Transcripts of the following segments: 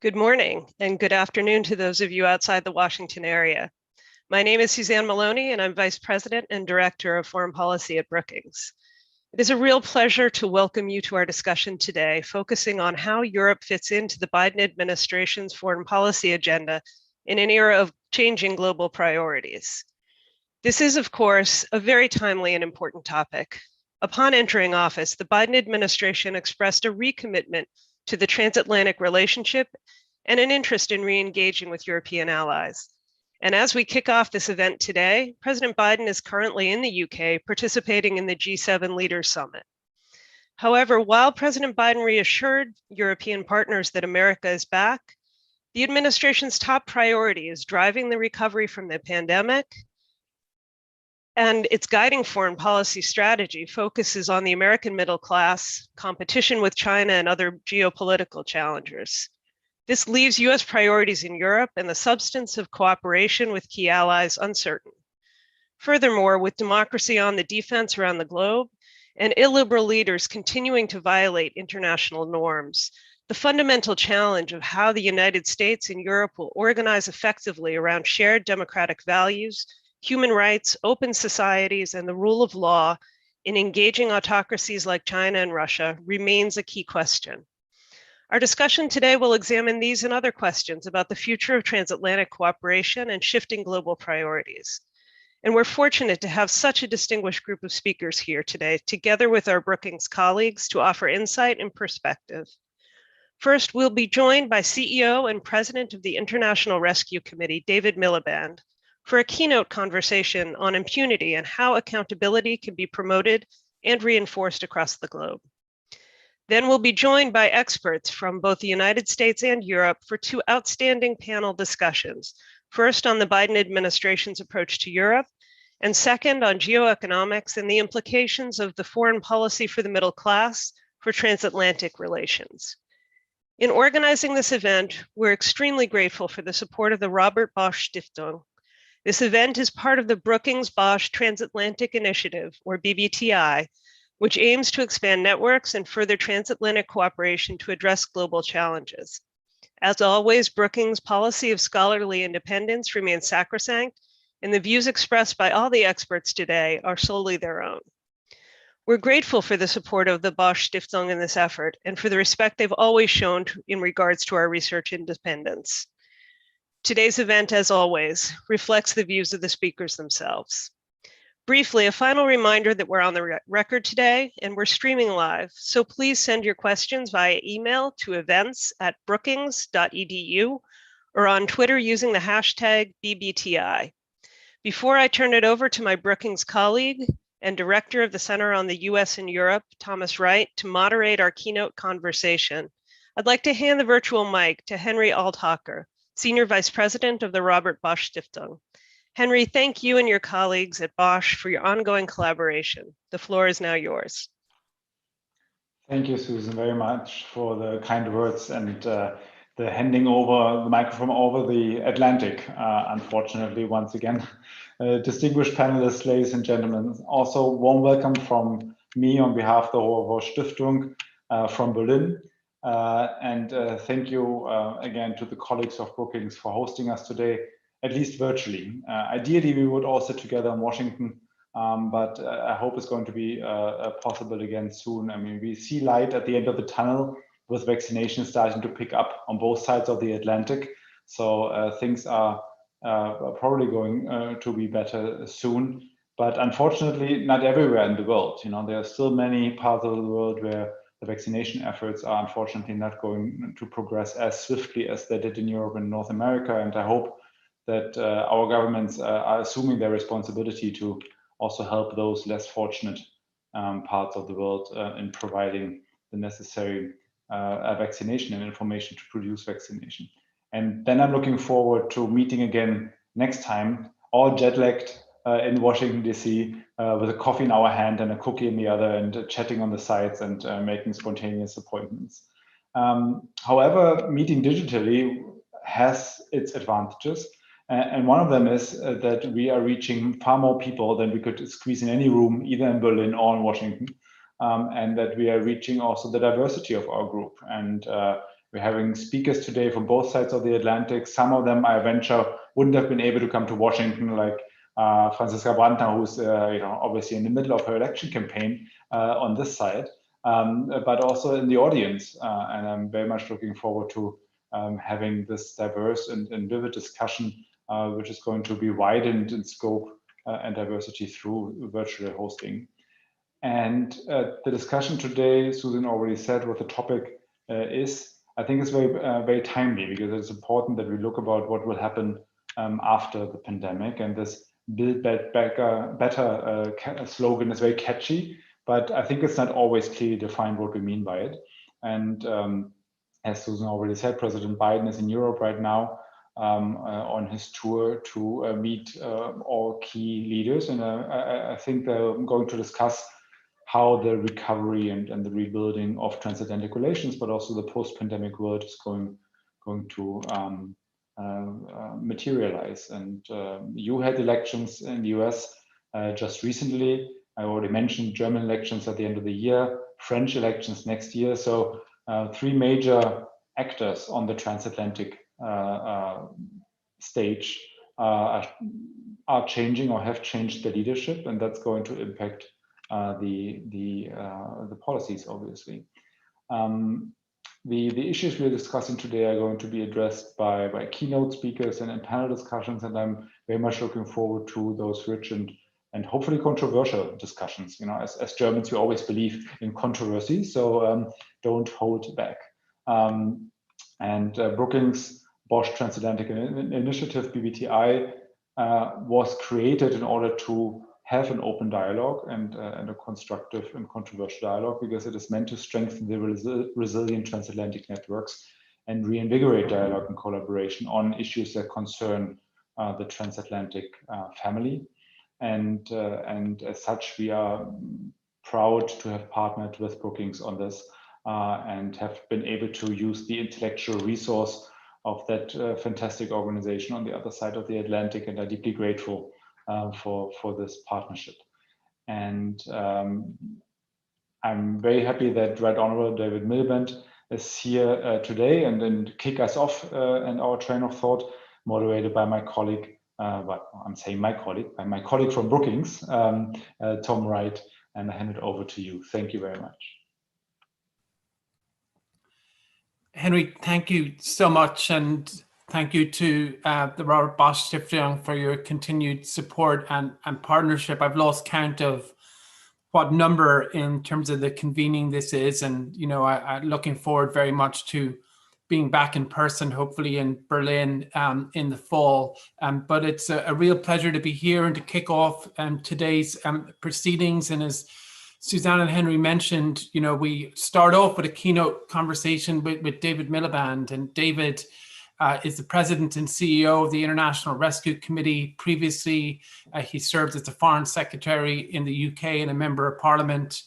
Good morning and good afternoon to those of you outside the Washington area. My name is Suzanne Maloney and I'm Vice President and Director of Foreign Policy at Brookings. It is a real pleasure to welcome you to our discussion today, focusing on how Europe fits into the Biden administration's foreign policy agenda in an era of changing global priorities. This is, of course, a very timely and important topic. Upon entering office, the Biden administration expressed a recommitment to the transatlantic relationship and an interest in re-engaging with European allies. And as we kick off this event today, President Biden is currently in the UK participating in the G7 Leaders Summit. However, while President Biden reassured European partners that America is back, the administration's top priority is driving the recovery from the pandemic, and its guiding foreign policy strategy focuses on the American middle class, competition with China, and other geopolitical challengers. This leaves US priorities in Europe and the substance of cooperation with key allies uncertain. Furthermore, with democracy on the defense around the globe and illiberal leaders continuing to violate international norms, the fundamental challenge of how the United States and Europe will organize effectively around shared democratic values, human rights, open societies, and the rule of law in engaging autocracies like China and Russia remains a key question. Our discussion today will examine these and other questions about the future of transatlantic cooperation and shifting global priorities. And we're fortunate to have such a distinguished group of speakers here today, together with our Brookings colleagues, to offer insight and perspective. First, we'll be joined by CEO and President of the International Rescue Committee, David Miliband, for a keynote conversation on impunity and how accountability can be promoted and reinforced across the globe. Then we'll be joined by experts from both the United States and Europe for two outstanding panel discussions. First, on the Biden administration's approach to Europe, and second, on geoeconomics and the implications of the foreign policy for the middle class for transatlantic relations. In organizing this event, we're extremely grateful for the support of the Robert Bosch Stiftung. This event is part of the Brookings-Bosch Transatlantic Initiative, or BBTI, which aims to expand networks and further transatlantic cooperation to address global challenges. As always, Brookings' policy of scholarly independence remains sacrosanct, and the views expressed by all the experts today are solely their own. We're grateful for the support of the Bosch Stiftung in this effort and for the respect they've always shown in regards to our research independence. Today's event, as always, reflects the views of the speakers themselves. Briefly, a final reminder that we're on the record today and we're streaming live, so please send your questions via email to events@brookings.edu or on Twitter using the hashtag BBTI. Before I turn it over to my Brookings colleague and Director of the Center on the US and Europe, Thomas Wright, to moderate our keynote conversation, I'd like to hand the virtual mic to Henry Althacker, Senior Vice President of the Robert Bosch Stiftung. Henry, thank you and your colleagues at Bosch for your ongoing collaboration. The floor is now yours. Thank you, Susan, very much for the kind words and the handing over the microphone over the Atlantic, unfortunately, once again. Distinguished panelists, ladies and gentlemen, also warm welcome from me on behalf of the Robert Bosch Stiftung from Berlin. Thank you again to the colleagues of Brookings for hosting us today, at least virtually. Ideally, we would all sit together in Washington, but I hope it's going to be possible again soon. I mean, we see light at the end of the tunnel with vaccination starting to pick up on both sides of the Atlantic. So things are probably going to be better soon. But unfortunately, not everywhere in the world. You know, there are still many parts of the world where the vaccination efforts are unfortunately not going to progress as swiftly as they did in Europe and North America. And I hope that our governments are assuming their responsibility to also help those less fortunate parts of the world in providing the necessary vaccination and information to produce vaccination. And then I'm looking forward to meeting again next time, all jet-lagged in Washington, D.C., with a coffee in our hand and a cookie in the other, and chatting on the sides and making spontaneous appointments. However, meeting digitally has its advantages. And one of them is that we are reaching far more people than we could squeeze in any room, either in Berlin or in Washington, and that we are reaching also the diversity of our group. And We're having speakers today from both sides of the Atlantic. Some of them, I venture, wouldn't have been able to come to Washington, like Franziska Brandner, who's obviously in the middle of her election campaign on this side, but also in the audience. And I'm very much looking forward to having this diverse and vivid discussion, which is going to be widened in scope and diversity through virtual hosting. And the discussion today, Susan already said what the topic is. I think it's very timely, because it's important that we look about what will happen after the pandemic. And this Build Back Better slogan is very catchy, but I think it's not always clearly defined what we mean by it. And as Susan already said, President Biden is in Europe right now on his tour to meet all key leaders. And I think they're going to discuss how the recovery and the rebuilding of transatlantic relations, but also the post-pandemic world is going to materialize. And you had elections in the US just recently. I already mentioned German elections at the end of the year, French elections next year. So three major actors on the transatlantic stage are changing or have changed the leadership, and that's going to impact the policies, obviously. The issues we're discussing today are going to be addressed by keynote speakers and in panel discussions, and I'm very much looking forward to those rich and hopefully controversial discussions. You know, as Germans, we always believe in controversy, so don't hold back. Brookings Bosch Transatlantic Initiative, BBTI, was created in order to have an open dialogue and a constructive and controversial dialogue, because it is meant to strengthen the resilient transatlantic networks and reinvigorate dialogue and collaboration on issues that concern the transatlantic family. And as such, we are proud to have partnered with Brookings on this and have been able to use the intellectual resource of that fantastic organization on the other side of the Atlantic, and are deeply grateful for this partnership. And I'm very happy that Right Honorable David Miliband is here today and kick us off in our train of thought, moderated by my colleague, I'm saying my colleague, by my colleague from Brookings, Tom Wright, and I hand it over to you. Thank you very much. Henry, thank you so much, and thank you to the Robert Bosch Stiftung for your continued support and partnership. I've lost count of what number in terms of the convening this is, and I'm looking forward very much to being back in person, hopefully in Berlin in the fall. But it's a real pleasure to be here and to kick off today's proceedings. And as Suzanne and Henry mentioned, we start off with a keynote conversation with David Miliband. And David is the president and CEO of the International Rescue Committee. Previously, he served as the Foreign Secretary in the UK and a member of Parliament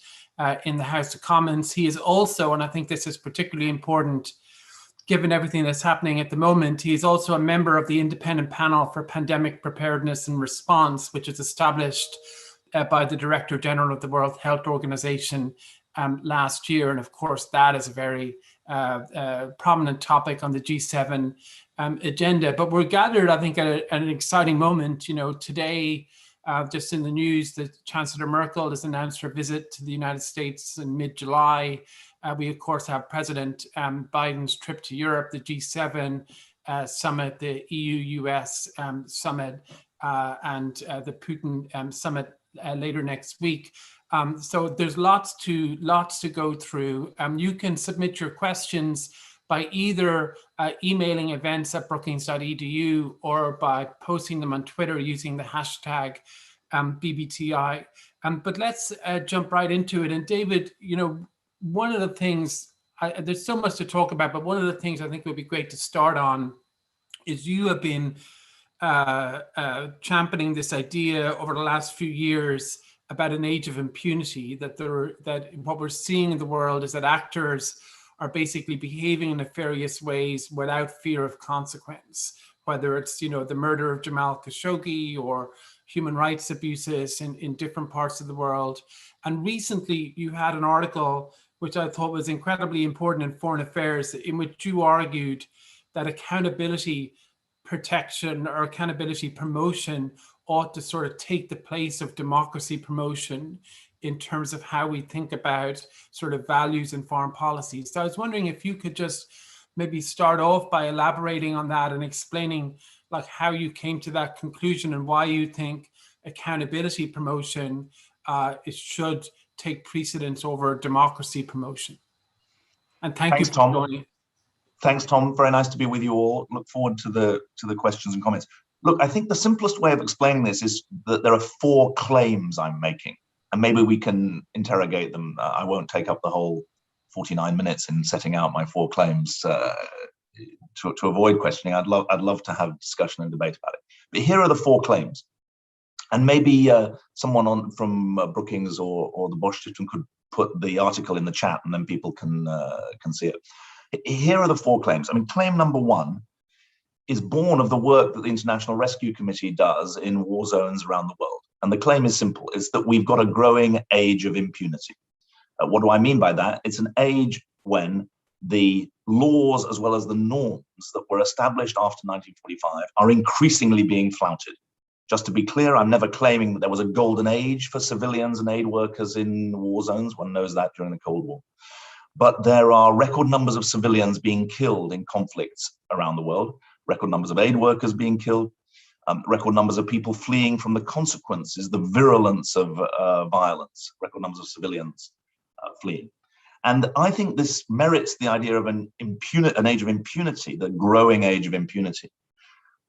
in the House of Commons. He is also, and I think this is particularly important, given everything that's happening at the moment, he is also a member of the Independent Panel for Pandemic Preparedness and Response, which is established by the Director General of the World Health Organization last year. And of course, that is a very prominent topic on the G7 agenda. But we're gathered, I think, at an exciting moment. Today, just in the news, that Chancellor Merkel has announced her visit to the United States in mid-July. We, of course, have President Biden's trip to Europe, the G7 summit, the EU-US summit, and the Putin summit later next week. So there's lots to go through. You can submit your questions by either emailing events@brookings.edu or by posting them on Twitter using the hashtag BBTI. But let's jump right into it. And David, one of the things, there's so much to talk about, but one of the things I think would be great to start on is you have been championing this idea over the last few years about an age of impunity, that what we're seeing in the world is that actors are basically behaving in nefarious ways without fear of consequence, whether it's the murder of Jamal Khashoggi or human rights abuses in different parts of the world. And recently you had an article which I thought was incredibly important in foreign affairs, in which you argued that accountability protection or accountability promotion ought to sort of take the place of democracy promotion in terms of how we think about sort of values and foreign policy. So I was wondering if you could just maybe start off by elaborating on that and explaining like how you came to that conclusion and why you think accountability promotion it should take precedence over democracy promotion. And thank you for joining. Thanks, Tom. Very nice to be with you all. Look forward to the questions and comments. Look, I think the simplest way of explaining this is that there are 4 claims I'm making, and maybe we can interrogate them. I won't take up the whole 49 minutes in setting out my 4 claims to avoid questioning. I'd love to have discussion and debate about it. But here are the 4 claims, and maybe someone from Brookings or the Bosch Stiftung could put the article in the chat, and then people can see it. Here are the 4 claims. I mean, claim number 1 is born of the work that the International Rescue Committee does in war zones around the world. And the claim is simple. It's that we've got a growing age of impunity. What do I mean by that? It's an age when the laws as well as the norms that were established after 1945 are increasingly being flouted. Just to be clear, I'm never claiming that there was a golden age for civilians and aid workers in war zones. One knows that during the Cold War. But there are record numbers of civilians being killed in conflicts around the world, record numbers of aid workers being killed, record numbers of people fleeing from the consequences, the virulence of violence, record numbers of civilians fleeing. And I think this merits the idea of an age of impunity, the growing age of impunity,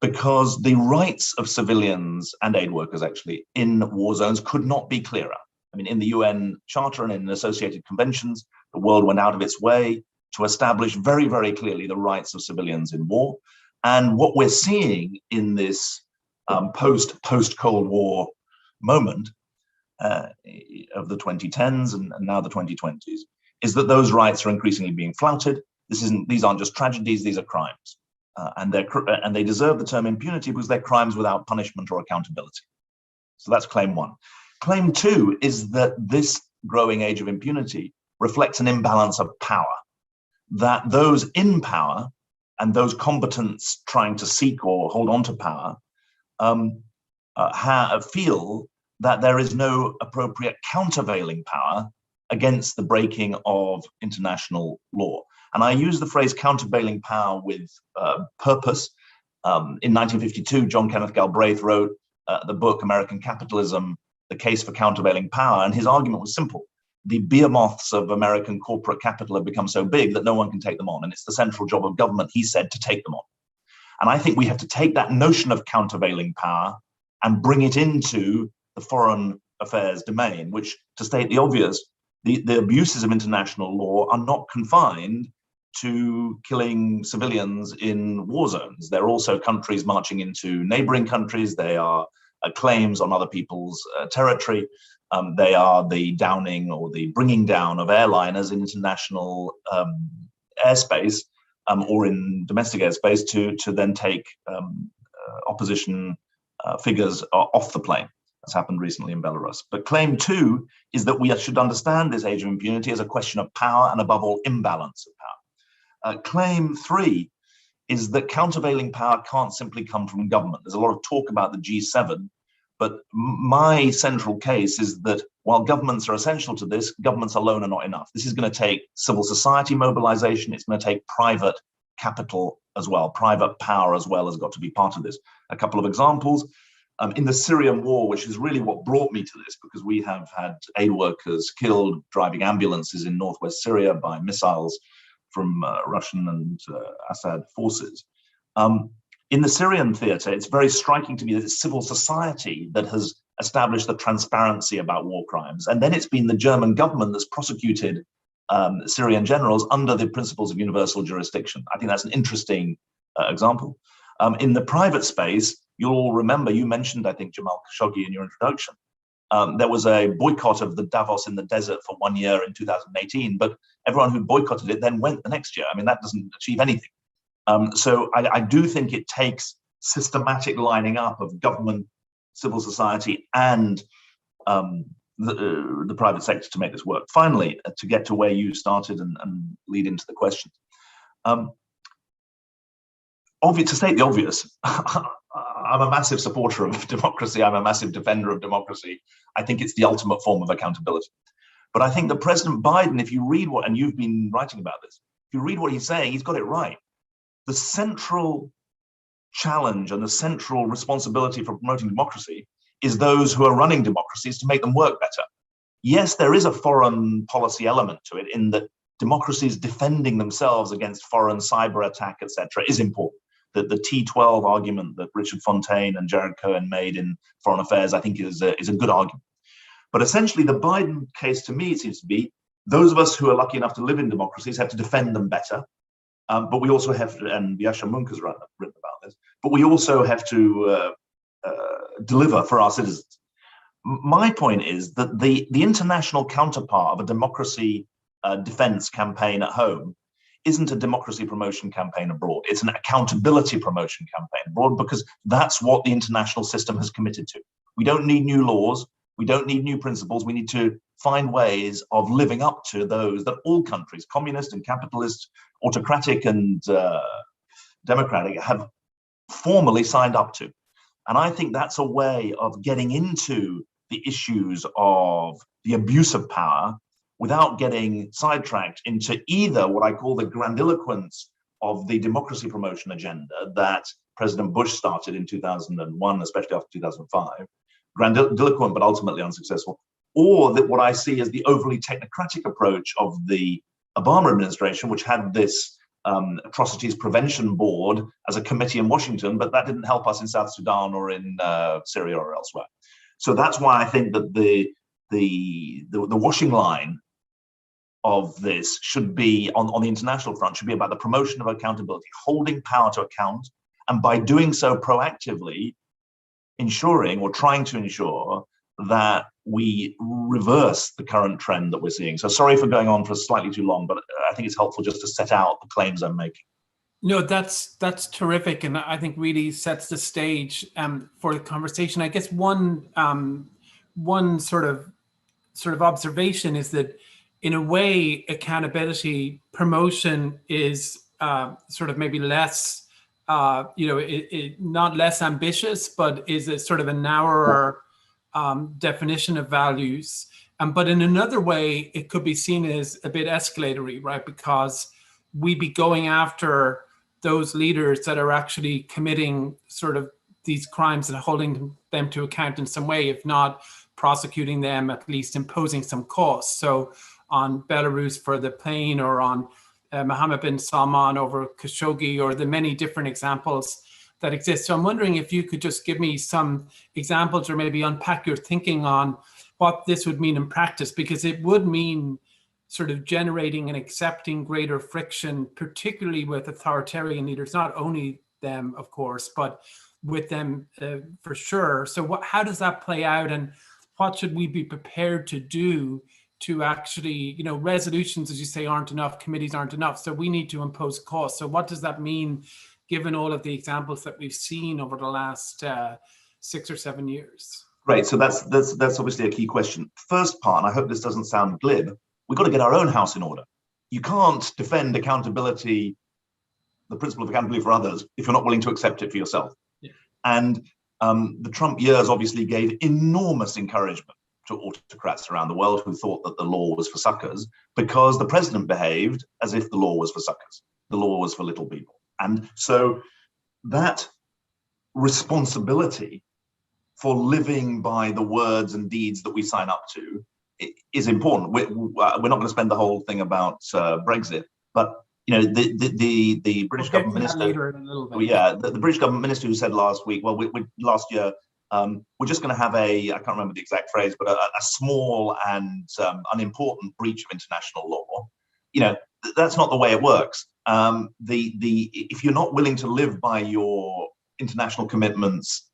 because the rights of civilians and aid workers actually in war zones could not be clearer. I mean, in the UN Charter and in associated conventions, the world went out of its way to establish very, very clearly the rights of civilians in war. And what we're seeing in this post-Cold War moment of the 2010s and now the 2020s is that those rights are increasingly being flouted. These aren't just tragedies, these are crimes. And they deserve the term impunity because they're crimes without punishment or accountability. So that's claim 1. Claim 2 is that this growing age of impunity reflects an imbalance of power, that those in power and those combatants trying to seek or hold on to power feel that there is no appropriate countervailing power against the breaking of international law. And I use the phrase countervailing power with purpose. In 1952, John Kenneth Galbraith wrote the book American Capitalism, The Case for Countervailing Power, and his argument was simple. The behemoths of American corporate capital have become so big that no one can take them on, and it's the central job of government, he said, to take them on. And I think we have to take that notion of countervailing power and bring it into the foreign affairs domain, which, to state the obvious, the abuses of international law are not confined to killing civilians in war zones. There are also countries marching into neighboring countries. They are claims on other people's territory. They are the downing or the bringing down of airliners in international airspace or in domestic airspace to then take opposition figures off the plane. That's happened recently in Belarus. But claim 2 is that we should understand this age of impunity as a question of power and above all imbalance of power. Claim 3 is that countervailing power can't simply come from government. There's a lot of talk about the G7, but my central case is that while governments are essential to this, governments alone are not enough. This is going to take civil society mobilization. It's going to take private capital as well. Private power as well has got to be part of this. A couple of examples. In the Syrian war, which is really what brought me to this, because we have had aid workers killed driving ambulances in northwest Syria by missiles from Russian and Assad forces. In the Syrian theater, it's very striking to me that it's civil society that has established the transparency about war crimes. And then it's been the German government that's prosecuted Syrian generals under the principles of universal jurisdiction. I think that's an interesting example. In the private space, you'll all remember, you mentioned, I think, Jamal Khashoggi in your introduction. There was a boycott of the Davos in the desert for 1 year in 2018, but everyone who boycotted it then went the next year. I mean, that doesn't achieve anything. So I do think it takes systematic lining up of government, civil society, and the private sector to make this work. Finally, to get to where you started and lead into the question. To state the obvious, I'm a massive supporter of democracy. I'm a massive defender of democracy. I think it's the ultimate form of accountability. But I think that President Biden, if you read what, and you've been writing about this, if you read what he's saying, he's got it right. The central challenge and the central responsibility for promoting democracy is those who are running democracies to make them work better. Yes, there is a foreign policy element to it in that democracies defending themselves against foreign cyber attack, etc., is important. The T12 argument that Richard Fontaine and Jared Cohen made in Foreign Affairs, I think, is a good argument. But essentially, the Biden case to me seems to be those of us who are lucky enough to live in democracies have to defend them better. But we also have to, and Yasha Munk has written about this, but we also have to deliver for our citizens. My point is that the international counterpart of a democracy defense campaign at home isn't a democracy promotion campaign abroad. It's an accountability promotion campaign abroad, because that's what the international system has committed to. We don't need new laws. We don't need new principles. We need to find ways of living up to those that all countries, communist and capitalist, autocratic and democratic, have formally signed up to. And I think that's a way of getting into the issues of the abuse of power without getting sidetracked into either what I call the grandiloquence of the democracy promotion agenda that President Bush started in 2001, especially after 2005, grandiloquent but ultimately unsuccessful, or that what I see as the overly technocratic approach of the Obama administration, which had this atrocities prevention board as a committee in Washington, but that didn't help us in South Sudan or in Syria or elsewhere. So that's why I think that the washing line of this should be on the international front, should be about the promotion of accountability, holding power to account, and by doing so proactively, ensuring or trying to ensure that we reverse the current trend that we're seeing. So sorry for going on for slightly too long, but I think it's helpful just to set out the claims I'm making. No, that's terrific, and I think really sets the stage for the conversation. I guess one sort of observation is that, in a way, accountability promotion is sort of maybe less, not less ambitious, but is a sort of a narrower definition of values. But in another way, it could be seen as a bit escalatory, right? Because we be going after those leaders that are actually committing sort of these crimes and holding them to account in some way, if not prosecuting them, at least imposing some costs. So on Belarus for the plane, or on Mohammed bin Salman over Khashoggi, or the many different examples that exist. So I'm wondering if you could just give me some examples, or maybe unpack your thinking on what this would mean in practice, because it would mean sort of generating and accepting greater friction, particularly with authoritarian leaders, not only them, of course, but with them for sure. So how does that play out, and what should we be prepared to do to actually, resolutions, as you say, aren't enough, committees aren't enough, so we need to impose costs. So what does that mean, given all of the examples that we've seen over the last 6 or 7 years? Great, so that's obviously a key question. First part, and I hope this doesn't sound glib, we've got to get our own house in order. You can't defend accountability, the principle of accountability for others, if you're not willing to accept it for yourself. Yeah. And the Trump years obviously gave enormous encouragement to autocrats around the world who thought that the law was for suckers, because the president behaved as if the law was for suckers. The law was for little people. And so that responsibility for living by the words and deeds that we sign up to is important. We're not going to spend the whole thing about Brexit, but the British government minister later in a little bit. Yeah, the British government minister who said last week, last year, we're just going to have I can't remember the exact phrase, but a small and unimportant breach of international law. That's not the way it works. If you're not willing to live by your international commitments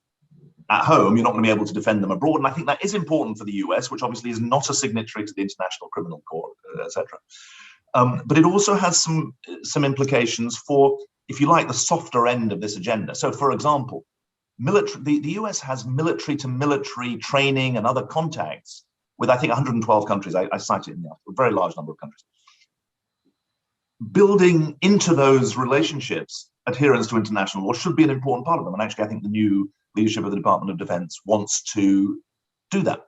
at home, you're not going to be able to defend them abroad. And I think that is important for the US, which obviously is not a signatory to the International Criminal Court, etc. But it also has some implications for, if you like, the softer end of this agenda. So, for example, the US has military-to-military training and other contacts with I think 112 countries. I cite it in the article, a very large number of countries. Building into those relationships adherence to international law should be an important part of them. And actually, I think the new leadership of the Department of Defense wants to do that.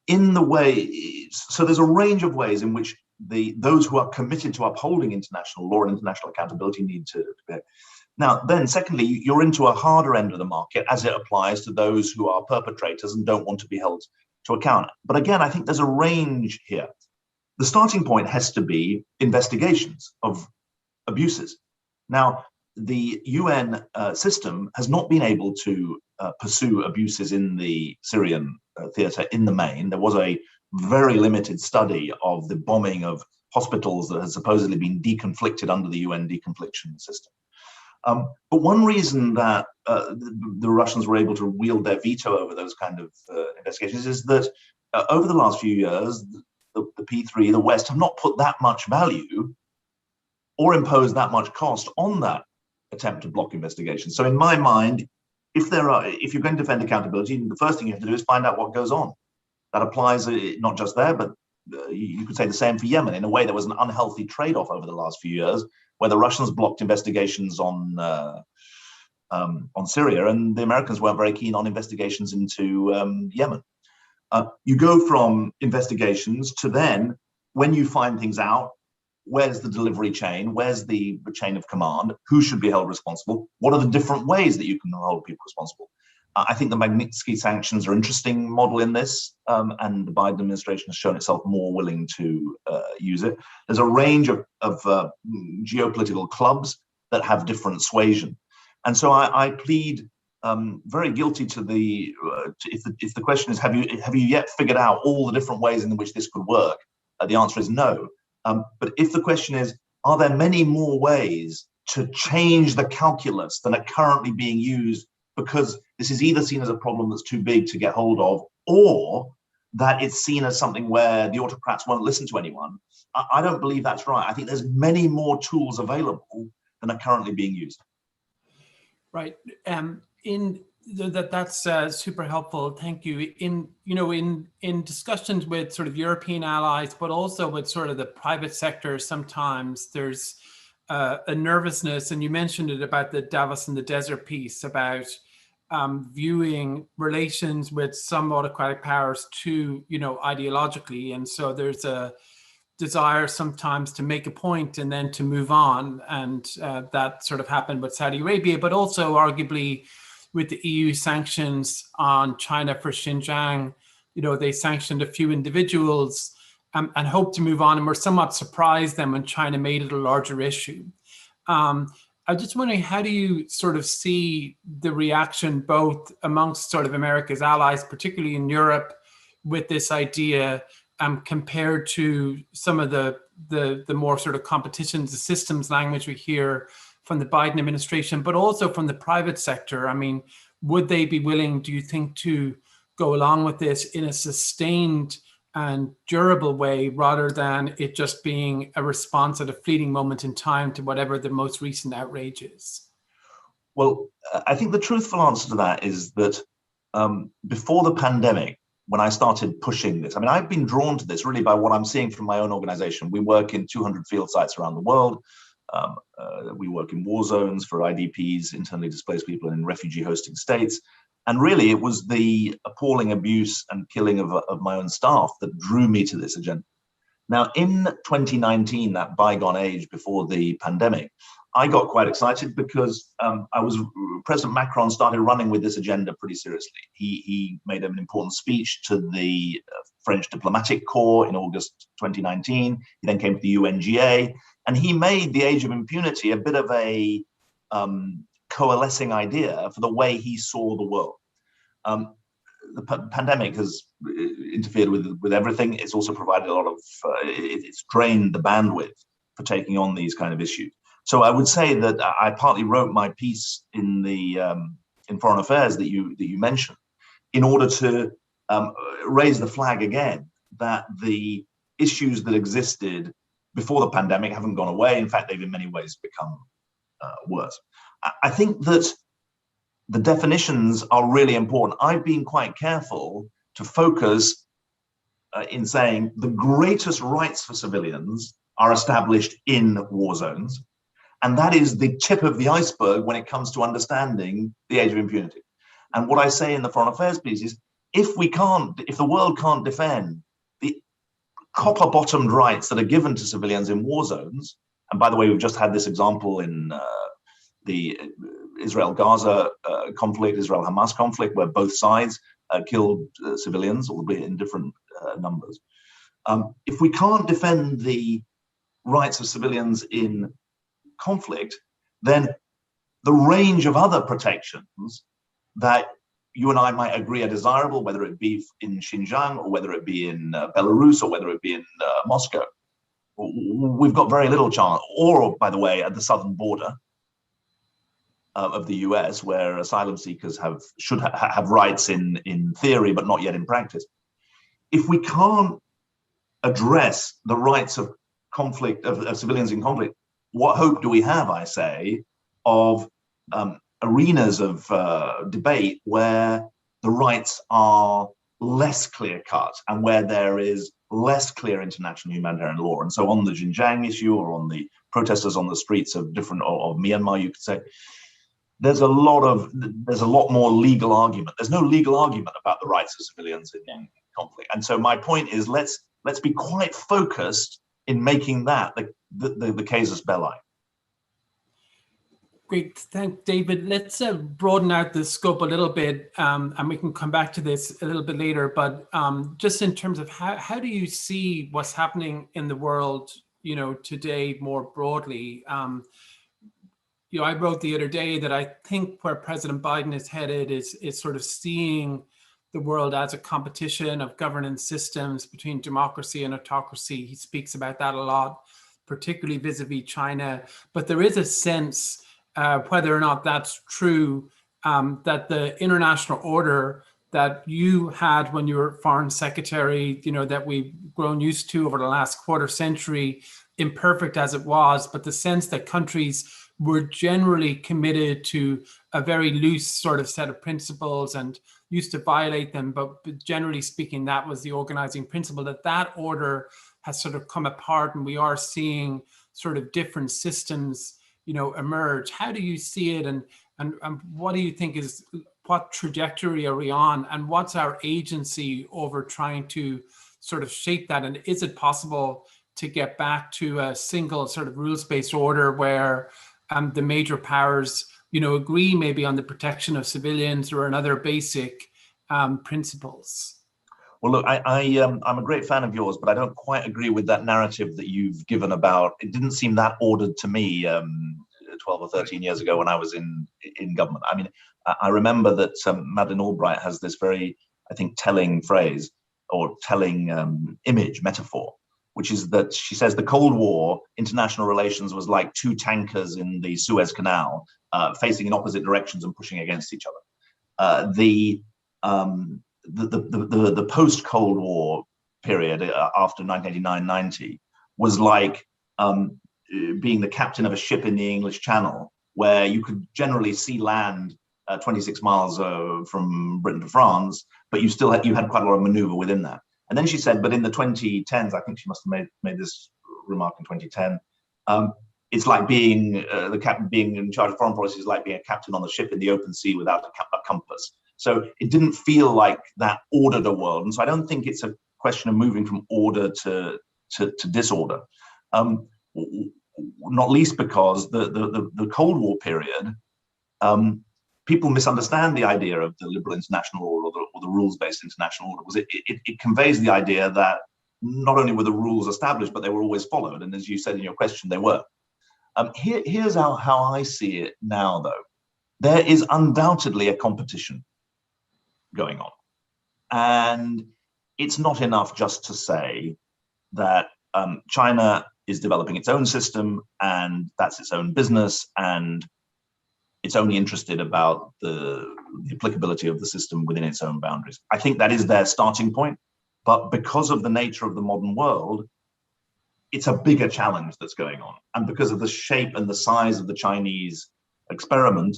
In the way, so there's a range of ways in which those who are committed to upholding international law and international accountability need to be. Now, then, secondly, you're into a harder end of the market as it applies to those who are perpetrators and don't want to be held to account. But again, I think there's a range here. The starting point has to be investigations of abuses. Now, the UN system has not been able to pursue abuses in the Syrian theater in the main. There was a very limited study of the bombing of hospitals that has supposedly been deconflicted under the UN deconfliction system. But one reason that the Russians were able to wield their veto over those kind of investigations is that over the last few years, the P3, the West, have not put that much value or imposed that much cost on that attempt to block investigations. So in my mind, if you're going to defend accountability, the first thing you have to do is find out what goes on. That applies not just there, but you could say the same for Yemen. In a way, there was an unhealthy trade-off over the last few years, where the Russians blocked investigations on Syria, and the Americans weren't very keen on investigations into Yemen. You go from investigations to then, when you find things out, where's the delivery chain? Where's the chain of command? Who should be held responsible? What are the different ways that you can hold people responsible? I think the Magnitsky sanctions are an interesting model in this, and the Biden administration has shown itself more willing to use it. There's a range of geopolitical clubs that have different suasion. And so I plead very guilty to if the question is, have you yet figured out all the different ways in which this could work? The answer is no. But if the question is, are there many more ways to change the calculus than are currently being used, because this is either seen as a problem that's too big to get hold of, or that it's seen as something where the autocrats won't listen to anyone? I don't believe that's right. I think there's many more tools available than are currently being used. Right. That's super helpful. Thank you. In discussions with sort of European allies, but also with sort of the private sector, sometimes there's a nervousness, and you mentioned it about the Davos in the desert piece, about viewing relations with some autocratic powers too, ideologically, and so there's a desire sometimes to make a point and then to move on, and that sort of happened with Saudi Arabia, but also arguably with the EU sanctions on China for Xinjiang. They sanctioned a few individuals and hoped to move on, and were somewhat surprised then when China made it a larger issue. I'm just wondering, how do you sort of see the reaction both amongst sort of America's allies, particularly in Europe, with this idea, compared to some of the more sort of competitions, the systems language we hear from the Biden administration, but also from the private sector? I mean, would they be willing, do you think, to go along with this in a sustained and durable way, rather than it just being a response at a fleeting moment in time to whatever the most recent outrage is? Well, I think the truthful answer to that is that before the pandemic, when I started pushing this, I mean, I've been drawn to this really by what I'm seeing from my own organization. We work in 200 field sites around the world. We work in war zones for IDPs, internally displaced people in refugee hosting states. And really, it was the appalling abuse and killing of my own staff that drew me to this agenda. Now, in 2019, that bygone age before the pandemic, I got quite excited because President Macron started running with this agenda pretty seriously. He made an important speech to the French diplomatic corps in August 2019. He then came to the UNGA, and he made the age of impunity a bit of a coalescing idea for the way he saw the world. The pandemic has interfered with everything. It's also provided a lot of, it's drained the bandwidth for taking on these kind of issues. So I would say that I partly wrote my piece in Foreign Affairs that you mentioned in order to raise the flag again that the issues that existed before the pandemic haven't gone away. In fact, they've in many ways become worse. I think that the definitions are really important. I've been quite careful to focus in saying the greatest rights for civilians are established in war zones. And that is the tip of the iceberg when it comes to understanding the age of impunity. And what I say in the foreign affairs piece is, if the world can't defend the copper-bottomed rights that are given to civilians in war zones, and by the way, we've just had this example in the Israel-Gaza conflict, Israel-Hamas conflict, where both sides killed civilians, albeit in different numbers. If we can't defend the rights of civilians in conflict, then the range of other protections that you and I might agree are desirable, whether it be in Xinjiang or whether it be in Belarus or whether it be in Moscow, we've got very little chance. Or, by the way, at the southern border of the US, where asylum seekers should have rights in theory, but not yet in practice. If we can't address the rights of conflict, of civilians in conflict, what hope do we have, I say, of arenas of debate where the rights are less clear-cut and where there is less clear international humanitarian law? And so on the Xinjiang issue, or on the protesters on the streets of Myanmar, you could say, there's a lot more legal argument. There's no legal argument about the rights of civilians in conflict. And so my point is, let's be quite focused in making that the casus belli. Great, thanks, David. Let's broaden out the scope a little bit, and we can come back to this a little bit later. But just in terms of how do you see what's happening in the world, today more broadly? I wrote the other day that I think where President Biden is headed is sort of seeing the world as a competition of governance systems between democracy and autocracy. He speaks about that a lot, particularly vis-a-vis China. But there is a sense, whether or not that's true, that the international order that you had when you were foreign secretary, that we've grown used to over the last quarter century, imperfect as it was, but the sense that countries were generally committed to a very loose sort of set of principles and used to violate them, but generally speaking, that was the organizing principle, that order has sort of come apart, and we are seeing sort of different systems, emerge. How do you see it, and what do you think what trajectory are we on, and what's our agency over trying to sort of shape that? And is it possible to get back to a single sort of rules-based order where the major powers, agree maybe on the protection of civilians or another basic principles? Well, look, I'm a great fan of yours, but I don't quite agree with that narrative that you've given about. It didn't seem that ordered to me 12 or 13 years ago when I was in government. I mean, I remember that Madeleine Albright has this very, I think, telling phrase or telling image, metaphor, which is that she says the Cold War, international relations was like two tankers in the Suez Canal, facing in opposite directions and pushing against each other. The post-Cold War period after 1989-90 was like being the captain of a ship in the English Channel, where you could generally see land 26 miles from Britain to France, but you had quite a lot of maneuver within that. And then she said, but in the 2010s, I think she must have made this remark in 2010, it's like being the captain, being in charge of foreign policy is like being a captain on the ship in the open sea without a compass. So it didn't feel like that ordered a world. And so I don't think it's a question of moving from order to disorder, not least because the Cold War period, people misunderstand the idea of the liberal international order or the rules-based international order. It conveys the idea that not only were the rules established, but they were always followed. And as you said in your question, they were. Here's how I see it now, though. There is undoubtedly a competition going on. And it's not enough just to say that China is developing its own system and that's its own business, and it's only interested about the applicability of the system within its own boundaries. I think that is their starting point, but because of the nature of the modern world, it's a bigger challenge that's going on. And because of the shape and the size of the Chinese experiment,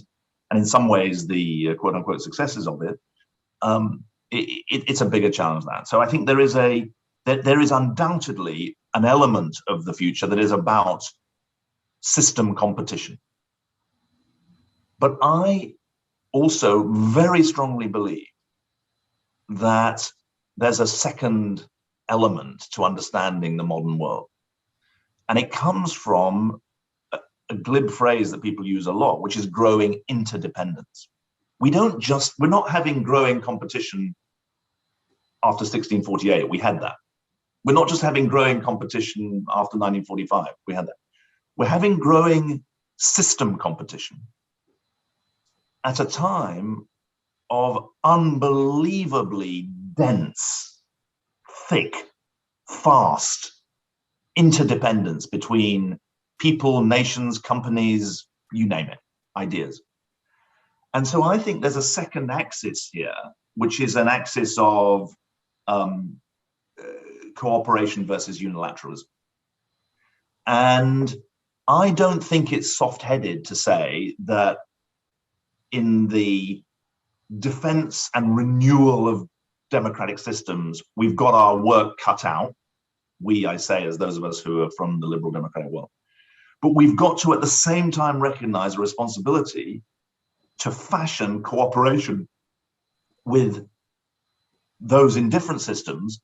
and in some ways the quote unquote successes of it, it's a bigger challenge than that. So I think there is a there is undoubtedly an element of the future that is about system competition. But I also very strongly believe that there's a second element to understanding the modern world. And it comes from a glib phrase that people use a lot, which is growing interdependence. We're not having growing competition after 1648, we had that. We're not just having growing competition after 1945, we had that. We're having growing system competition at a time of unbelievably dense, thick, fast interdependence between people, nations, companies, you name it, ideas. And so I think there's a second axis here, which is an axis of cooperation versus unilateralism. And I don't think it's soft-headed to say that in the defense and renewal of democratic systems, we've got our work cut out. We, I say, as those of us who are from the liberal democratic world. But we've got to, at the same time, recognize a responsibility to fashion cooperation with those in different systems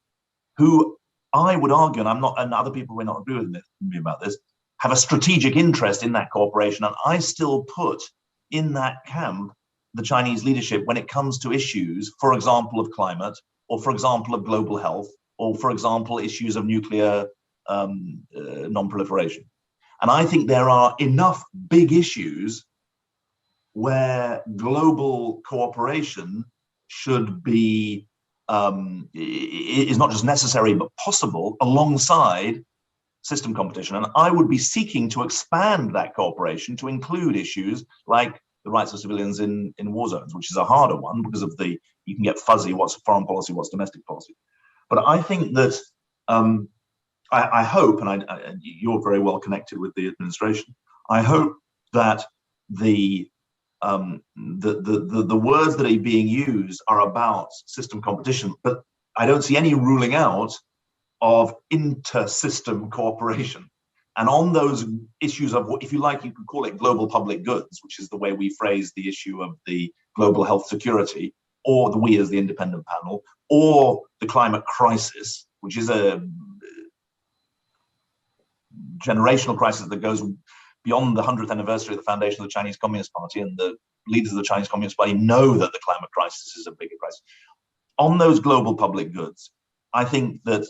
who, I would argue, and I'm not, and other people may not agree with me about this, have a strategic interest in that cooperation. And I still put in that camp the Chinese leadership when it comes to issues, for example, of climate, or for example, of global health, or for example, issues of nuclear non-proliferation. And I think there are enough big issues where global cooperation should be, is not just necessary, but possible alongside system competition. And I would be seeking to expand that cooperation to include issues like the rights of civilians in war zones, which is a harder one because of the, you can get fuzzy, what's foreign policy, what's domestic policy. But I think that, I hope, and you're very well connected with the administration, I hope that the words that are being used are about system competition, but I don't see any ruling out of inter-system cooperation. And on those issues of, if you like, you could call it global public goods, which is the way we phrase the issue of the global health security, or we as the independent panel, or the climate crisis, which is a generational crisis that goes beyond the 100th anniversary of the foundation of the Chinese Communist Party, and the leaders of the Chinese Communist Party know that the climate crisis is a bigger crisis. On those global public goods, I think that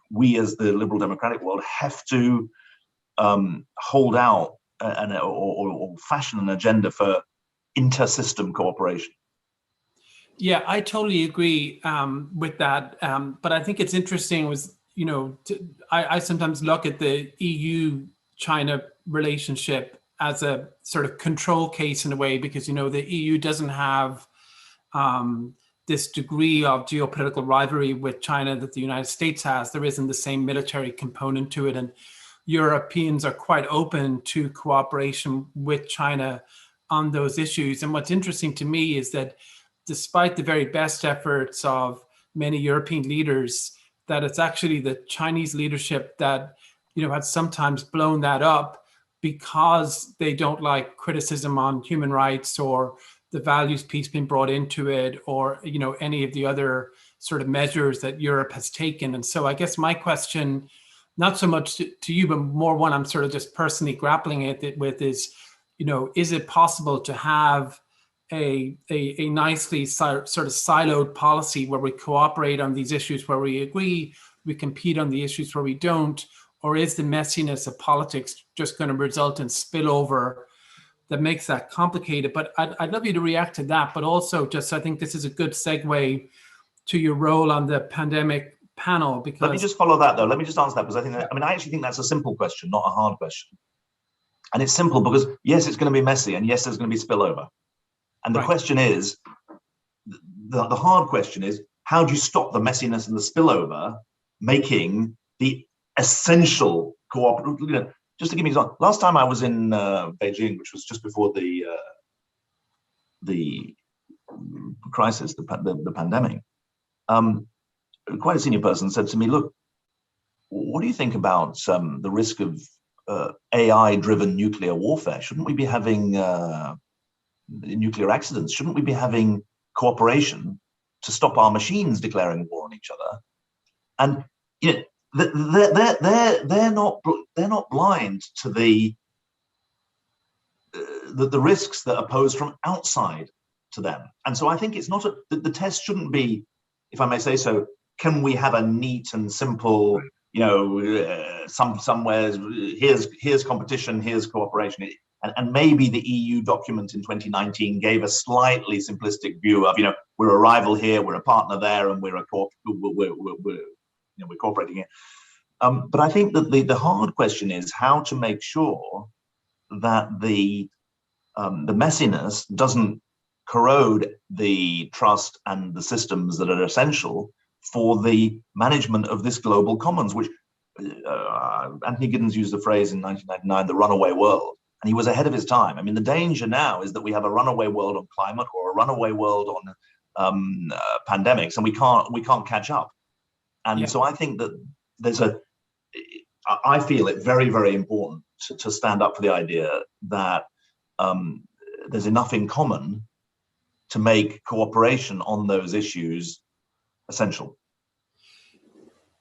we as the liberal democratic world have to hold out or fashion an agenda for inter-system cooperation. Yeah, I totally agree with that. But I think it's interesting was, you know, I sometimes look at the EU-China relationship as a sort of control case in a way, because, you know, the EU doesn't have this degree of geopolitical rivalry with China that the United States has. There isn't the same military component to it. And Europeans are quite open to cooperation with China on those issues. And what's interesting to me is that despite the very best efforts of many European leaders, that it's actually the Chinese leadership that, you know, has sometimes blown that up because they don't like criticism on human rights or the values piece being brought into it, or, you know, any of the other sort of measures that Europe has taken. And so I guess my question, not so much to you, but more one I'm sort of just personally grappling it with is, you know, is it possible to have a nicely sort of siloed policy where we cooperate on these issues where we agree, we compete on the issues where we don't, or is the messiness of politics just going to result in spillover that makes that complicated? But I'd love you to react to that, but also just, I think this is a good segue to your role on the pandemic panel, because— Let me just follow that though. Let me just answer that, because I think that, I actually think that's a simple question, not a hard question. And it's simple because yes, it's going to be messy, and yes, there's going to be spillover. And the question is, the hard question is, how do you stop the messiness and the spillover making the essential cooperation? You know, just to give you an example, last time I was in Beijing, which was just before the crisis, the pandemic, quite a senior person said to me, look, what do you think about the risk of AI-driven nuclear warfare? Shouldn't we be having nuclear accidents? Shouldn't we be having cooperation to stop our machines declaring war on each other? And you know, they're not blind to the risks that are posed from outside to them. And so I think it's not the test shouldn't be, if I may say so, can we have a neat and simple, you know, somewhere here's competition, here's cooperation. And maybe the EU document in 2019 gave a slightly simplistic view of, you know, we're a rival here, we're a partner there, and we're cooperating here. But I think that the hard question is how to make sure that the messiness doesn't corrode the trust and the systems that are essential for the management of this global commons, which Anthony Giddens used the phrase in 1999, the runaway world, and he was ahead of his time. I mean, the danger now is that we have a runaway world on climate or a runaway world on pandemics, and we can't catch up. And so I think that I feel it very, very important to stand up for the idea that there's enough in common to make cooperation on those issues essential.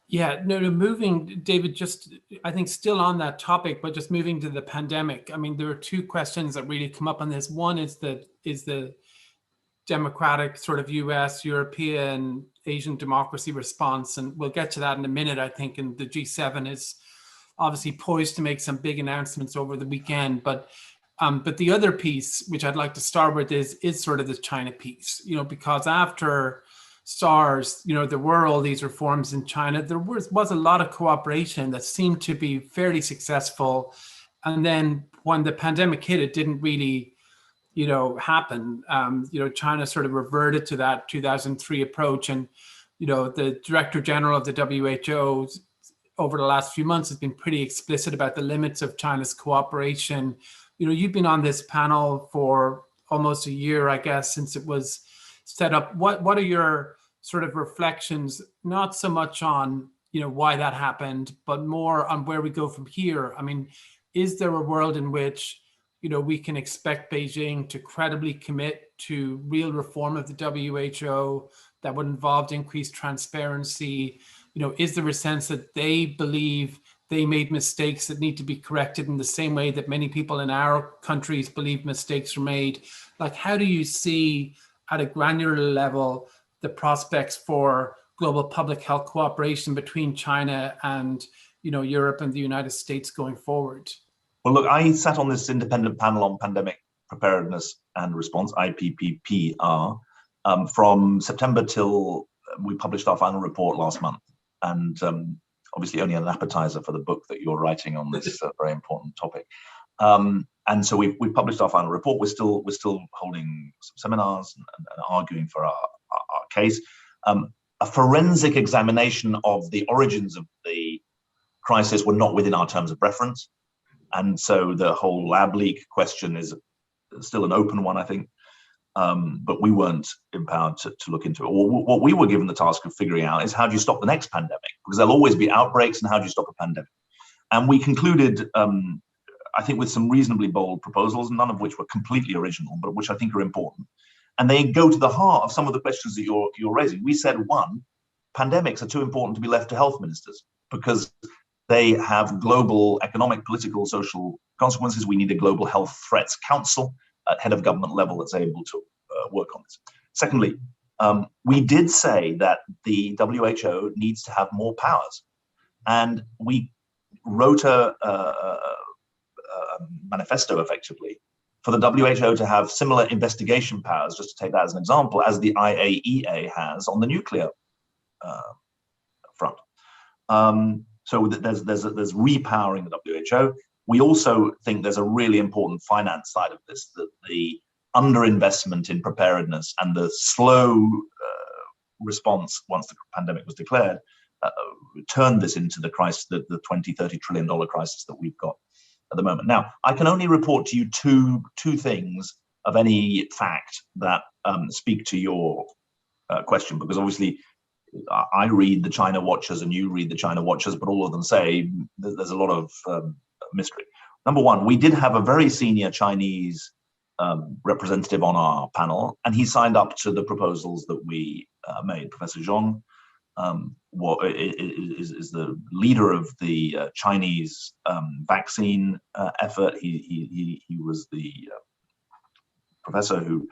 Yeah, no, moving, David, just, I think still on that topic, but just moving to the pandemic. I mean, there are two questions that really come up on this. One is the democratic sort of US, European, Asian democracy response. And we'll get to that in a minute, I think. And the G7 is obviously poised to make some big announcements over the weekend. But the other piece, which I'd like to start with, is sort of the China piece, you know, because after SARS, you know, there were all these reforms in China. There was a lot of cooperation that seemed to be fairly successful. And then when the pandemic hit, it didn't really, you know, happen. You know, China sort of reverted to that 2003 approach. And, you know, the Director General of the WHO over the last few months has been pretty explicit about the limits of China's cooperation. You know, you've been on this panel for almost a year, I guess, since it was set up. What are your sort of reflections, not so much on, you know, why that happened, but more on where we go from here? I mean, is there a world in which, you know, we can expect Beijing to credibly commit to real reform of the WHO that would involve increased transparency? You know, is there a sense that they believe they made mistakes that need to be corrected in the same way that many people in our countries believe mistakes were made? Like, how do you see at a granular level the prospects for global public health cooperation between China and, you know, Europe and the United States going forward? Well, look, I sat on this independent panel on pandemic preparedness and response, IPPPR, from September till we published our final report last month. And obviously only an appetizer for the book that you're writing on this very important topic. And so we've published our final report. We're still holding some seminars and arguing for our case. A forensic examination of the origins of the crisis were not within our terms of reference. And so the whole lab leak question is still an open one, I think. But we weren't empowered to look into it. What we were given the task of figuring out is how do you stop the next pandemic? Because there'll always be outbreaks, and how do you stop a pandemic? And we concluded, I think, with some reasonably bold proposals, none of which were completely original, but which I think are important. And they go to the heart of some of the questions that you're raising. We said, one, pandemics are too important to be left to health ministers because they have global economic, political, social consequences. We need a global health threats council at head of government level that's able to work on this. Secondly, we did say that the WHO needs to have more powers. And we wrote a manifesto, effectively, for the WHO to have similar investigation powers, just to take that as an example, as the IAEA has on the nuclear front. So there's repowering the WHO. We also think there's a really important finance side of this, that the underinvestment in preparedness and the slow response once the pandemic was declared turned this into the crisis, the $20-30 trillion crisis that we've got at the moment. Now, I can only report to you two things of any fact that speak to your question, because obviously I read the China Watchers and you read the China Watchers, but all of them say there's a lot of mystery. Number one, we did have a very senior Chinese representative on our panel, and he signed up to the proposals that we made. Professor Zhong is the leader of the Chinese vaccine effort. He was the professor who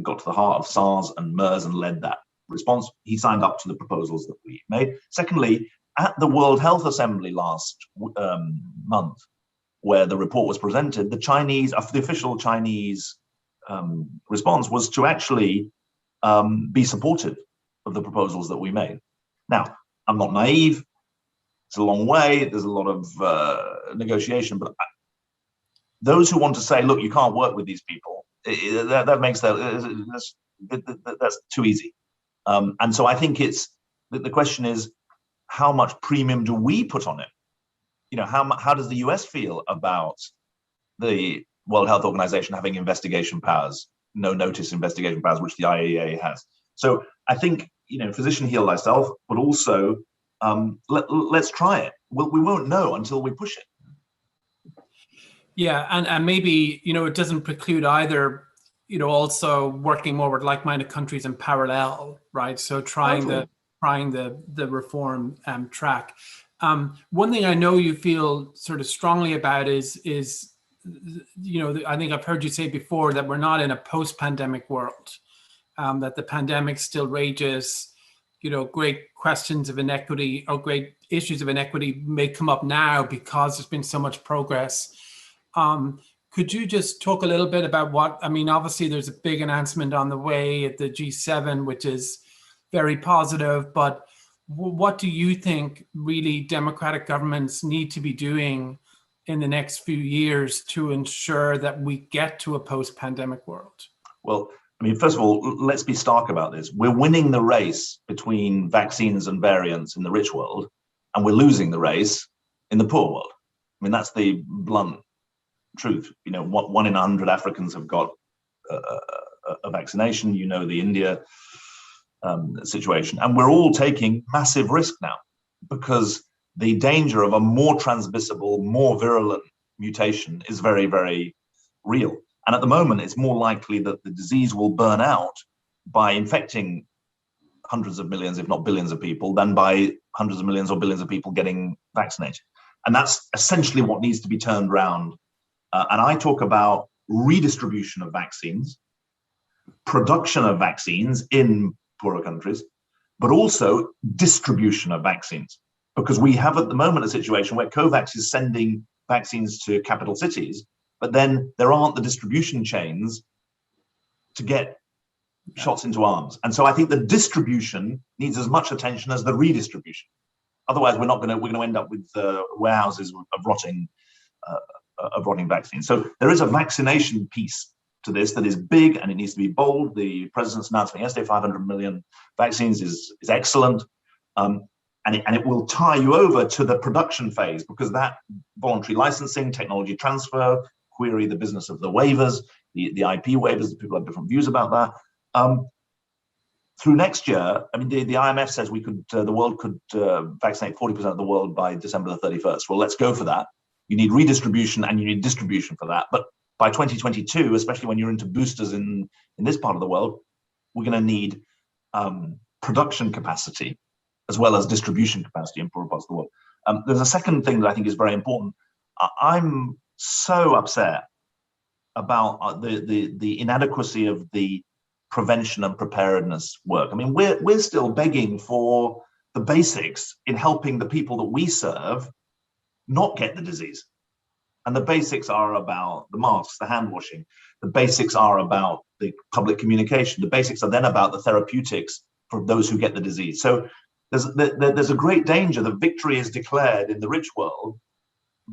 got to the heart of SARS and MERS and led that response. He signed up to the proposals that we made. Secondly, at the World Health Assembly last month, where the report was presented, the official Chinese response was to actually be supportive of the proposals that we made. Now, I'm not naive. It's a long way. There's a lot of negotiation, but those who want to say, look, you can't work with these people, that makes that's too easy. And so I think the question is, how much premium do we put on it? How does the US feel about the World Health Organization having investigation powers, no notice investigation powers, which the IAEA has? So I think, physician heal thyself, but also let's try it. We won't know until we push it. Yeah, and maybe, it doesn't preclude either, also working more with like-minded countries in parallel, right? So trying the reform track. One thing I know you feel sort of strongly about is I think I've heard you say before that we're not in a post-pandemic world, that the pandemic still rages. Great questions of inequity or great issues of inequity may come up now because there's been so much progress. Could you just talk a little bit about obviously there's a big announcement on the way at the G7, which is very positive, but what do you think really democratic governments need to be doing in the next few years to ensure that we get to a post-pandemic world? Well, first of all, let's be stark about this. We're winning the race between vaccines and variants in the rich world, and we're losing the race in the poor world. That's the blunt truth. 1 in 100 Africans have got a vaccination. The India situation, and we're all taking massive risk now because the danger of a more transmissible, more virulent mutation is very, very real. And at the moment, it's more likely that the disease will burn out by infecting hundreds of millions, if not billions of people, than by hundreds of millions or billions of people getting vaccinated. And that's essentially what needs to be turned around. And I talk about redistribution of vaccines, production of vaccines in poorer countries, but also distribution of vaccines. Because we have at the moment a situation where COVAX is sending vaccines to capital cities, but then there aren't the distribution chains to get shots into arms. And so I think the distribution needs as much attention as the redistribution. Otherwise, we're going to end up with warehouses of rotting vaccines. So there is a vaccination piece to this that is big, and it needs to be bold. The president's announcement yesterday, 500 million vaccines, is excellent. And it will tie you over to the production phase, because that voluntary licensing, technology transfer, query the business of the waivers, the IP waivers, people have different views about that. Through next year, the IMF says the world could vaccinate 40% of the world by December the 31st. Well, let's go for that. You need redistribution and you need distribution for that. But by 2022, especially when you're into boosters in this part of the world, we're going to need production capacity as well as distribution capacity in poorer parts of the world. There's a second thing that I think is very important. I'm so upset about the inadequacy of the prevention and preparedness work. We're still begging for the basics in helping the people that we serve not get the disease. And the basics are about the masks, the hand washing. The basics are about the public communication. The basics are then about the therapeutics for those who get the disease. So there's a great danger that victory is declared in the rich world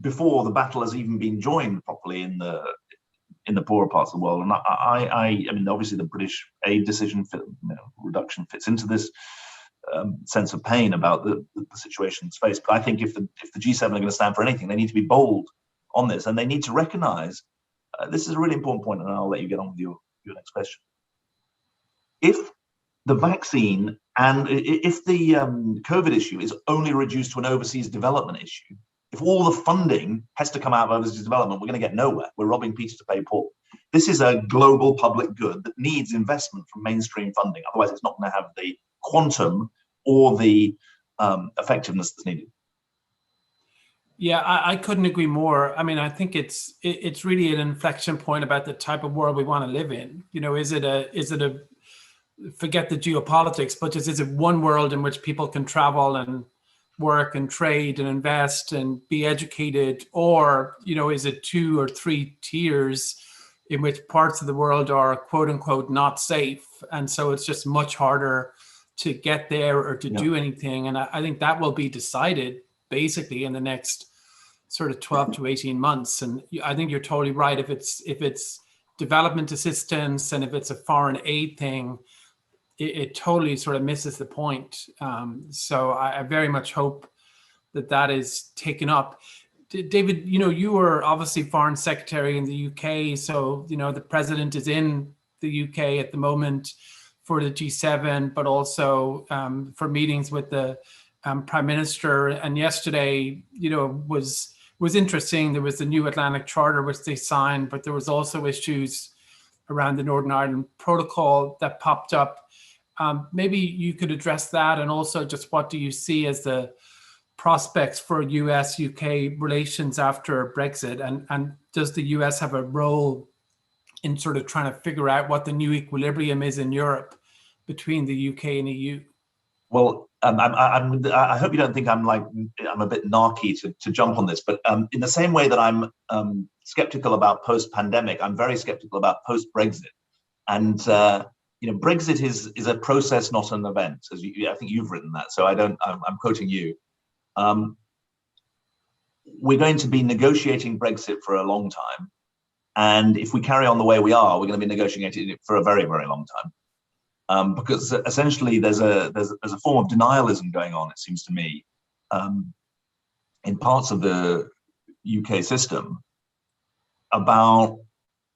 before the battle has even been joined properly in the poorer parts of the world. And I mean, obviously the British aid decision reduction fits into this sense of pain about the situation's faced. But I think if the G7 are going to stand for anything, they need to be bold on this, and they need to recognize this is a really important point, and I'll let you get on with your next question. If the vaccine And if the COVID issue is only reduced to an overseas development issue, if all the funding has to come out of overseas development, we're going to get nowhere. We're robbing Peter to pay Paul. This is a global public good that needs investment from mainstream funding. Otherwise, it's not going to have the quantum or the effectiveness that's needed. Yeah, I couldn't agree more. I mean, I think it's really an inflection point about the type of world we want to live in. You know, is it a forget the geopolitics, but is it one world in which people can travel and work and trade and invest and be educated, or, you know, is it 2 or 3 tiers in which parts of the world are quote unquote not safe, and so it's just much harder to get there or to do anything? And I think that will be decided basically in the next sort of 12 to 18 months. And I think you're totally right. If it's development assistance and if it's a foreign aid thing, it totally sort of misses the point. So I very much hope that is taken up. David, you know, you were obviously foreign secretary in the UK. So, you know, the president is in the UK at the moment for the G7, but also for meetings with the prime minister. And yesterday, you know, was interesting. There was the new Atlantic Charter, which they signed, but there was also issues around the Northern Ireland Protocol that popped up. Maybe you could address that, and also just what do you see as the prospects for US-UK relations after Brexit, and does the US have a role in sort of trying to figure out what the new equilibrium is in Europe between the UK and EU? Well, I hope you don't think I'm a bit narky to jump on this, but in the same way that I'm skeptical about post-pandemic, I'm very skeptical about post-Brexit. And you know, Brexit is a process, not an event. As I think you've written that, so I'm quoting you. We're going to be negotiating Brexit for a long time, and if we carry on the way we are, we're going to be negotiating it for a very, very long time. Because essentially there's a form of denialism going on, it seems to me, in parts of the UK system about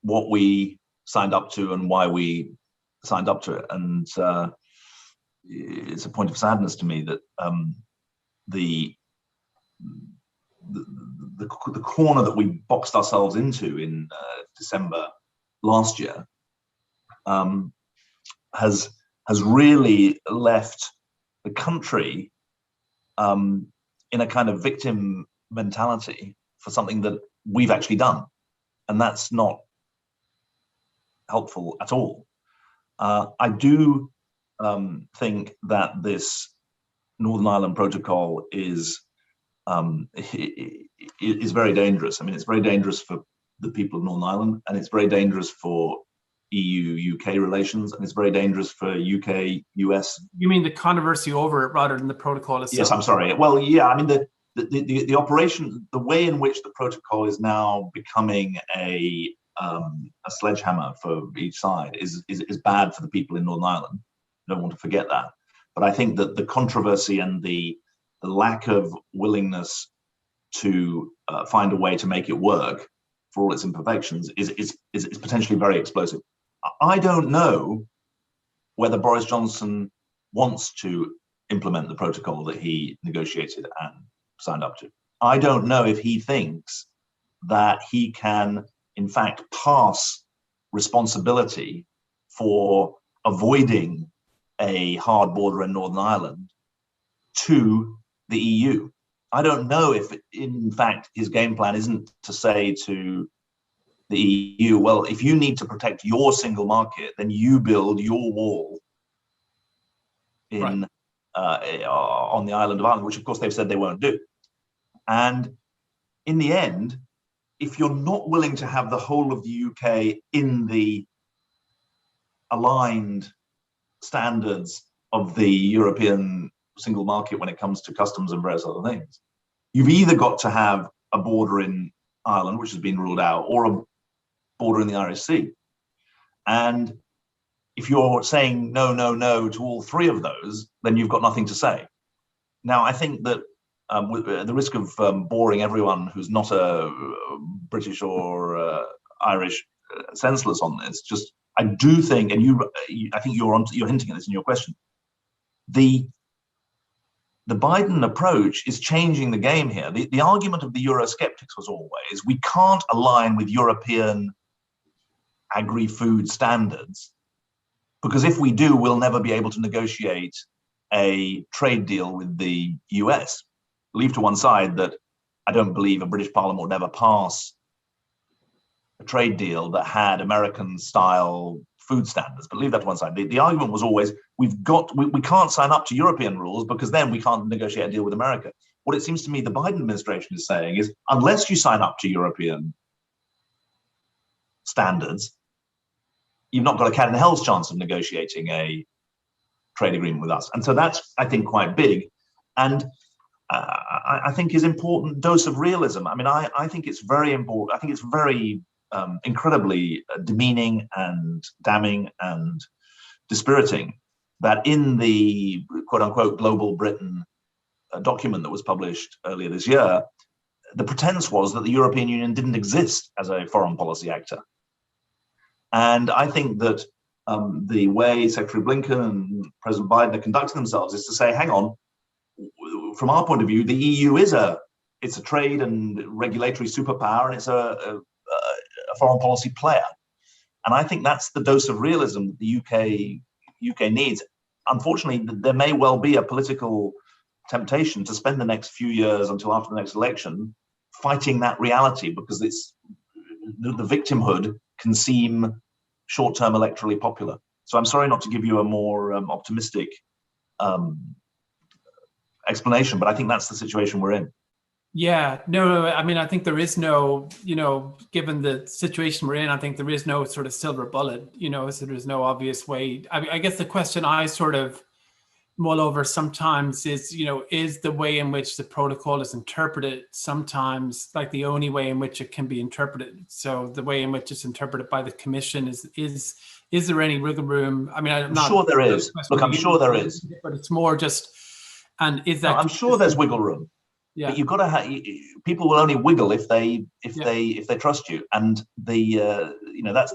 what we signed up to and why we signed up to it. And it's a point of sadness to me that the corner that we boxed ourselves into in December last year has really left the country in a kind of victim mentality for something that we've actually done, and that's not helpful at all. I do think that this Northern Ireland Protocol is very dangerous. I mean, it's very dangerous for the people of Northern Ireland, and it's very dangerous for EU-UK relations, and it's very dangerous for UK-US. You mean the controversy over it rather than the protocol itself? Yes, I'm sorry. Well, yeah, I mean, the operation, the way in which the protocol is now becoming a sledgehammer for each side is bad for the people in Northern Ireland. I don't want to forget that. But I think that the controversy and the lack of willingness to find a way to make it work for all its imperfections is potentially very explosive. I don't know whether Boris Johnson wants to implement the protocol that he negotiated and signed up to. I don't know if he thinks that he can, in fact, pass responsibility for avoiding a hard border in Northern Ireland to the EU. I don't know if, in fact, his game plan isn't to say to the EU, well, if you need to protect your single market, then you build your wall in on the island of Ireland, which of course they've said they won't do. And in the end, if you're not willing to have the whole of the UK in the aligned standards of the European single market when it comes to customs and various other things, you've either got to have a border in Ireland, which has been ruled out, or a border in the Irish Sea. And if you're saying no, no, no to all three of those, then you've got nothing to say. Now, I think that with the risk of boring everyone who's not a British or Irish senseless on this, just I do think, and I think you're hinting at this in your question, the Biden approach is changing the game here. The argument of the Eurosceptics was always, we can't align with European agri-food standards, because if we do, we'll never be able to negotiate a trade deal with the US. Leave to one side that I don't believe a British Parliament would ever pass a trade deal that had American-style food standards, but leave that to one side. The argument was always, we can't sign up to European rules because then we can't negotiate a deal with America. What it seems to me the Biden administration is saying is, unless you sign up to European standards, you've not got a cat in hell's chance of negotiating a trade agreement with us. And so that's, I think, quite big. And I think is important dose of realism. I mean, I think it's very important. I think it's very incredibly demeaning and damning and dispiriting that in the quote unquote Global Britain document that was published earlier this year, the pretense was that the European Union didn't exist as a foreign policy actor. And I think that the way Secretary Blinken and President Biden are conducting themselves is to say, hang on, from our point of view, the EU is it's a trade and regulatory superpower, and it's a foreign policy player. And I think that's the dose of realism that the UK needs. Unfortunately, there may well be a political temptation to spend the next few years until after the next election fighting that reality, because it's the victimhood can seem short-term electorally popular. So I'm sorry not to give you a more optimistic explanation, but I think that's the situation we're in. Yeah, no, I mean, I think there is no, given the situation we're in, I think there is no sort of silver bullet, so there's no obvious way. I guess the question I sort of mull over sometimes is, is the way in which the protocol is interpreted sometimes like the only way in which it can be interpreted. So the way in which it's interpreted by the Commission is there any wiggle room? I mean, I'm not sure there is. Look, I'm sure there is. But it's more just, and is that? No, I'm sure there's wiggle room. Yeah. But you've got to have, people will only wiggle if they trust you, and that's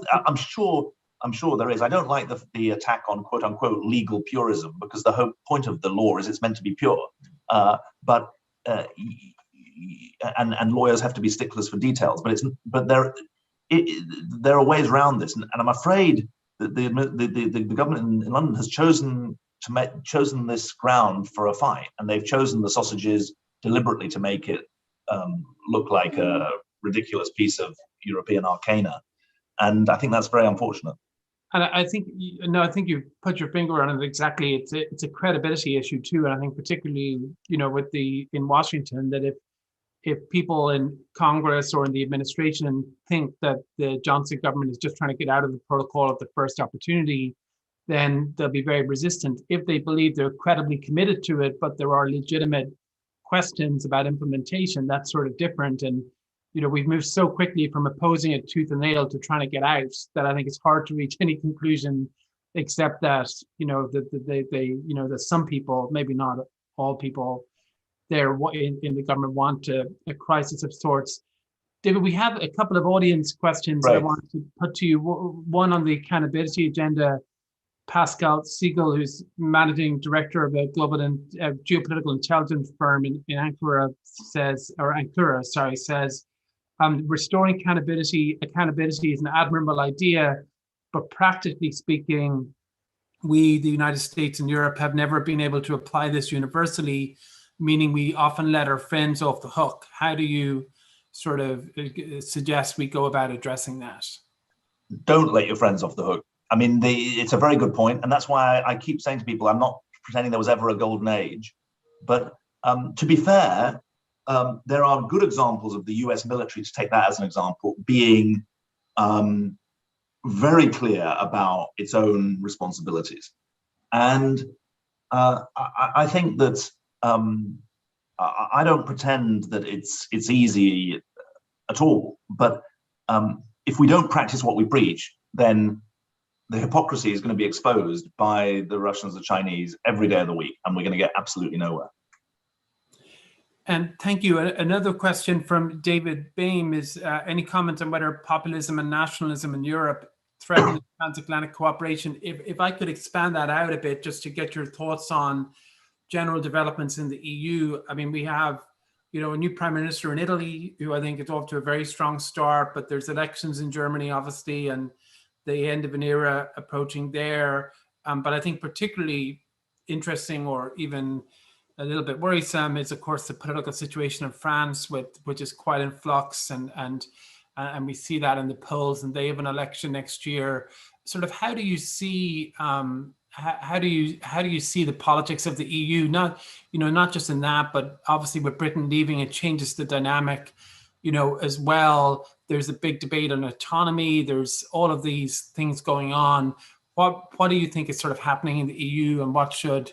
I'm sure there is. I don't like the attack on quote unquote legal purism, because the whole point of the law is it's meant to be pure, but lawyers have to be sticklers for details. But there are ways around this, and I'm afraid that the government in London has chosen this ground for a fight, and they've chosen the sausages deliberately to make it look like a ridiculous piece of European arcana, and I think that's very unfortunate. And I think you put your finger on it exactly. It's a credibility issue too, and I think particularly with in Washington, that if people in Congress or in the administration think that the Johnson government is just trying to get out of the protocol at the first opportunity, then they'll be very resistant. If they believe they're credibly committed to it, but there are legitimate questions about implementation, that's sort of different. And we've moved so quickly from opposing it tooth and nail to trying to get out that I think it's hard to reach any conclusion except that that some people, maybe not all people there in the government, want a crisis of sorts. David, we have a couple of audience questions that I wanted to put to you. One on the accountability agenda. Pascal Siegel, who's managing director of a global geopolitical intelligence firm in Ankara, says, restoring accountability is an admirable idea, but practically speaking, we, the United States and Europe, have never been able to apply this universally, meaning we often let our friends off the hook. How do you sort of suggest we go about addressing that? Don't let your friends off the hook. I mean, it's a very good point, and that's why I keep saying to people, I'm not pretending there was ever a golden age. But to be fair, there are good examples of the US military, to take that as an example, being very clear about its own responsibilities. And I think that I don't pretend that it's easy at all. But if we don't practice what we preach, then the hypocrisy is going to be exposed by the Russians, the Chinese, every day of the week, and we're going to get absolutely nowhere. And thank you. Another question from David Bain is, any comments on whether populism and nationalism in Europe threaten transatlantic cooperation. If I could expand that out a bit, just to get your thoughts on general developments in the EU. I mean, we have, a new prime minister in Italy, who I think is off to a very strong start, but there's elections in Germany, obviously, and the end of an era approaching there. But I think particularly interesting, or even a little bit worrisome, is of course the political situation in France, which is quite in flux, and we see that in the polls, and they have an election next year. Sort of, how do you see how do you see the politics of the EU? Not just in that, but obviously with Britain leaving, it changes the dynamic, as well. There's a big debate on autonomy. There's all of these things going on. What do you think is sort of happening in the EU, and what should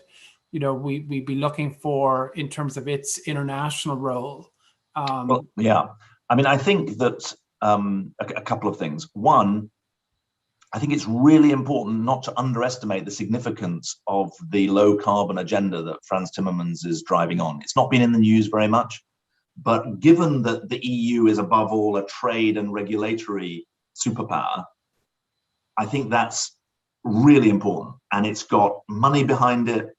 we be looking for in terms of its international role? Well, yeah, I mean, I think that a couple of things. One, I think it's really important not to underestimate the significance of the low carbon agenda that Frans Timmermans is driving on. It's not been in the news very much, but given that the EU is above all a trade and regulatory superpower, I think that's really important, and it's got money behind it,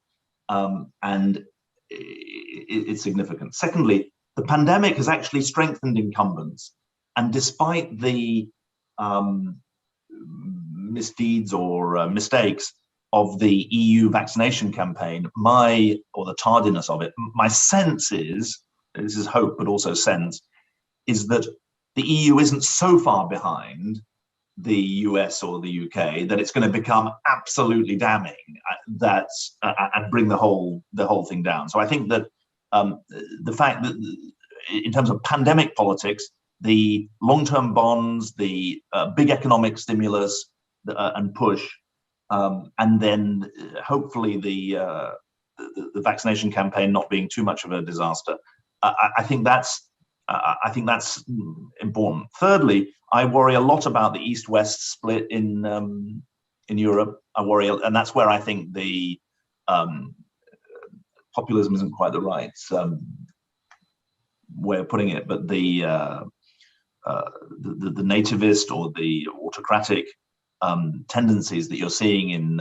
and it's significant. Secondly, the pandemic has actually strengthened incumbents, and despite the misdeeds or mistakes of the EU vaccination campaign, or the tardiness of it, my sense is, this is hope, but also sense, is that the EU isn't so far behind the US or the UK that it's going to become absolutely damning and bring the whole thing down. So I think that the fact that in terms of pandemic politics, the long-term bonds, the big economic stimulus and push, and then hopefully the vaccination campaign not being too much of a disaster, I think that's important. Thirdly, I worry a lot about the East-West split in Europe. I worry, and that's where I think the populism isn't quite the right way of putting it, but the nativist or the autocratic tendencies that you're seeing in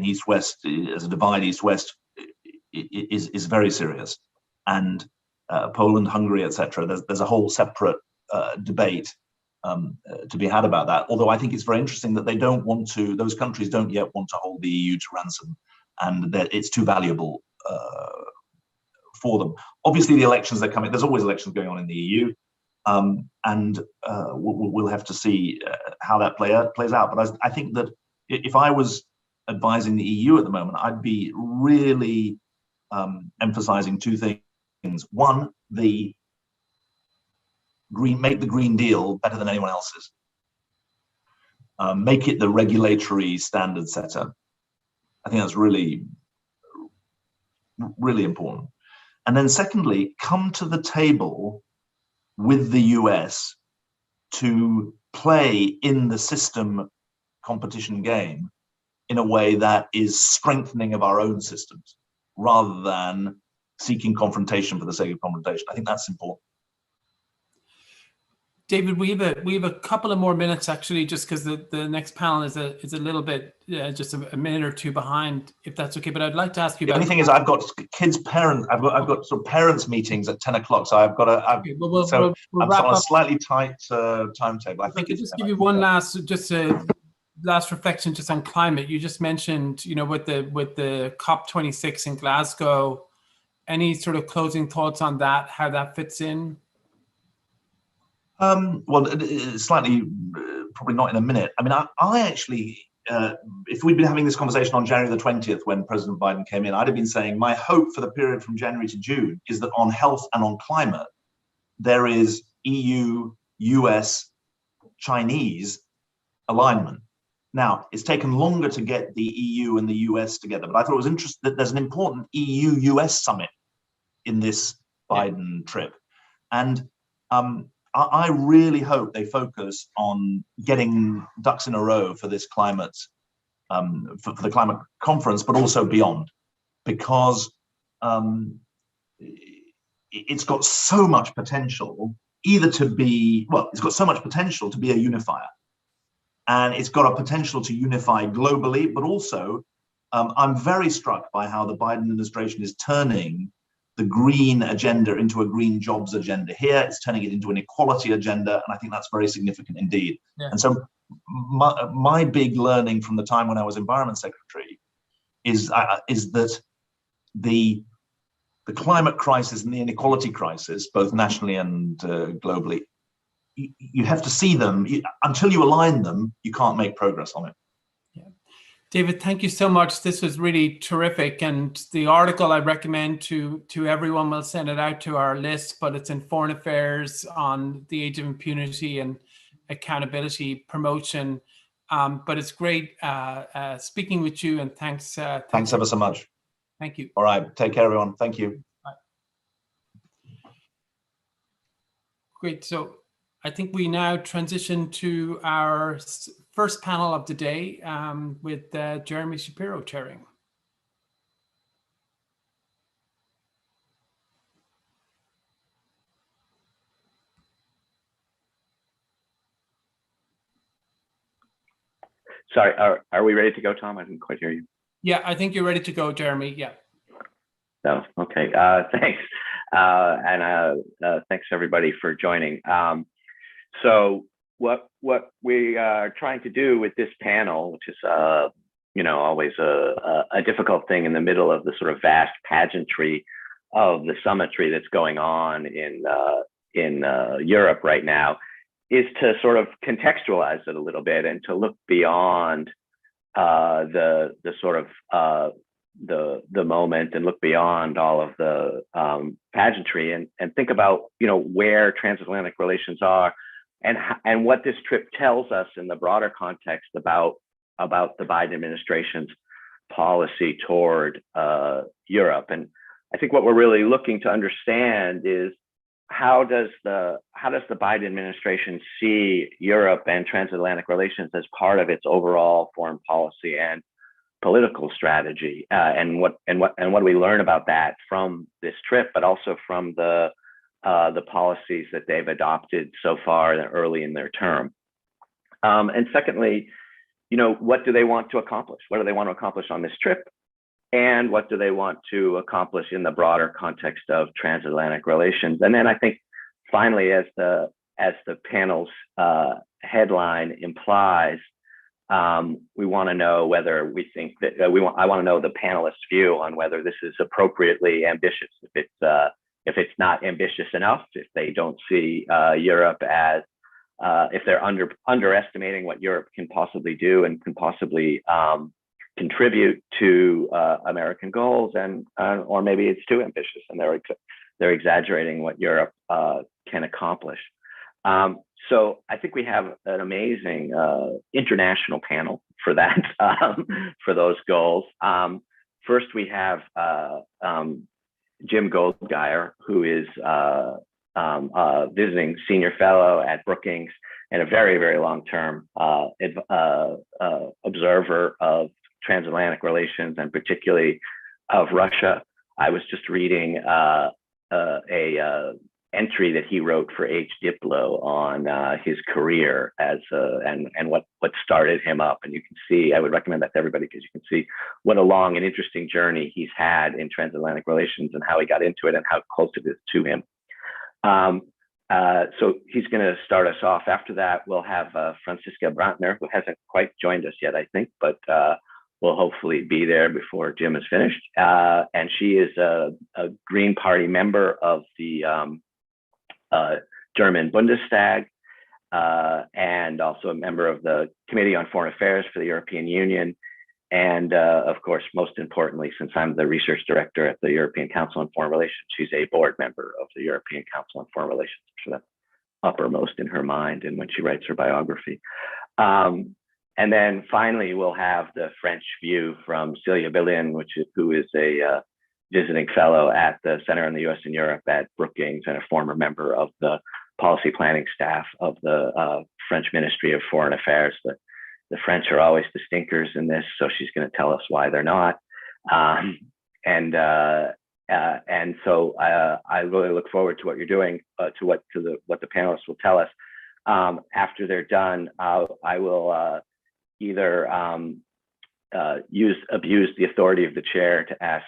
East-West, as a divide East-West, is very serious. And Poland, Hungary, etc. There's a whole separate debate to be had about that. Although I think it's very interesting that those countries don't yet want to hold the EU to ransom, and that it's too valuable for them. Obviously, the elections that are coming, there's always elections going on in the EU, and we'll have to see how that plays out. But I think that if I was advising the EU at the moment, I'd be really emphasizing two things. One, make the Green Deal better than anyone else's. Make it the regulatory standard setter. I think that's really, really important. And then secondly, come to the table with the US to play in the system competition game in a way that is strengthening of our own systems, rather than seeking confrontation for the sake of confrontation. I think that's important. David, we have a couple of more minutes, actually, just because the next panel is a little bit just a minute or two behind, if that's okay. But I'd like to ask you about. The only thing is, I've got parents. I've got sort of parents meetings at 10 o'clock, so I've got to. Okay, we'll I'm on a slightly tight timetable. I think. Just give you one last reflection just on climate. You just mentioned, with the COP26 in Glasgow. Any sort of closing thoughts on that? How that fits in? Well, slightly, probably not in a minute. I mean, I actually, if we'd been having this conversation on January the 20th when President Biden came in, I'd have been saying my hope for the period from January to June is that on health and on climate, there is EU, US, Chinese alignment. Now, it's taken longer to get the EU and the US together, but I thought it was interesting that there's an important EU-US summit in this Biden trip. And I really hope they focus on getting ducks in a row for this climate, for the climate conference, but also beyond, because it's got so much potential it's got so much potential to be a unifier. and it's got a potential to unify globally, but also I'm very struck by how the Biden administration is turning the green agenda into a green jobs agenda here. It's turning it into an equality agenda, and I think that's very significant indeed. Yeah. And so my big learning from the time when I was Environment Secretary is that the climate crisis and the inequality crisis, both nationally and globally, you have to see them. Until you align them, you can't make progress on it. Yeah. David, thank you so much. This was really terrific. And the article I recommend to everyone, we'll send it out to our list, but it's in Foreign Affairs on the age of impunity and accountability promotion. But it's great speaking with you, and thanks. Thanks ever so much. Thank you. All right. Take care, everyone. Thank you. Bye. Great. So I think we now transition to our first panel of the day with Jeremy Shapiro chairing. Sorry, are we ready to go, Tom? I didn't quite hear you. Yeah, I think you're ready to go, Jeremy. Yeah. Oh, okay. Thanks. Thanks everybody for joining. So what we are trying to do with this panel, which is always a difficult thing in the middle of the sort of vast pageantry of the summitry that's going on in Europe right now, is to sort of contextualize it a little bit and to look beyond the sort of the moment and look beyond all of the pageantry and think about where transatlantic relations are and what this trip tells us in the broader context about the Biden administration's policy toward Europe. And I think what we're really looking to understand is how does the Biden administration see Europe and transatlantic relations as part of its overall foreign policy and political strategy, and what do we learn about that from this trip, but also from the policies that they've adopted so far early in their term. And secondly, what do they want to accomplish? What do they want to accomplish on this trip? And what do they want to accomplish in the broader context of transatlantic relations? And then I think finally, as the panel's headline implies, we want to know whether we think that I want to know the panelists' view on whether this is appropriately ambitious. If it's not ambitious enough, if they don't see Europe as if they're underestimating what Europe can possibly do and can possibly contribute to American goals, and or maybe it's too ambitious and they're exaggerating what Europe can accomplish. So I think we have an amazing international panel for that, for those goals. First, we have Jim Goldgeier, who is visiting senior fellow at Brookings and a very, very long-term observer of transatlantic relations and particularly of Russia. I was just reading a entry that he wrote for H. Diplo on his career as and what started him up. And you can see, I would recommend that to everybody because you can see what a long and interesting journey he's had in transatlantic relations and how he got into it and how close it is to him. So he's going to start us off. After that, we'll have Franziska Brandner, who hasn't quite joined us yet, I think, but will hopefully be there before Jim is finished. And she is a Green Party member of the German Bundestag, and also a member of the Committee on Foreign Affairs for the European Union. And of course, most importantly, since I'm the research director at the European Council on Foreign Relations, she's a board member of the European Council on Foreign Relations. So that's uppermost in her mind and when she writes her biography. And then finally, we'll have the French view from Celia Billin, who is a visiting fellow at the Center on the U.S. and Europe at Brookings and a former member of the policy planning staff of the French Ministry of Foreign Affairs. The French are always the stinkers in this, so she's going to tell us why they're not. And so I really look forward to what you're doing, to what the panelists will tell us. After they're done, I will either abuse the authority of the chair to ask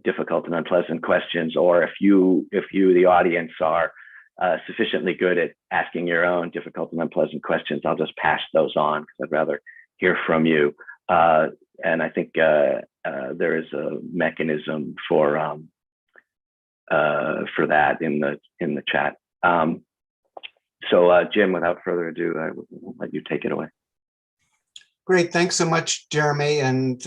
difficult and unpleasant questions, or if you, the audience, are sufficiently good at asking your own difficult and unpleasant questions, I'll just pass those on because I'd rather hear from you. And I think there is a mechanism for that in the chat. So Jim, without further ado, I will let you take it away. Great, thanks so much, Jeremy, and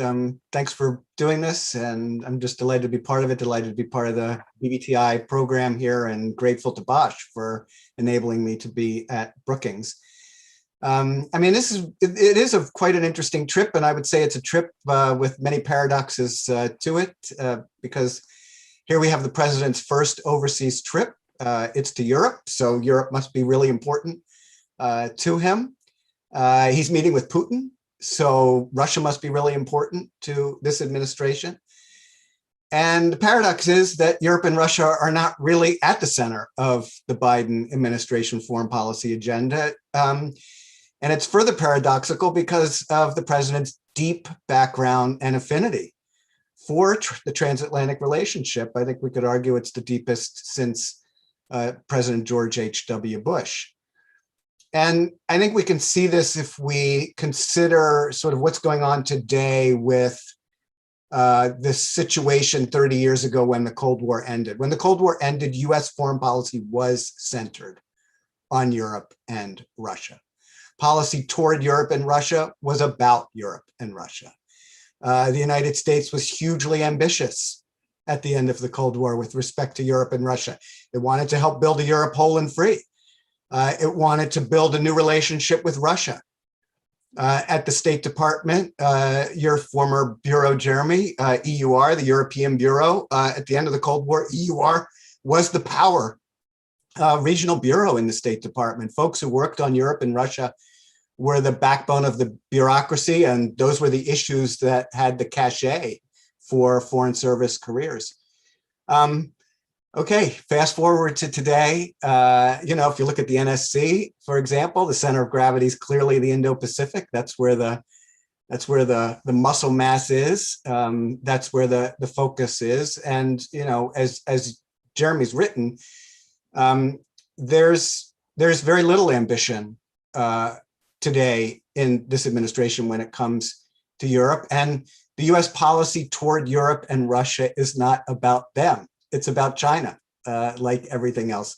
thanks for doing this. And I'm just delighted to be part of it, delighted to be part of the BBTI program here, and grateful to Bosch for enabling me to be at Brookings. I mean, it is quite an interesting trip, and I would say it's a trip with many paradoxes to it, because here we have the president's first overseas trip. It's to Europe, so Europe must be really important to him. He's meeting with Putin, so Russia must be really important to this administration. And the paradox is that Europe and Russia are not really at the center of the Biden administration foreign policy agenda. And it's further paradoxical because of the president's deep background and affinity for the transatlantic relationship. I think we could argue it's the deepest since President George H.W. Bush. And I think we can see this if we consider sort of what's going on today with this situation 30 years ago when the Cold War ended. When the Cold War ended, US foreign policy was centered on Europe and Russia. Policy toward Europe and Russia was about Europe and Russia. The United States was hugely ambitious at the end of the Cold War with respect to Europe and Russia. It wanted to help build a Europe whole and free. It wanted to build a new relationship with Russia. At the State Department, your former bureau, Jeremy, EUR, the European Bureau, at the end of the Cold War, EUR was the power regional bureau in the State Department. Folks who worked on Europe and Russia were the backbone of the bureaucracy, and those were the issues that had the cachet for foreign service careers. Okay, fast forward to today. If you look at the NSC, for example, the center of gravity is clearly the Indo-Pacific. That's where the muscle mass is. That's where the focus is. And as Jeremy's written, there's very little ambition today in this administration when it comes to Europe. And the US policy toward Europe and Russia is not about them. It's about China, like everything else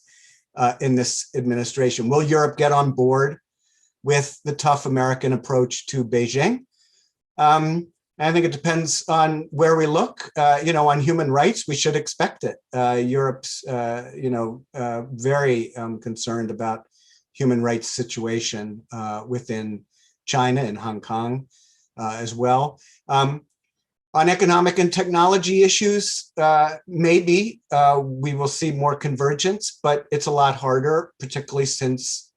in this administration. Will Europe get on board with the tough American approach to Beijing? I think it depends on where we look. On human rights, we should expect it. Europe's, very concerned about human rights situation within China and Hong Kong as well. On economic and technology issues, maybe we will see more convergence, but it's a lot harder, particularly since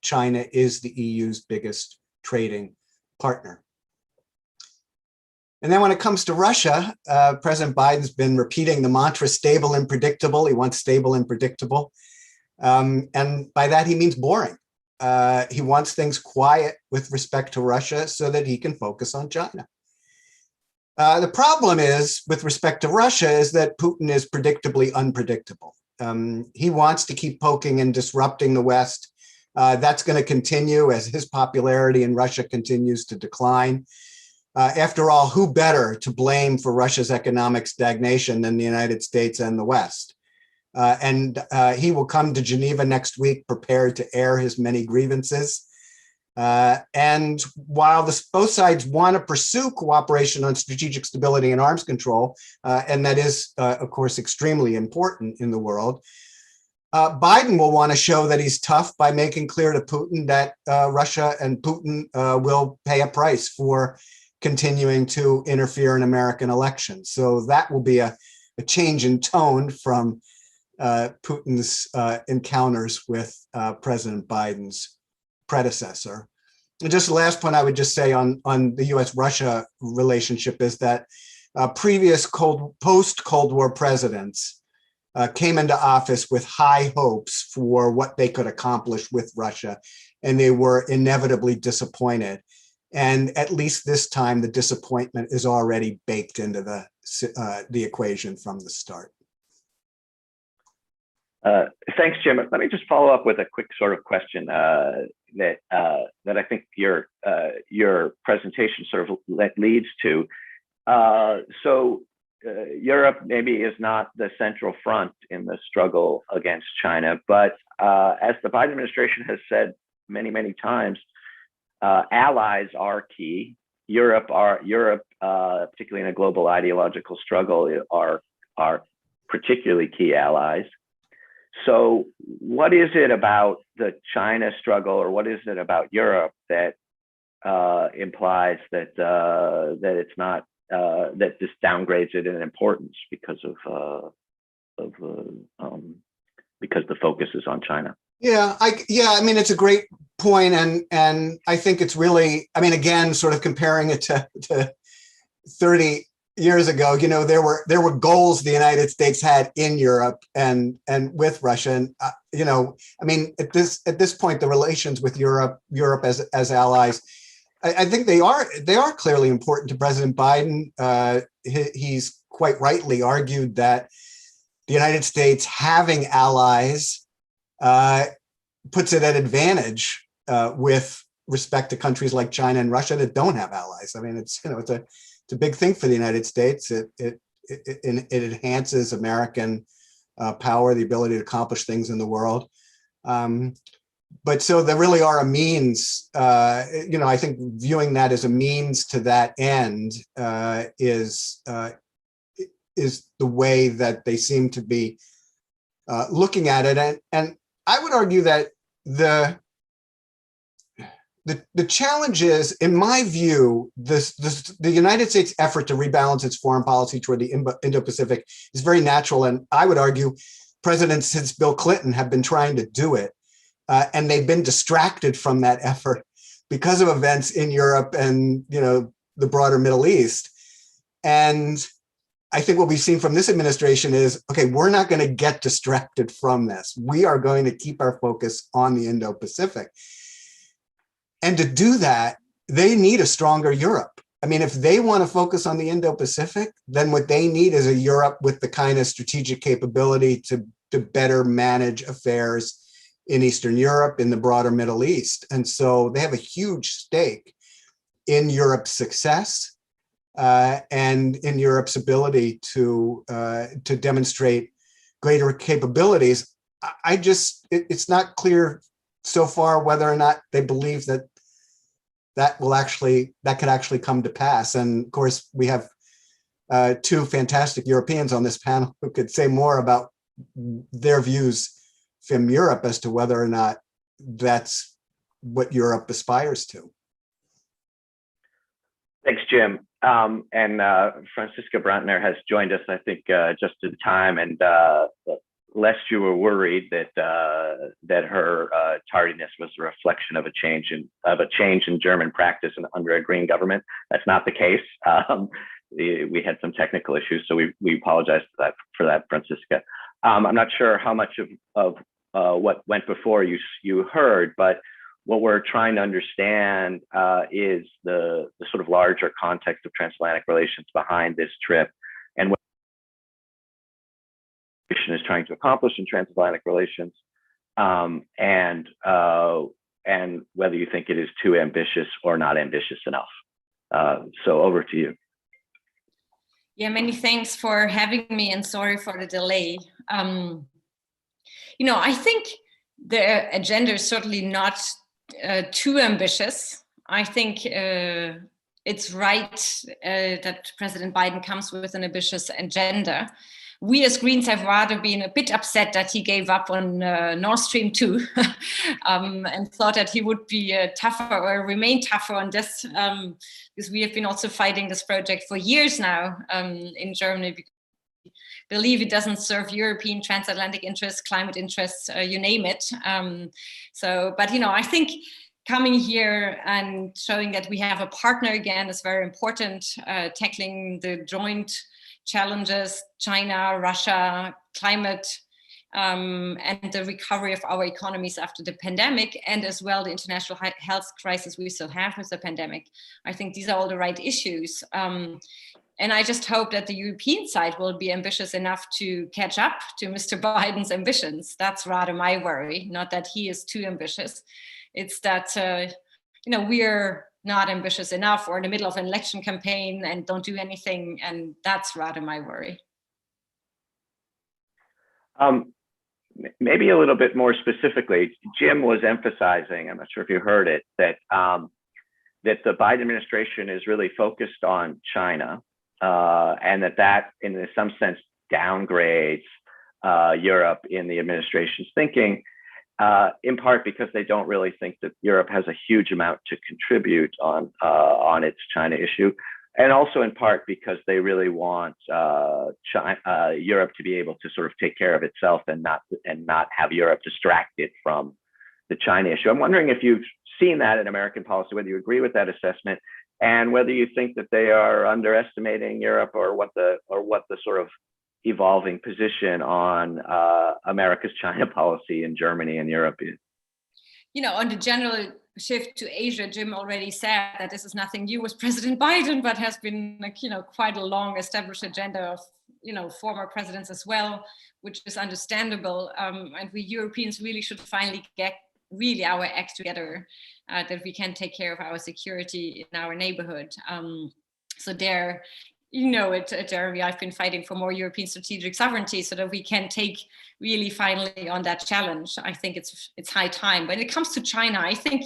China is the EU's biggest trading partner. And then when it comes to Russia, President Biden's been repeating the mantra, stable and predictable. He wants stable and predictable. And by that, he means boring. He wants things quiet with respect to Russia so that he can focus on China. The problem is, with respect to Russia, is that Putin is predictably unpredictable. He wants to keep poking and disrupting the West. That's going to continue as his popularity in Russia continues to decline. After all, who better to blame for Russia's economic stagnation than the United States and the West? And he will come to Geneva next week prepared to air his many grievances. And while both sides want to pursue cooperation on strategic stability and arms control, and that is, of course, extremely important in the world, Biden will want to show that he's tough by making clear to Putin that Russia and Putin will pay a price for continuing to interfere in American elections. So that will be a change in tone from Putin's encounters with President Biden's predecessor. And just the last point I would just say on the US-Russia relationship is that previous post-Cold War presidents came into office with high hopes for what they could accomplish with Russia, and they were inevitably disappointed. And at least this time, the disappointment is already baked into the equation from the start. Thanks, Jim. Let me just follow up with a quick sort of question that I think your presentation sort of leads to. Europe maybe is not the central front in the struggle against China, but as the Biden administration has said many, many times, allies are key. Europe, particularly in a global ideological struggle, are particularly key allies. So what is it about the China struggle, or what is it about Europe that implies that it's not that this downgrades it in importance because the focus is on China? Yeah, I mean, it's a great point, and I think it's really, I mean, again, sort of comparing it to 30 years ago, you know, there were goals the United States had in Europe and with Russia, and you know, I mean, at this point, the relations with Europe as allies, I think they are clearly important to President Biden. He's quite rightly argued that the United States having allies puts it at advantage with respect to countries like China and Russia that don't have allies. I mean, it's a big thing for the United States. It enhances American power, the ability to accomplish things in the world. But so there really are a means, you know, I think viewing that as a means to that end is the way that they seem to be looking at it. And I would argue that the challenge is, in my view, the United States effort to rebalance its foreign policy toward the Indo-Pacific is very natural. And I would argue presidents since Bill Clinton have been trying to do it. And they've been distracted from that effort because of events in Europe and, you know, the broader Middle East. And I think what we've seen from this administration is, okay, we're not going to get distracted from this. We are going to keep our focus on the Indo-Pacific. And to do that, they need a stronger Europe. I mean, if they want to focus on the Indo-Pacific, then what they need is a Europe with the kind of strategic capability to better manage affairs in Eastern Europe, in the broader Middle East. And so they have a huge stake in Europe's success and in Europe's ability to demonstrate greater capabilities. It's not clear so far whether or not they believe that could actually come to pass. And of course, we have two fantastic Europeans on this panel who could say more about their views from Europe as to whether or not that's what Europe aspires to. Thanks, Jim. And Franziska Brandner has joined us, I think, just in time. And lest you were worried that her tardiness was a reflection of a change in German practice under a Green government, that's not the case. We had some technical issues, so we apologize for that, Franziska. I'm not sure how much of what went before you heard, but what we're trying to understand is the sort of larger context of transatlantic relations behind this trip, and what the administration is trying to accomplish in transatlantic relations, and whether you think it is too ambitious or not ambitious enough. So over to you. Yeah, many thanks for having me, and sorry for the delay. You know, I think the agenda is certainly not too ambitious. I think it's right that President Biden comes with an ambitious agenda. We as Greens have rather been a bit upset that he gave up on Nord Stream 2 and thought that he would be tougher or remain tougher on this, because we have been also fighting this project for years now in Germany. Believe it doesn't serve European transatlantic interests, climate interests, you name it. But you know, I think coming here and showing that we have a partner again is very important. Tackling the joint challenges, China, Russia, climate, and the recovery of our economies after the pandemic, and as well the international health crisis we still have with the pandemic. I think these are all the right issues. And I just hope that the European side will be ambitious enough to catch up to Mr. Biden's ambitions. That's rather my worry, not that he is too ambitious. It's that, we're not ambitious enough, or in the middle of an election campaign and don't do anything. And that's rather my worry. Maybe a little bit more specifically, Jim was emphasizing, I'm not sure if you heard it, that that the Biden administration is really focused on China, and that in some sense downgrades Europe in the administration's thinking, in part because they don't really think that Europe has a huge amount to contribute on its China issue, and also in part because they really want Europe to be able to sort of take care of itself and not have Europe distracted from the China issue. I'm wondering if you've seen that in American policy, whether you agree with that assessment, and whether you think that they are underestimating Europe, or what the sort of evolving position on America's China policy in Germany and Europe is. On the general shift to Asia, Jim already said that this is nothing new with President Biden, but has been quite a long established agenda of former presidents as well, which is understandable. And we Europeans really should finally get our act together, that we can take care of our security in our neighborhood. So there, Jeremy, I've been fighting for more European strategic sovereignty so that we can take really finally on that challenge. I think it's high time. When it comes to China, I think,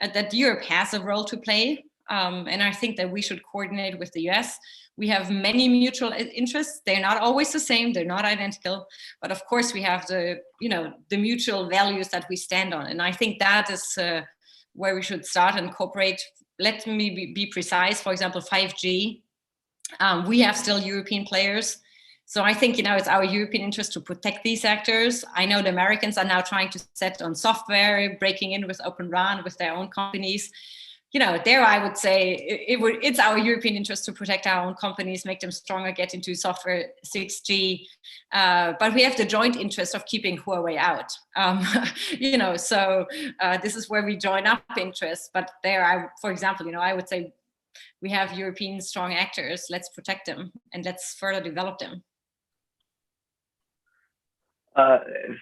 that Europe has a role to play. And I think that we should coordinate with the US. We have many mutual interests. They're not always the same. They're not identical. But of course, we have the mutual values that we stand on. And I think that is where we should start and cooperate. Let me be precise. For example, 5G. We have still European players. So I think, it's our European interest to protect these actors. I know the Americans are now trying to set on software, breaking in with Open RAN with their own companies. There I would say it's our European interest to protect our own companies, make them stronger, get into software 6G. But we have the joint interest of keeping Huawei out. So this is where we join up interests. But there, for example, I would say we have European strong actors. Let's protect them and let's further develop them.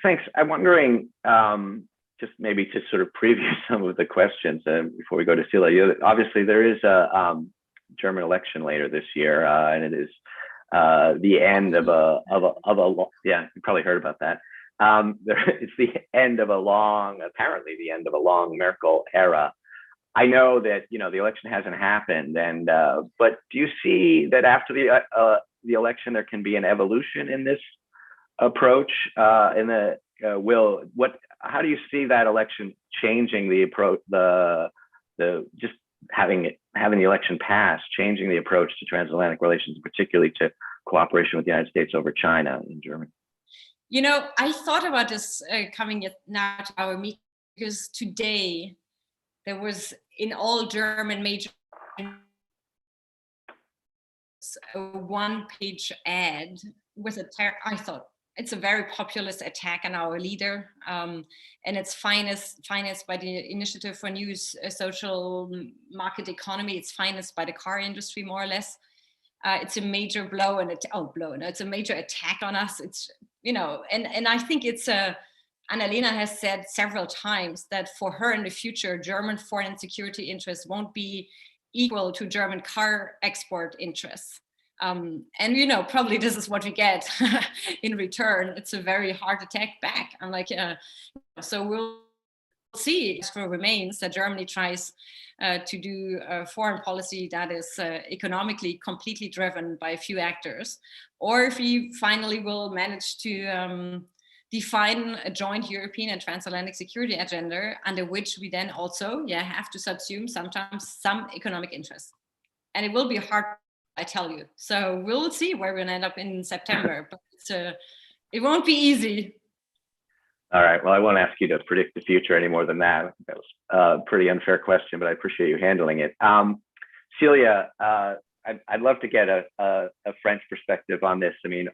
Thanks. I'm wondering, just maybe to sort of preview some of the questions before we go to Celia. Obviously, there is a German election later this year, and it is the end of a yeah, you probably heard about that. It's the end of apparently the end of a long Merkel era. I know that the election hasn't happened, but do you see that after the election there can be an evolution in this approach? How do you see that election changing the approach? Just having the election pass, changing the approach to transatlantic relations, particularly to cooperation with the United States over China in Germany? I thought about this coming now to our meeting, because today there was in all German major a one-page ad with I thought it's a very populist attack on our leader, and it's financed by the Initiative for New Social Market Economy. It's financed by the car industry, more or less. It's a major blow, it's a major attack on us. It's and I think it's Annalena has said several times that for her in the future, German foreign and security interests won't be equal to German car export interests. And probably this is what we get in return. It's a very hard attack back. I'm like, so we'll see. It still remains that Germany tries to do a foreign policy that is economically completely driven by a few actors, or if we finally will manage to define a joint European and transatlantic security agenda, under which we then also have to subsume sometimes some economic interests. And it will be hard, I tell you. So we'll see where we'll end up in September, but it won't be easy. All right. Well, I won't ask you to predict the future any more than that. That was a pretty unfair question, but I appreciate you handling it. Celia, I'd love to get a French perspective on this. I mean,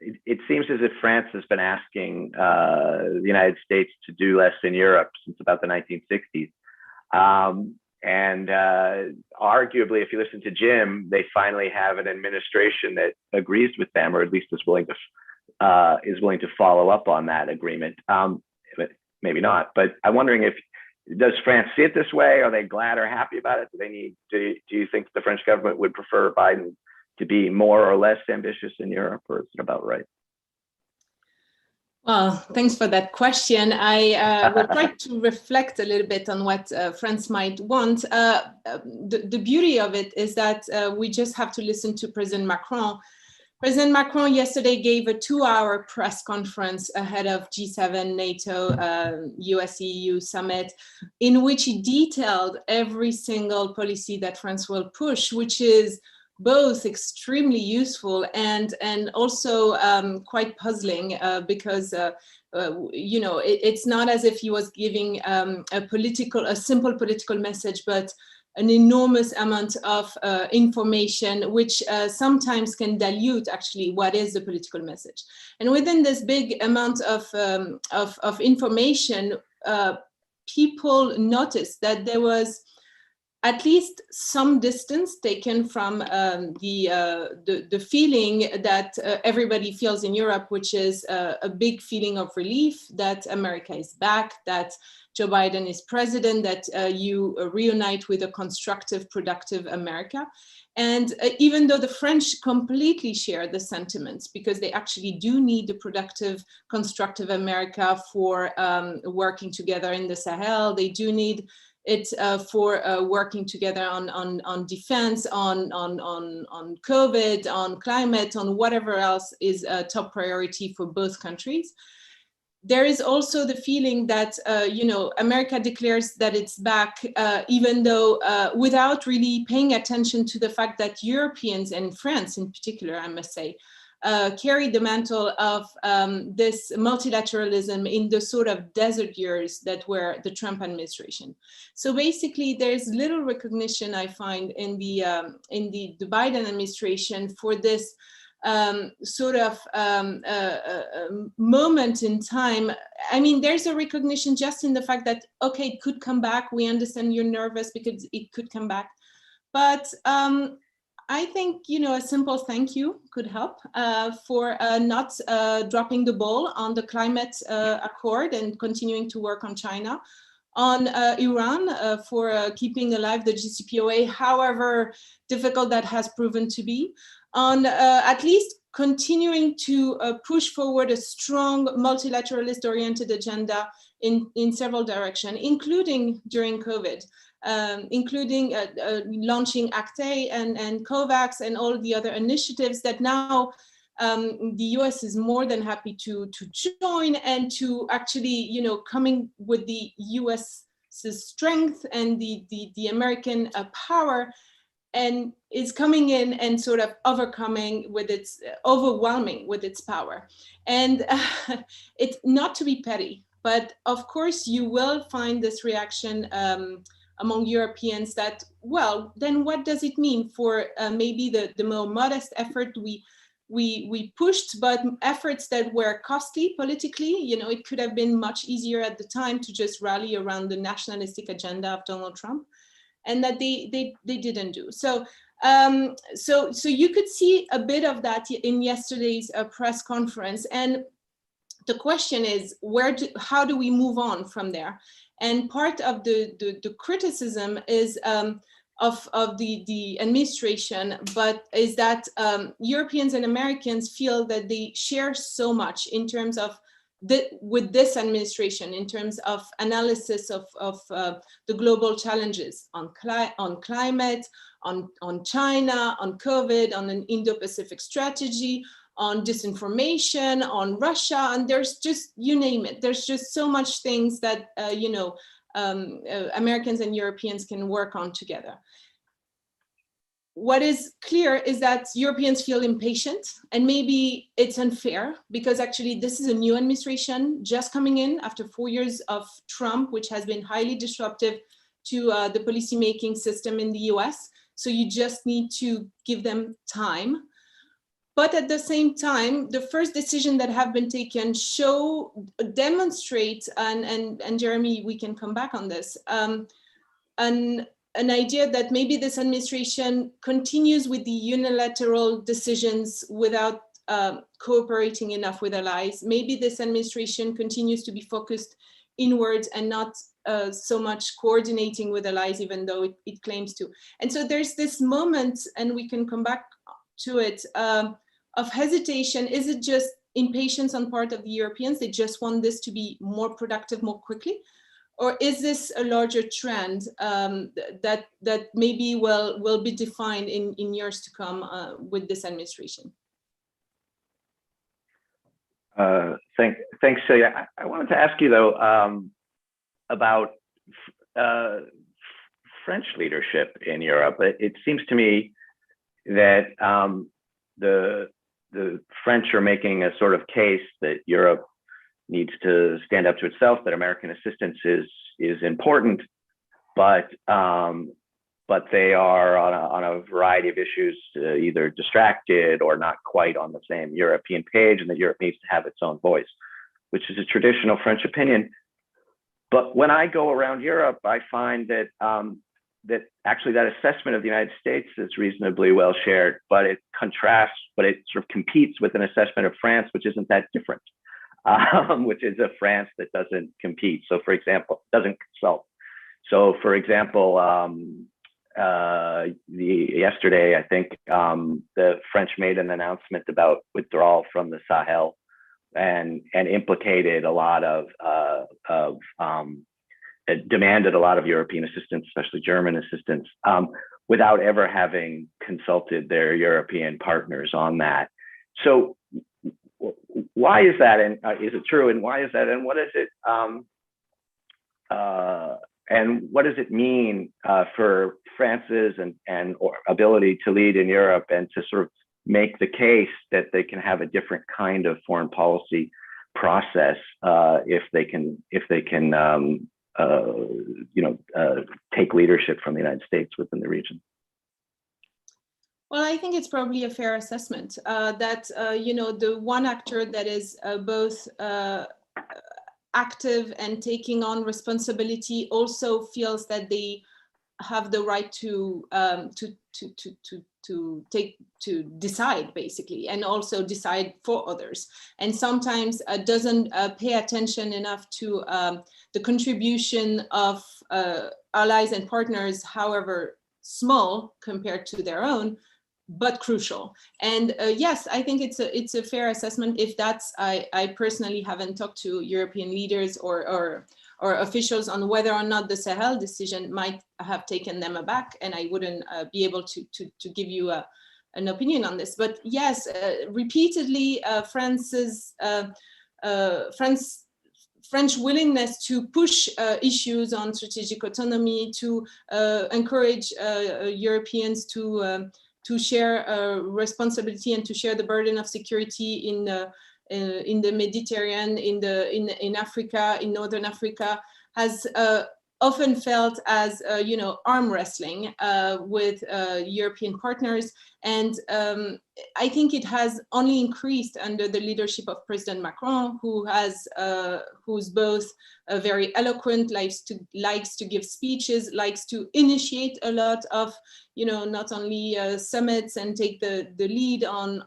it seems as if France has been asking the United States to do less in Europe since about the 1960s. And arguably, if you listen to Jim, they finally have an administration that agrees with them, or at least is willing to follow up on that agreement. But maybe not. But I'm wondering, does France see it this way? Are they glad or happy about it? Do you think the French government would prefer Biden to be more or less ambitious in Europe, or is it about right? Well, thanks for that question. I will try to reflect a little bit on what France might want. The beauty of it is that we just have to listen to President Macron. President Macron yesterday gave a 2-hour press conference ahead of G7, NATO, US-EU summit, in which he detailed every single policy that France will push, which is both extremely useful and also quite puzzling because it's not as if he was giving a simple political message, but an enormous amount of information, which sometimes can dilute actually what is the political message. And within this big amount of information, people noticed that there was at least some distance taken from the feeling that everybody feels in Europe, which is a big feeling of relief that America is back, that Joe Biden is president, that you reunite with a constructive, productive America. And even though the French completely share the sentiments, because they actually do need a productive, constructive America for working together in the Sahel, they do need it for working together on defense, on COVID, on climate, on whatever else is a top priority for both countries. There is also the feeling that, America declares that it's back, even though without really paying attention to the fact that Europeans, and France in particular, I must say, carried the mantle of this multilateralism in the sort of desert years that were the Trump administration. So basically, there's little recognition, I find, in the Biden administration for this sort of moment in time. I mean, there's a recognition just in the fact that, okay, it could come back. We understand you're nervous because it could come back. But I think, a simple thank you could help for not dropping the ball on the climate accord and continuing to work on China, on Iran for keeping alive the JCPOA, however difficult that has proven to be, on at least continuing to push forward a strong multilateralist oriented agenda in several directions, including during COVID. Including launching ACT-A and COVAX and all the other initiatives that now the US is more than happy to join, and to actually, coming with the US's strength and the American power, and is coming in and sort of overwhelming with its power. And it's not to be petty, but of course you will find this reaction among Europeans that, well, then what does it mean for maybe the more modest effort we pushed, but efforts that were costly politically? It could have been much easier at the time to just rally around the nationalistic agenda of Donald Trump, and that they didn't do. So you could see a bit of that in yesterday's press conference. And the question is, how do we move on from there? And part of the criticism is of the administration, but is that Europeans and Americans feel that they share so much in terms of with this administration, in terms of analysis of the global challenges on climate, on China, on COVID, on an Indo-Pacific strategy, on disinformation, on Russia, and there's just, you name it. There's just so much things that, Americans and Europeans can work on together. What is clear is that Europeans feel impatient, and maybe it's unfair because actually this is a new administration just coming in after 4 years of Trump, which has been highly disruptive to the policymaking system in the US. So you just need to give them time. But at the same time, the first decision that have been taken demonstrate, and Jeremy, we can come back on this, an idea that maybe this administration continues with the unilateral decisions without cooperating enough with allies. Maybe this administration continues to be focused inwards and not so much coordinating with allies, even though it claims to. And so there's this moment, and we can come back to it, of hesitation. Is it just impatience on part of the Europeans? They just want this to be more productive more quickly? Or is this a larger trend that maybe will be defined in years to come with this administration? Thanks, Celia. I wanted to ask you though about French leadership in Europe. It seems to me that the French are making a sort of case that Europe needs to stand up to itself, that American assistance is important, but they are on a variety of issues either distracted or not quite on the same European page, and that Europe needs to have its own voice, which is a traditional French opinion. But when I go around Europe, I find that that actually that assessment of the United States is reasonably well shared, but it contrasts, but it sort of competes with an assessment of France, which isn't that different, which is a France that doesn't compete. So for example, doesn't consult. So for example, yesterday, I think the French made an announcement about withdrawal from the Sahel and implicated a lot of it demanded a lot of European assistance, especially German assistance, without ever having consulted their European partners on that. So why is that? And is it true? And why is that? And what is it? And what does it mean for France's and or ability to lead in Europe and to sort of make the case that they can have a different kind of foreign policy process if they can take leadership from the United States within the region? Well, I think it's probably a fair assessment that the one actor that is both active and taking on responsibility also feels that they have the right to decide, basically, and also decide for others, and sometimes doesn't pay attention enough to the contribution of allies and partners, however small compared to their own, but crucial. And yes, I think it's a fair assessment. If that's, I personally haven't talked to European leaders or officials on whether or not the Sahel decision might have taken them aback, and I wouldn't be able to give you an opinion on this. But yes, repeatedly, French willingness to push issues on strategic autonomy, to encourage Europeans to share responsibility and to share the burden of security in the Mediterranean, in Africa, in Northern Africa, has often felt as arm wrestling with European partners, and I think it has only increased under the leadership of President Macron, who's both very eloquent, likes to give speeches, likes to initiate a lot of not only summits and take the lead on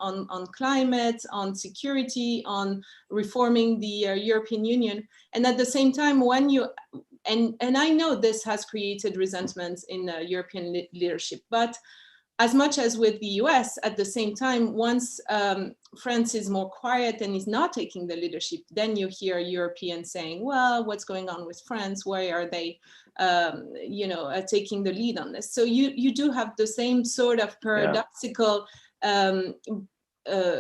climate, on security, on reforming the European Union, and at the same time when you and I know this has created resentments in European leadership, but as much as with the US, at the same time, once France is more quiet and is not taking the leadership, then you hear Europeans saying, well, what's going on with France? Why are they taking the lead on this? So you do have the same sort of paradoxical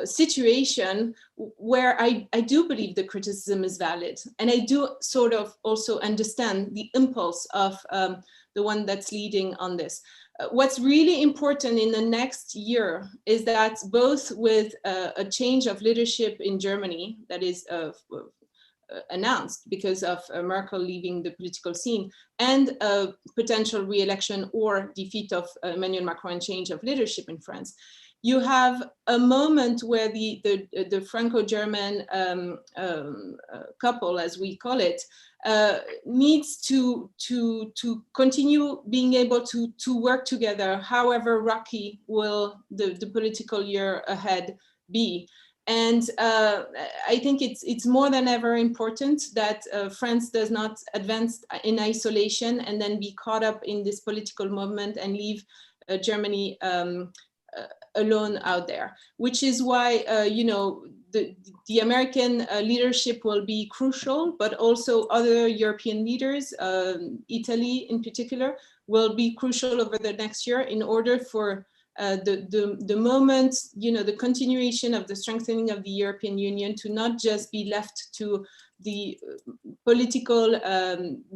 situation where I do believe the criticism is valid, and I do sort of also understand the impulse of the one that's leading on this. What's really important in the next year is that both with a change of leadership in Germany, that is announced because of Merkel leaving the political scene and a potential re-election or defeat of Emmanuel Macron and change of leadership in France. You have a moment where the Franco-German couple, as we call it, needs to continue being able to work together, however rocky will the political year ahead be. And I think it's more than ever important that France does not advance in isolation and then be caught up in this political movement and leave Germany alone out there, which is why the American leadership will be crucial, but also other European leaders, Italy in particular, will be crucial over the next year in order for the moment, the continuation of the strengthening of the European Union to not just be left to the political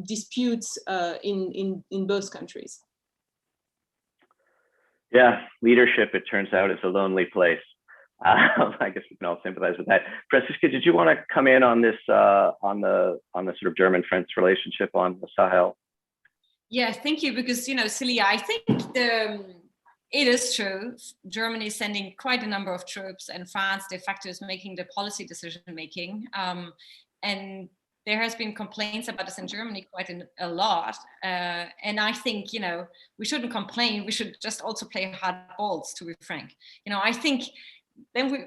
disputes in both countries. Yeah, leadership, it turns out, is a lonely place. I guess we can all sympathize with that. Franziska, did you want to come in on this, on the sort of German-French relationship on the Sahel? Yeah, thank you. Because, Celia, I think it is true. Germany is sending quite a number of troops, and France de facto is making the policy decision making. And there has been complaints about this in Germany quite a lot. And I think, we shouldn't complain. We should just also play hard balls, to be frank. I think then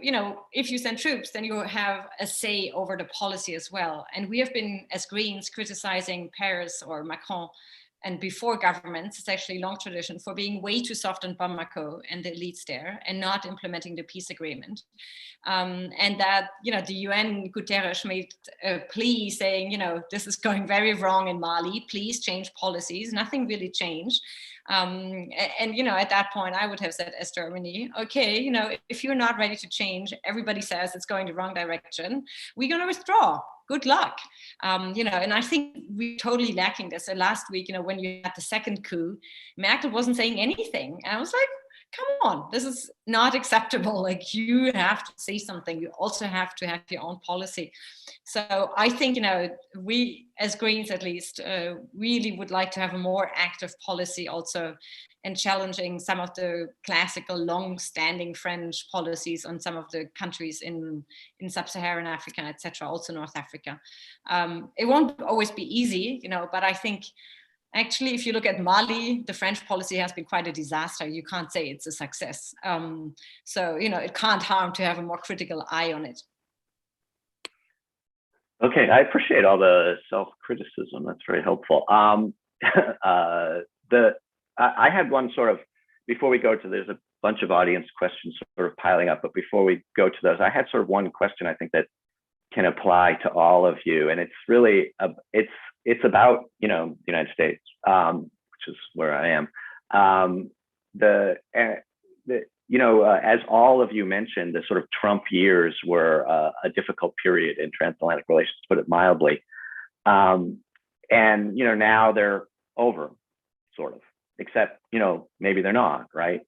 if you send troops, then you have a say over the policy as well. And we have been, as Greens, criticizing Paris or Macron and before governments, it's actually a long tradition, for being way too soft on Bamako and the elites there and not implementing the peace agreement. And that, the UN, Guterres made a plea saying, this is going very wrong in Mali, please change policies. Nothing really changed. And at that point, I would have said, as Germany, okay, if you're not ready to change, everybody says it's going the wrong direction, we're going to withdraw. Good luck. And I think we're totally lacking this. And last week, when you had the second coup, Merkel wasn't saying anything. And I was like, come on, this is not acceptable. Like, you have to say something. You also have to have your own policy. So I think, we as Greens, at least, really would like to have a more active policy also, and challenging some of the classical long-standing French policies on some of the countries in sub-Saharan Africa, etc., also North Africa. It won't always be easy, but I think actually, if you look at Mali, the French policy has been quite a disaster. You can't say it's a success. So, it can't harm to have a more critical eye on it. Okay, I appreciate all the self-criticism. That's very helpful. I had one sort of, before we go to, there's a bunch of audience questions sort of piling up, but before we go to those, I had sort of one question I think that can apply to all of you. And it's really, it's about, the United States, which is where I am. As all of you mentioned, the sort of Trump years were a difficult period in transatlantic relations, to put it mildly. And, now they're over, sort of. Except, maybe they're not, right?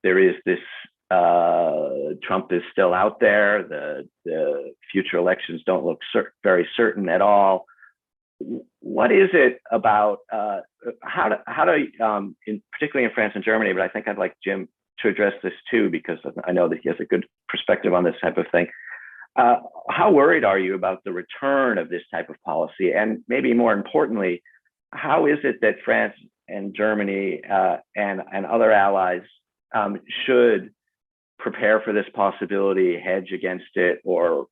There is this, Trump is still out there. The future elections don't look very certain at all. What is it about, how do particularly in France and Germany, but I think I'd like Jim to address this too, because I know that he has a good perspective on this type of thing. How worried are you about the return of this type of policy? And maybe more importantly, how is it that France and Germany and other allies should prepare for this possibility, hedge against it, or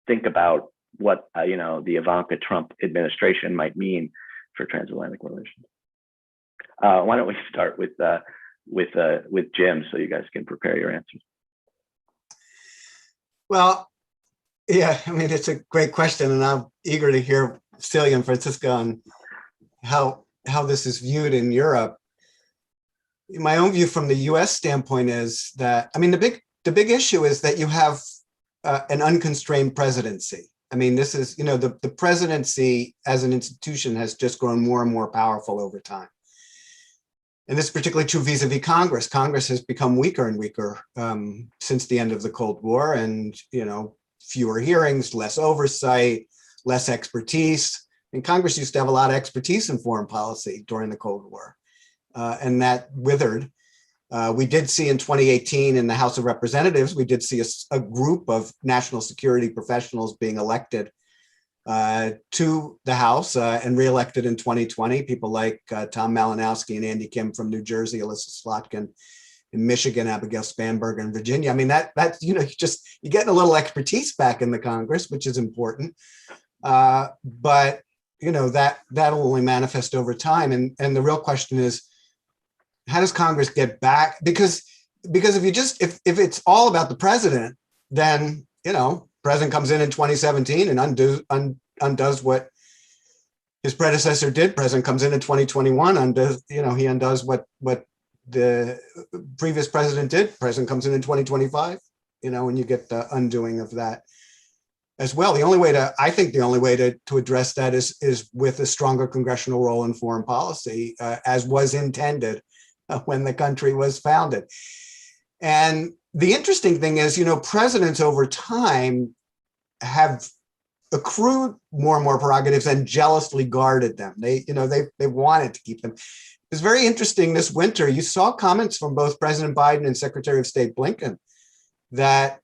think about what the Ivanka Trump administration might mean for transatlantic relations? Why don't we start with Jim, so you guys can prepare your answers? Well, yeah, I mean, it's a great question, and I'm eager to hear Celia and Franziska on how this is viewed in Europe. My own view from the U.S. standpoint is that, I mean, the big issue is that you have an unconstrained presidency. I mean, this is, the presidency as an institution has just grown more and more powerful over time. And this is particularly true vis-a-vis Congress. Congress has become weaker and weaker since the end of the Cold War. And, fewer hearings, less oversight, less expertise. And Congress used to have a lot of expertise in foreign policy during the Cold War, and that withered. We did see in 2018 in the House of Representatives, we did see a group of national security professionals being elected to the House and reelected in 2020. People like Tom Malinowski and Andy Kim from New Jersey, Alyssa Slotkin in Michigan, Abigail Spanberger in Virginia. I mean, that's, you know, you're getting a little expertise back in the Congress, which is important. But, you know, that'll only manifest over time. And the real question is, how does Congress get back? Because if it's all about the president, then, you know, president comes in 2017 and undoes what his predecessor did. President comes in 2021, he undoes what the previous president did. President comes in 2025, you know, and you get the undoing of that as well. I think the only way to address that is with a stronger congressional role in foreign policy, as was intended when the country was founded. And the interesting thing is, you know, presidents over time have accrued more and more prerogatives and jealously guarded them. They wanted to keep them. It's very interesting this winter. You saw comments from both President Biden and Secretary of State Blinken that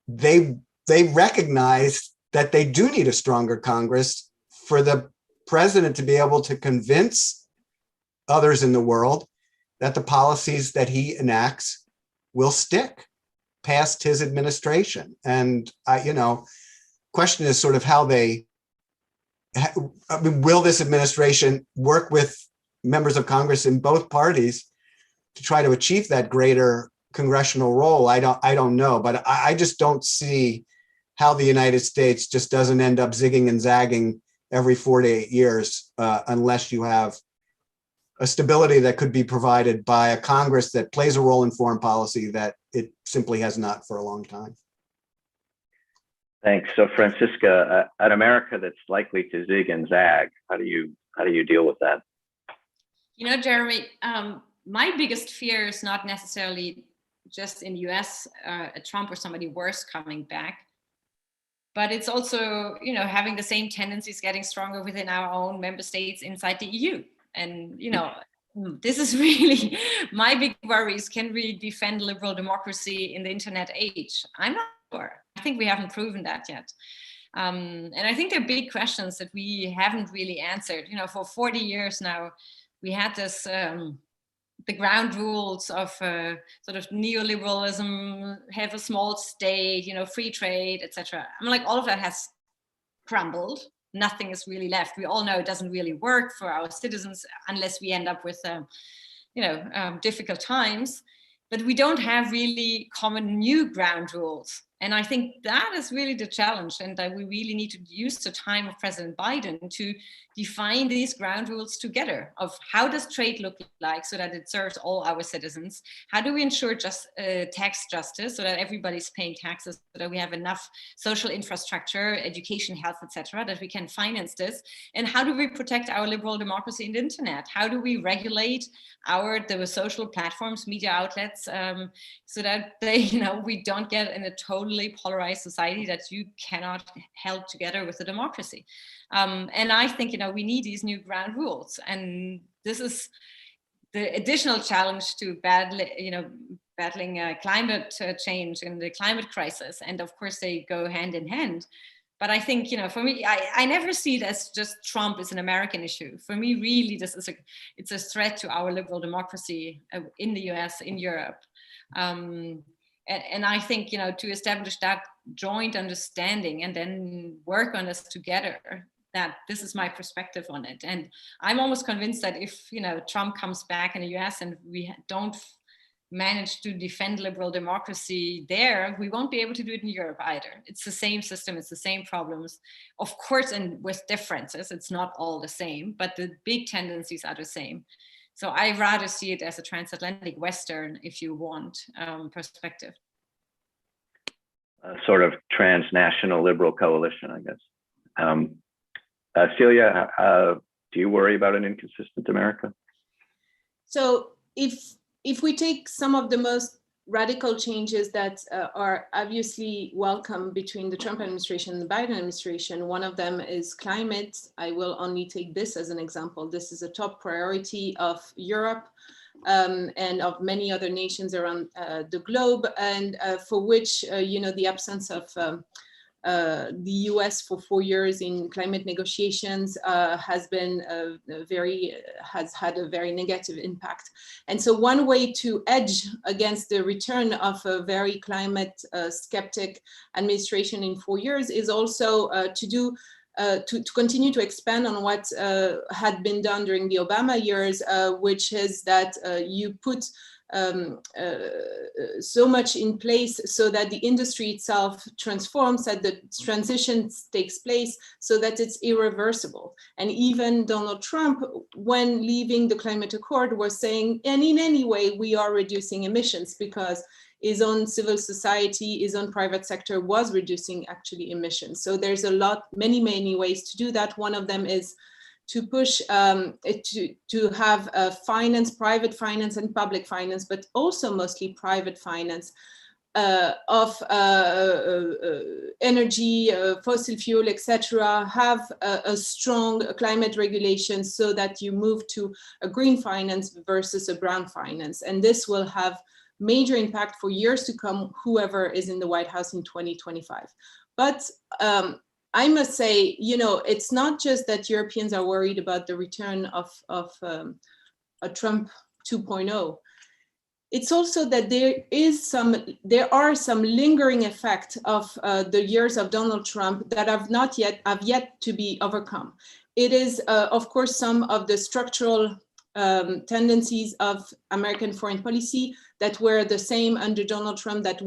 they recognize that they do need a stronger Congress for the president to be able to convince others in the world that the policies that he enacts will stick past his administration. And question is sort of how will this administration work with members of Congress in both parties to try to achieve that greater congressional role? I don't know, but I just don't see how the United States just doesn't end up zigging and zagging every 4 to 8 years unless you have a stability that could be provided by a Congress that plays a role in foreign policy that it simply has not for a long time. Thanks. So, Francisca, an America that's likely to zig and zag, how do you deal with that? You know, Jeremy, my biggest fear is not necessarily just in the US, a Trump or somebody worse coming back, but it's also, you know, having the same tendencies getting stronger within our own member states inside the EU. And, you know, this is really my big worries. Can we defend liberal democracy in the internet age? I'm not sure. I think we haven't proven that yet. And I think they're big questions that we haven't really answered. You know, for 40 years now, we had this, the ground rules of sort of neoliberalism, have a small state, you know, free trade, etc. I mean, like all of that has crumbled. Nothing is really left. We all know it doesn't really work for our citizens unless we end up with, difficult times. But we don't have really common new ground rules. And I think that is really the challenge, and that we really need to use the time of President Biden to define these ground rules together of how does trade look like so that it serves all our citizens? How do we ensure just tax justice so that everybody's paying taxes, so that we have enough social infrastructure, education, health, etc., that we can finance this? And how do we protect our liberal democracy in the internet? How do we regulate the social platforms, media outlets, so that we don't get in a totally polarized society that you cannot held together with the democracy. And I think, we need these new ground rules. And this is the additional challenge to battling climate change and the climate crisis. And of course, they go hand in hand. But I think, for me, I never see it as just Trump is an American issue. For me, really, it's a threat to our liberal democracy in the US, in Europe. And I think, to establish that joint understanding and then work on this together, that this is my perspective on it. And I'm almost convinced that if, Trump comes back in the US and we don't manage to defend liberal democracy there, we won't be able to do it in Europe either. It's the same system, it's the same problems, of course, and with differences. It's not all the same, but the big tendencies are the same. So I rather see it as a transatlantic Western, if you want, perspective. A sort of transnational liberal coalition, I guess. Celia, do you worry about an inconsistent America? So if we take some of the most radical changes that are obviously welcome between the Trump administration and the Biden administration. One of them is climate. I will only take this as an example. This is a top priority of Europe and of many other nations around the globe, and for which, the absence of the US for 4 years in climate negotiations has had a very negative impact. And so one way to edge against the return of a very climate skeptic administration in 4 years is also to continue to expand on what had been done during the Obama years, which is that you put so much in place so that the industry itself transforms, that the transition takes place so that it's irreversible. And even Donald Trump, when leaving the climate accord, was saying, and in any way, we are reducing emissions, because his own civil society, his own private sector was reducing actually emissions. So there's many ways to do that. One of them is to push to have private finance and public finance, but also mostly private finance of energy, fossil fuel, etc. Have a strong climate regulation so that you move to a green finance versus a brown finance. And this will have major impact for years to come, whoever is in the White House in 2025. But I must say, it's not just that Europeans are worried about the return of a Trump 2.0. It's also that there are some lingering effect of the years of Donald Trump that have yet to be overcome. It is, of course, some of the structural tendencies of American foreign policy that were the same under Donald Trump that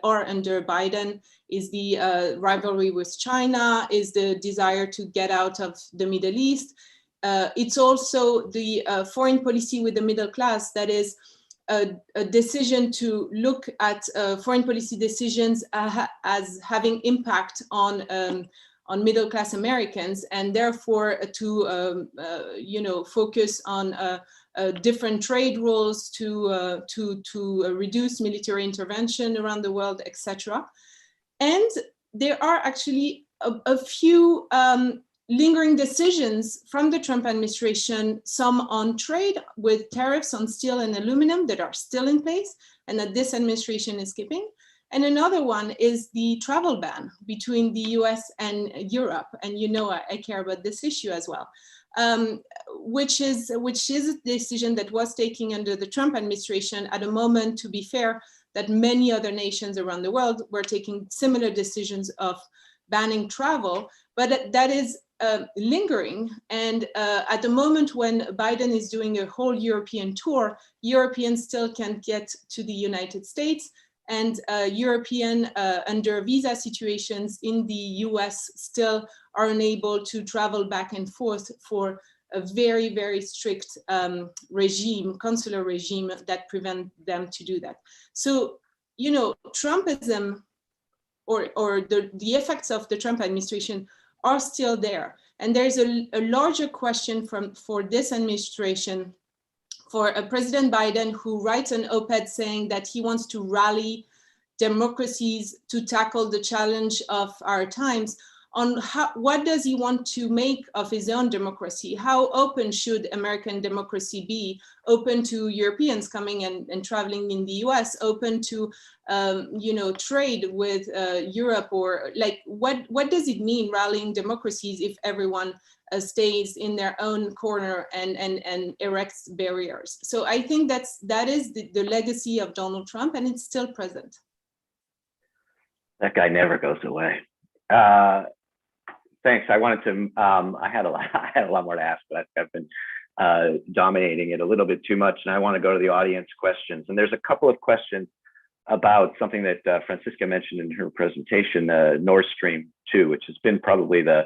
are under Biden, is the rivalry with China, is the desire to get out of the Middle East. It's also the foreign policy with the middle class, that is a decision to look at foreign policy decisions as having impact on middle class Americans, and therefore to focus on different trade rules to reduce military intervention around the world, etc. And there are actually a few lingering decisions from the Trump administration, some on trade with tariffs on steel and aluminum that are still in place and that this administration is keeping. And another one is the travel ban between the US and Europe. And I care about this issue as well, which is a decision that was taken under the Trump administration at a moment, to be fair, that many other nations around the world were taking similar decisions of banning travel, but that is lingering. And at the moment when Biden is doing a whole European tour, Europeans still can't get to the United States, and European under visa situations in the US still are unable to travel back and forth for a very, very strict consular regime that prevent them to do that. So, Trumpism or the effects of the Trump administration are still there. And there's a larger question for this administration, for President Biden, who writes an op-ed saying that he wants to rally democracies to tackle the challenge of our times, on what does he want to make of his own democracy? How open should American democracy be? Open to Europeans coming and traveling in the US, open to trade with Europe, or what does it mean rallying democracies if everyone stays in their own corner and erects barriers? So I think that is the legacy of Donald Trump, and it's still present. That guy never goes away. Thanks. I wanted to. I had a lot more to ask, but I've been dominating it a little bit too much, and I want to go to the audience questions. And there's a couple of questions about something that Franziska mentioned in her presentation, Nord Stream 2, which has been probably the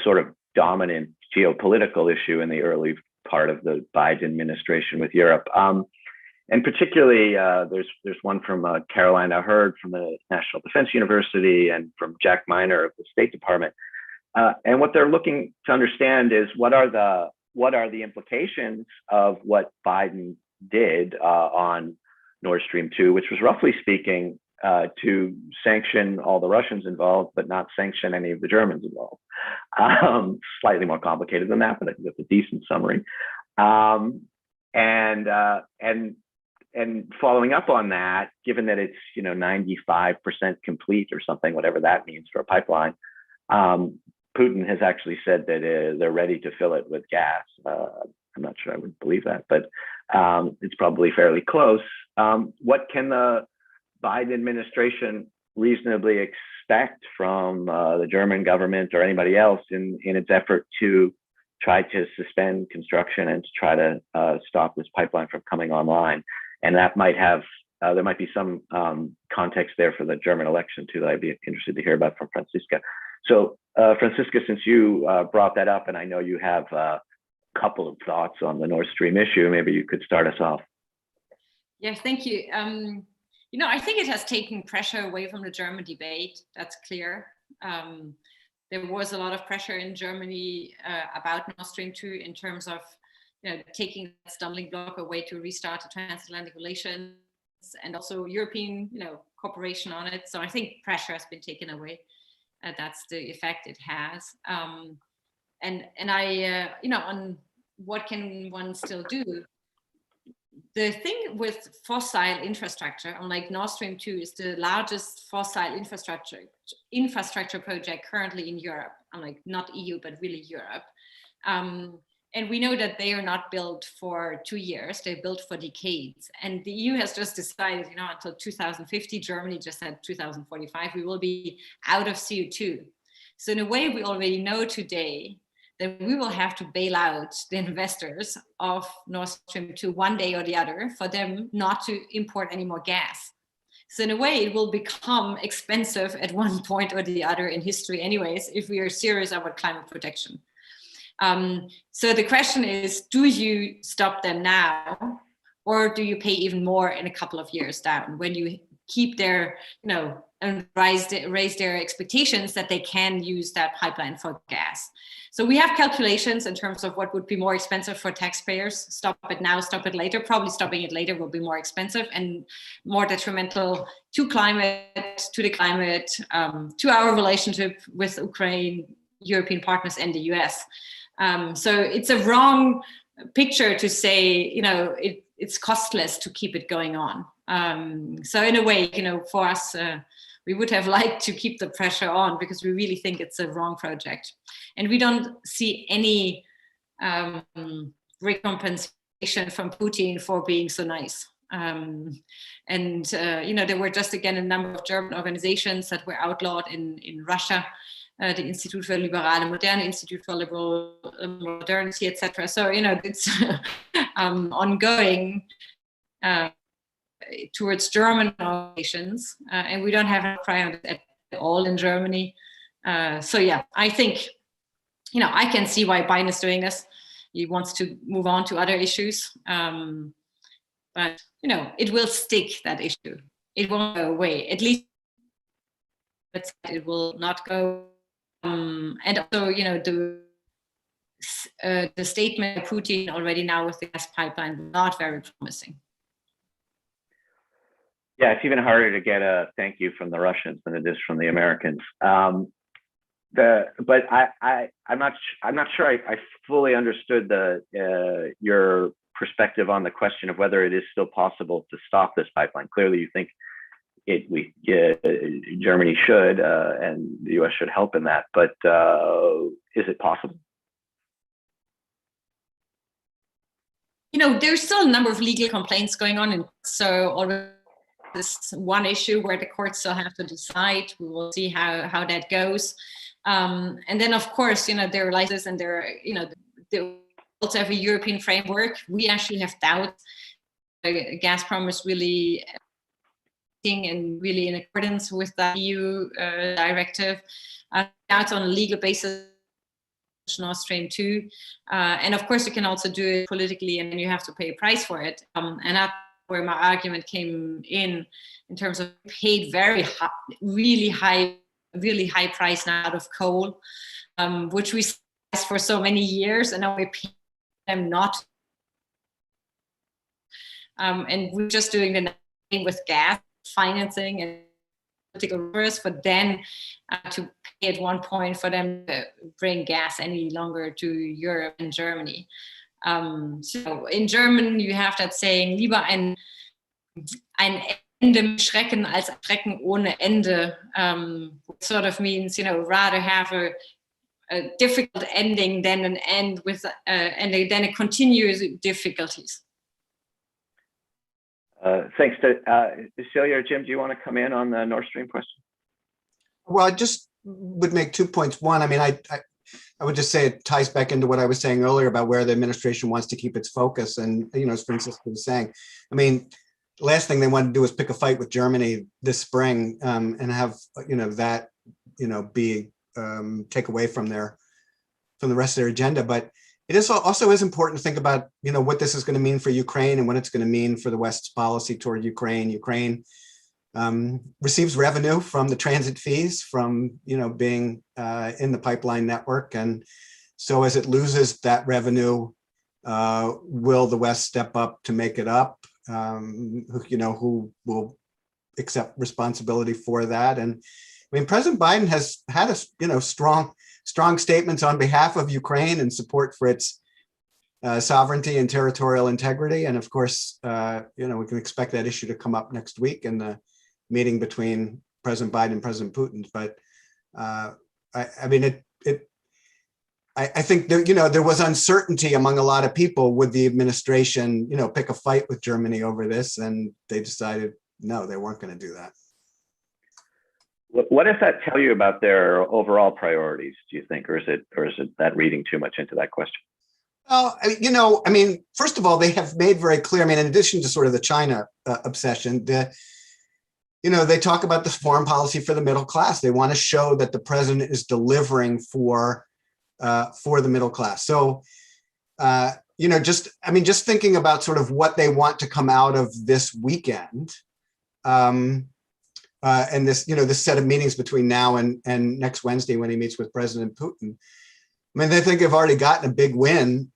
sort of dominant geopolitical issue in the early part of the Biden administration with Europe. And particularly, there's one from Carolina Hurd from the National Defense University and from Jack Miner of the State Department. And what they're looking to understand is what are the implications of what Biden did on Nord Stream 2, which was roughly speaking to sanction all the Russians involved, but not sanction any of the Germans involved. Slightly more complicated than that, but I think that's a decent summary. And following up on that, given that it's 95% complete or something, whatever that means for a pipeline, Putin has actually said that they're ready to fill it with gas. I'm not sure I would believe that, but it's probably fairly close. What can the Biden administration reasonably expect from the German government or anybody else in its effort to try to suspend construction and to try to stop this pipeline from coming online? And that might have, there might be some context there for the German election too that I'd be interested to hear about from Franziska. So Franziska, since you brought that up, and I know you have a couple of thoughts on the Nord Stream issue, maybe you could start us off. Yeah, thank you. I think it has taken pressure away from the German debate. That's clear. There was a lot of pressure in Germany about Nord Stream 2 in terms of taking that stumbling block away to restart the transatlantic relations, and also European cooperation on it. So I think pressure has been taken away. That's the effect it has. And I, on what can one still do? The thing with fossil infrastructure, unlike Nord Stream 2, is the largest fossil infrastructure project currently in Europe, unlike not EU, but really Europe. And we know that they are not built for 2 years, they're built for decades. And the EU has just decided, until 2050, Germany just said 2045, we will be out of CO2. So in a way, we already know today that we will have to bail out the investors of Nord Stream 2 one day or the other for them not to import any more gas. So in a way, it will become expensive at one point or the other in history anyways, if we are serious about climate protection. So the question is, do you stop them now, or do you pay even more in a couple of years down when you keep their, and raise their expectations that they can use that pipeline for gas? So we have calculations in terms of what would be more expensive for taxpayers. Stop it now, stop it later. Probably stopping it later will be more expensive and more detrimental to climate, to the climate, to our relationship with Ukraine, European partners, and the US. So it's a wrong picture to say, it's costless to keep it going on. So in a way, for us, we would have liked to keep the pressure on because we really think it's a wrong project. And we don't see any recompensation from Putin for being so nice. There were just, again, a number of German organizations that were outlawed in Russia. The Institute for Liberale Moderne, Institute for Liberal Modernity, etc. So, it's ongoing towards German organizations, and we don't have a cry on it at all in Germany. So, yeah, I think, I can see why Biden is doing this. He wants to move on to other issues. But, it will stick, that issue. It won't go away. At least it will not go. And also, the statement of Putin already now with the gas pipeline, not very promising. Yeah, it's even harder to get a thank you from the Russians than it is from the Americans. But I'm not sure I fully understood your perspective on the question of whether it is still possible to stop this pipeline. Clearly, you think Germany should, and the US should help in that, but is it possible? There's still a number of legal complaints going on, and so already this one issue where the courts still have to decide. We will see how that goes. And then, of course, there are licenses and they also have a European framework. We actually have doubts. Gazprom is really and really in accordance with the EU directive. Doubts on a legal basis, Nord Stream 2. And of course, you can also do it politically and you have to pay a price for it. And that's where my argument came in terms of paid very high, really high price now out of coal, which we for so many years, and now we pay them not. And we're just doing the with gas financing and political risk, but then to pay at one point for them to bring gas any longer to Europe and Germany. So in German, you have that saying, lieber ein Ende mit Schrecken als ein Schrecken ohne Ende, which sort of means, rather have a difficult ending than an end with, and then it continues difficulties. Thanks. Cecilia or Jim, do you want to come in on the Nord Stream question? Well, I just would make 2 points. One, I mean, I would just say it ties back into what I was saying earlier about where the administration wants to keep its focus. And, as Francisco was saying, I mean, the last thing they want to do is pick a fight with Germany this spring and have, that, be take away from the rest of their agenda. But it is also is important to think about, what this is going to mean for Ukraine and what it's going to mean for the West's policy toward Ukraine. Ukraine receives revenue from the transit fees from, being in the pipeline network. And so as it loses that revenue, will the West step up to make it up? Who will accept responsibility for that? And I mean, President Biden has had a, strong statements on behalf of Ukraine and support for its sovereignty and territorial integrity. And of course, we can expect that issue to come up next week in the meeting between President Biden and President Putin. But I think there was uncertainty among a lot of people. Would the administration, pick a fight with Germany over this? And they decided no, they weren't going to do that. What does that tell you about their overall priorities, do you think, or is it that reading too much into that question? Well, first of all, they have made very clear, in addition to sort of the China obsession, they talk about the foreign policy for the middle class. They want to show that the president is delivering for the middle class. So, just thinking about sort of what they want to come out of this weekend, and this, this set of meetings between now and next Wednesday when he meets with President Putin. They think they've already gotten a big win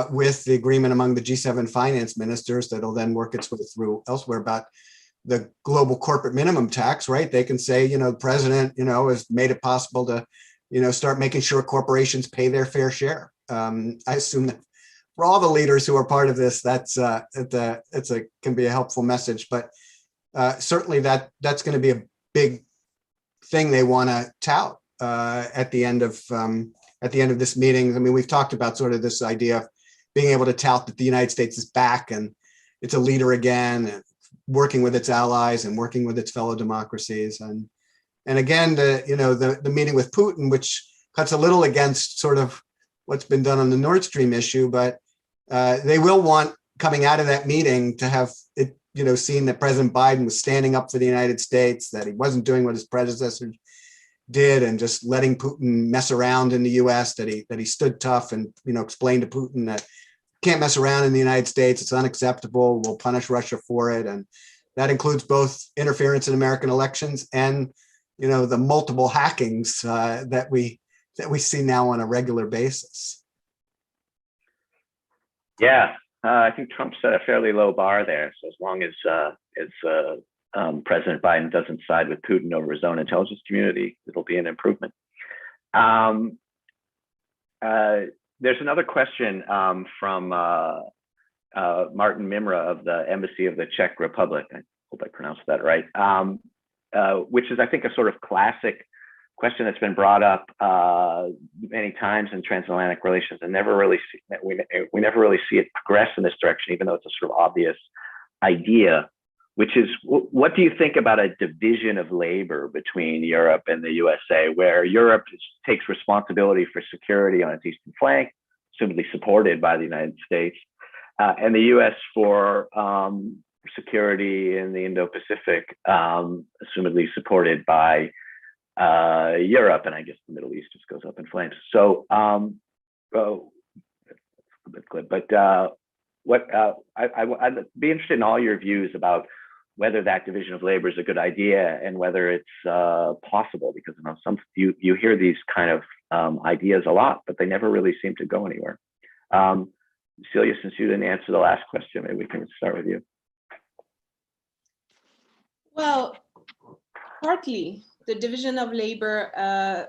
with the agreement among the G7 finance ministers that'll then work its way through elsewhere about the global corporate minimum tax, right? They can say, the president, has made it possible to, start making sure corporations pay their fair share. I assume that for all the leaders who are part of this, that's can be a helpful message. But certainly that's going to be a big thing they want to tout at the end of this meeting. We've talked about sort of this idea of being able to tout that the United States is back and it's a leader again, and working with its allies and working with its fellow democracies. And again, the meeting with Putin, which cuts a little against sort of what's been done on the Nord Stream issue, but they will want, coming out of that meeting, to have it, seen that President Biden was standing up for the United States, that he wasn't doing what his predecessor did and just letting Putin mess around in the US, that he stood tough and, explained to Putin that can't mess around in the United States. It's unacceptable. We'll punish Russia for it. And that includes both interference in American elections and, the multiple hackings that we see now on a regular basis. Yeah, I think Trump set a fairly low bar there. So as long as President Biden doesn't side with Putin over his own intelligence community, it'll be an improvement. There's another question from Martin Mimra of the Embassy of the Czech Republic. I hope I pronounced that right. Which is, I think, a sort of classic question that's been brought up many times in transatlantic relations, and we never really see it progress in this direction, even though it's a sort of obvious idea, which is, what do you think about a division of labor between Europe and the USA, where Europe takes responsibility for security on its eastern flank, assumedly supported by the United States, and the US for security in the Indo-Pacific, assumedly supported by Europe, and I guess the Middle East just goes up in flames. So, that's a bit glib, but I'd be interested in all your views about whether that division of labor is a good idea and whether it's possible, because you hear these kind of ideas a lot, but they never really seem to go anywhere. Celia, since you didn't answer the last question, maybe we can start with you. Well, partly the division of labor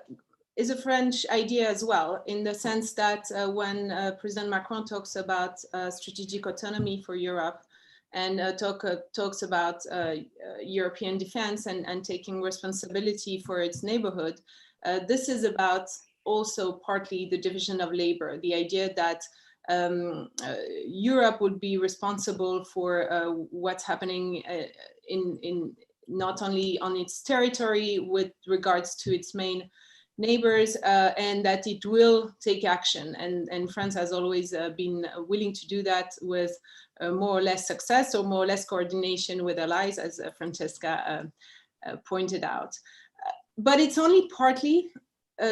is a French idea as well, in the sense that when President Macron talks about strategic autonomy for Europe and talks about European defense and taking responsibility for its neighborhood, this is about also partly the division of labor, the idea that Europe would be responsible for what's happening in not only on its territory with regards to its main neighbors, and that it will take action. And France has always been willing to do that with more or less success or more or less coordination with allies, as Francesca pointed out. But it's only partly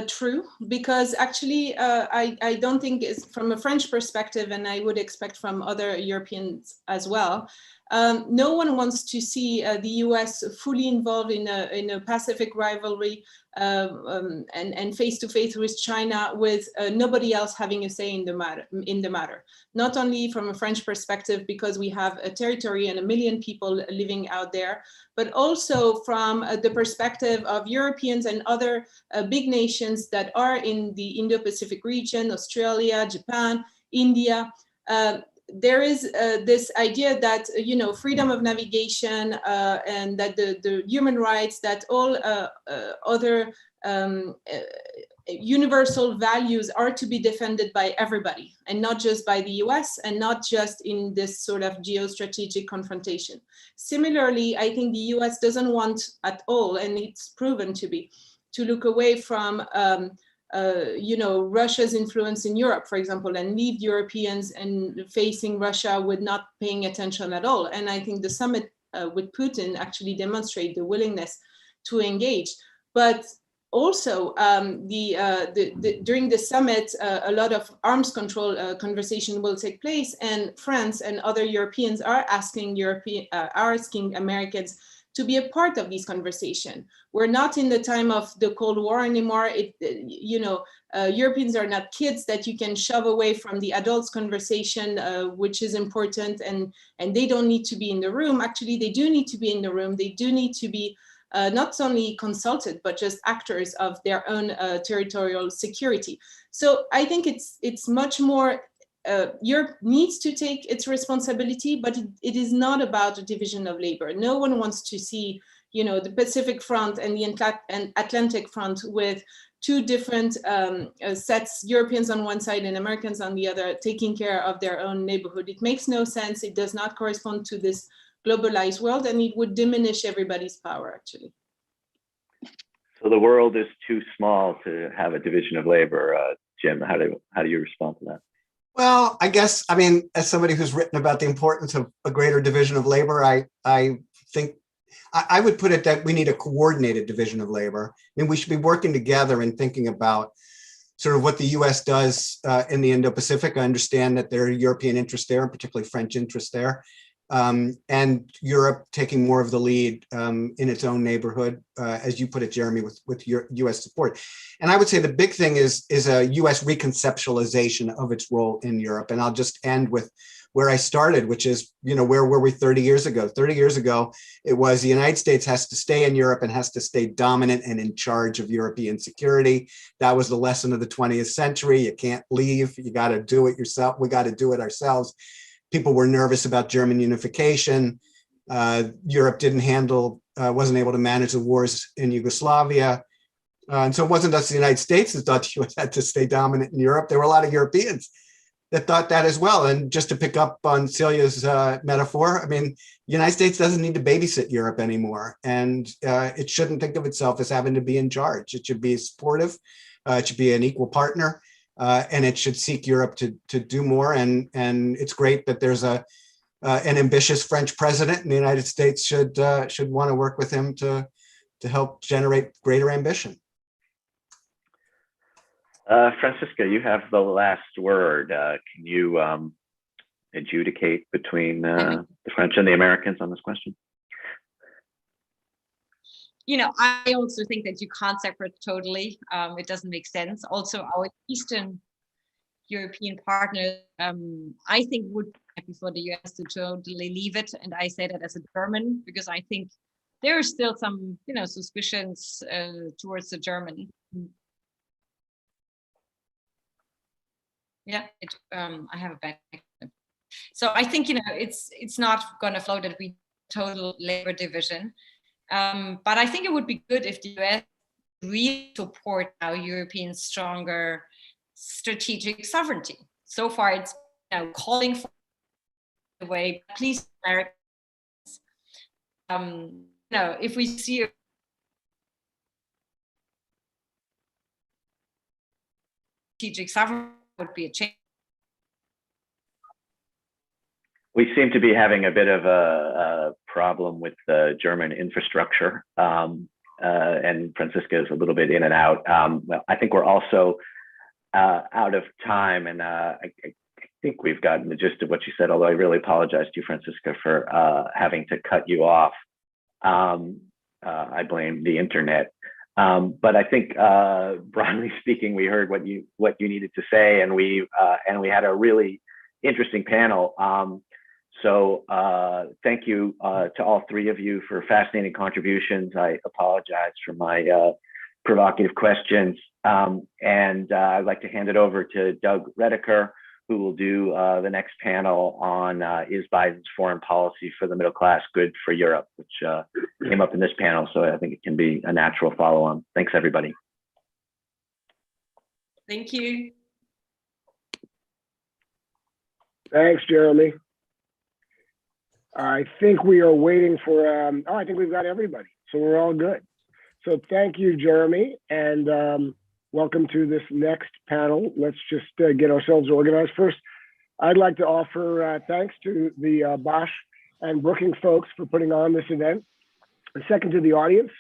true, because actually I don't think it's from a French perspective, and I would expect from other Europeans as well, no one wants to see the US fully involved in a Pacific rivalry and face-to-face with China, with nobody else having a say in the matter. Not only from a French perspective, because we have a territory and 1 million people living out there, but also from the perspective of Europeans and other big nations that are in the Indo-Pacific region, Australia, Japan, India. There is this idea that, you know, freedom of navigation and that the human rights, that all other universal values are to be defended by everybody, and not just by the US, and not just in this sort of geostrategic confrontation. Similarly, I think the US doesn't want at all, and it's proven to be, to look away from you know, Russia's influence in Europe, for example, and leave Europeans and facing Russia with not paying attention at all. And I think the summit with Putin actually demonstrate the willingness to engage. But also during the summit, a lot of arms control conversation will take place, and France and other Europeans are asking Americans to be a part of these conversations. We're not in the time of the Cold War anymore. You know, Europeans are not kids that you can shove away from the adults conversation, which is important, and they don't need to be in the room. Actually, they do need to be in the room. They do need to be not only consulted, but just actors of their own territorial security. So I think it's much more, Europe needs to take its responsibility, but it is not about a division of labor. No one wants to see, you know, the Pacific front and the Atlantic front with two different sets, Europeans on one side and Americans on the other, taking care of their own neighborhood. It makes no sense. It does not correspond to this globalized world, and it would diminish everybody's power, actually. So the world is too small to have a division of labor. Jim, how do you respond to that? Well, I guess, I mean, as somebody who's written about the importance of a greater division of labor, I think I would put it that we need a coordinated division of labor. I mean, we should be working together and thinking about sort of what the US does in the Indo-Pacific. I understand that there are European interests there, and particularly French interests there. And Europe taking more of the lead in its own neighborhood, as you put it, Jeremy, with your US support. And I would say the big thing is a US reconceptualization of its role in Europe. And I'll just end with where I started, which is, you know, where were we 30 years ago? 30 years ago, it was the United States has to stay in Europe and has to stay dominant and in charge of European security. That was the lesson of the 20th century. You can't leave, you got to do it yourself. We got to do it ourselves. People were nervous about German unification. Europe wasn't able to manage the wars in Yugoslavia. And so it wasn't just the United States that thought the US had to stay dominant in Europe. There were a lot of Europeans that thought that as well. And just to pick up on Celia's metaphor, I mean, the United States doesn't need to babysit Europe anymore. And it shouldn't think of itself as having to be in charge. It should be supportive. It should be an equal partner. And it should seek Europe to do more. And it's great that there's an ambitious French president, and the United States should want to work with him to help generate greater ambition. Francisca, you have the last word. Can you adjudicate between the French and the Americans on this question? You know, I also think that you can't separate totally. It doesn't make sense. Also, our Eastern European partners, I think, would be happy for the US to totally leave it. And I say that as a German, because I think there are still some, suspicions towards the Germany. Yeah, I have a back. So I think, it's not going to flow that we total labor division. But I think it would be good if the US really support our European stronger strategic sovereignty. So far, it's calling for the way, please, Americans, if we see strategic sovereignty would be a change. We seem to be having a bit of a problem with the German infrastructure, and Franziska is a little bit in and out. Well, I think we're also out of time, and I think we've gotten the gist of what you said, although I really apologize to you, Franziska, for having to cut you off. I blame the internet. But I think, broadly speaking, we heard what you needed to say, and we had a really interesting panel. So thank you to all three of you for fascinating contributions. I apologize for my provocative questions. And I'd like to hand it over to Doug Redeker, who will do the next panel on is Biden's foreign policy for the middle class good for Europe, which came up in this panel. So I think it can be a natural follow-on. Thanks, everybody. Thank you. Thanks, Jeremy. I think we are waiting for, I think we've got everybody, so we're all good. So thank you, Jeremy, and welcome to this next panel. Let's just get ourselves organized. First, I'd like to offer thanks to the Bosch and Brookings folks for putting on this event. And second, to the audience.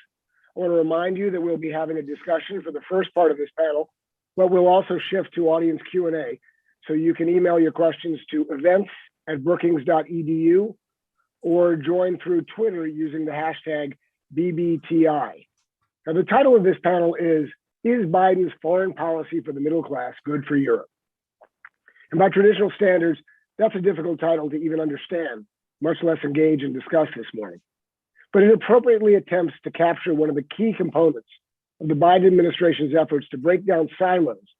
I want to remind you that we'll be having a discussion for the first part of this panel, but we'll also shift to audience Q&A. So you can email your questions to events@brookings.edu or join through Twitter using the hashtag BBTI. Now, the title of this panel is Biden's foreign policy for the middle class good for Europe? And by traditional standards, that's a difficult title to even understand, much less engage and discuss this morning. But it appropriately attempts to capture one of the key components of the Biden administration's efforts to break down silos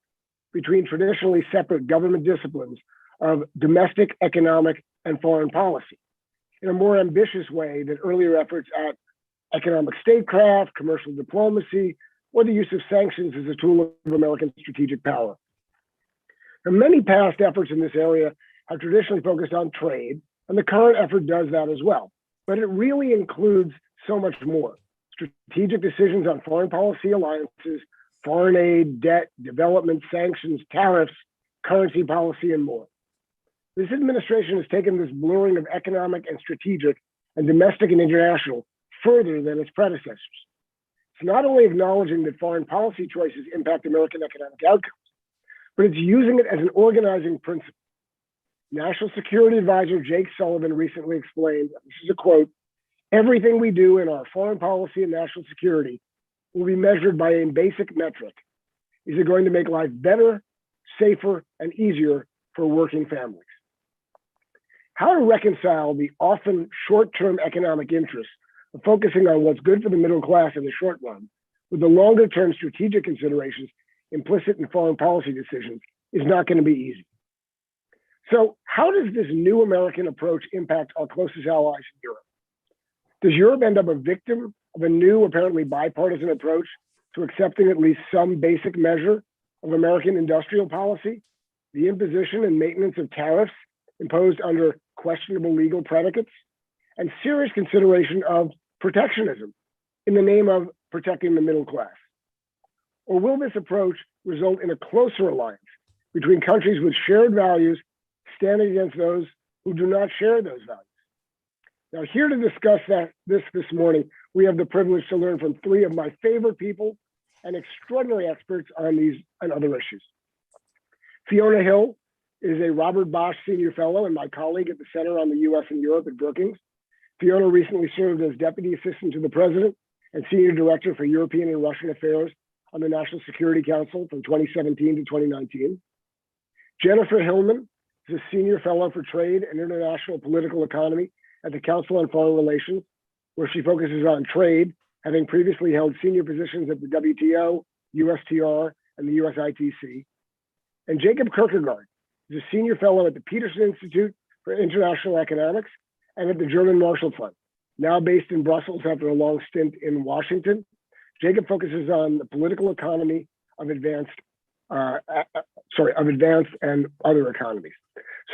between traditionally separate government disciplines of domestic, economic, and foreign policy in a more ambitious way than earlier efforts at economic statecraft, commercial diplomacy, or the use of sanctions as a tool of American strategic power. Now, many past efforts in this area have traditionally focused on trade, and the current effort does that as well. But it really includes so much more. Strategic decisions on foreign policy alliances, foreign aid, debt, development, sanctions, tariffs, currency policy, and more. This administration has taken this blurring of economic and strategic and domestic and international further than its predecessors. It's not only acknowledging that foreign policy choices impact American economic outcomes, but it's using it as an organizing principle. National Security Advisor Jake Sullivan recently explained, this is a quote, "Everything we do in our foreign policy and national security will be measured by a basic metric. Is it going to make life better, safer, and easier for working families?" How to reconcile the often short-term economic interests of focusing on what's good for the middle class in the short run with the longer-term strategic considerations implicit in foreign policy decisions is not going to be easy. So how does this new American approach impact our closest allies in Europe? Does Europe end up a victim of a new, apparently bipartisan approach to accepting at least some basic measure of American industrial policy, the imposition and maintenance of tariffs imposed under questionable legal predicates, and serious consideration of protectionism in the name of protecting the middle class? Or will this approach result in a closer alliance between countries with shared values standing against those who do not share those values? Now, here to discuss this morning, we have the privilege to learn from three of my favorite people and extraordinary experts on these and other issues. Fiona Hill is a Robert Bosch Senior Fellow and my colleague at the Center on the US and Europe at Brookings. Fiona recently served as Deputy Assistant to the President and Senior Director for European and Russian Affairs on the National Security Council from 2017 to 2019. Jennifer Hillman is a Senior Fellow for Trade and International Political Economy at the Council on Foreign Relations, where she focuses on trade, having previously held senior positions at the WTO, USTR, and the USITC. And Jacob Kierkegaard is a senior fellow at the Peterson Institute for International Economics and at the German Marshall Fund. Now based in Brussels after a long stint in Washington, Jacob focuses on the political economy of advanced and other economies.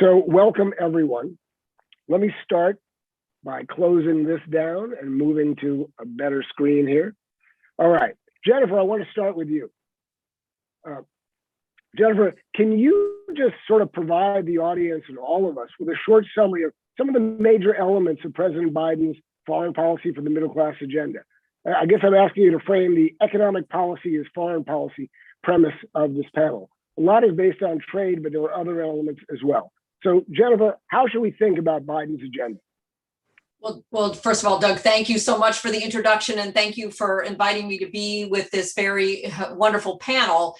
So welcome everyone. Let me start by closing this down and moving to a better screen here. All right, Jennifer, I want to start with you. Jennifer, can you just sort of provide the audience and all of us with a short summary of some of the major elements of President Biden's foreign policy for the middle class agenda? I guess I'm asking you to frame the economic policy as foreign policy premise of this panel. A lot is based on trade, but there are other elements as well. So Jennifer, how should we think about Biden's agenda? Well, first of all, Doug, thank you so much for the introduction, and thank you for inviting me to be with this very wonderful panel.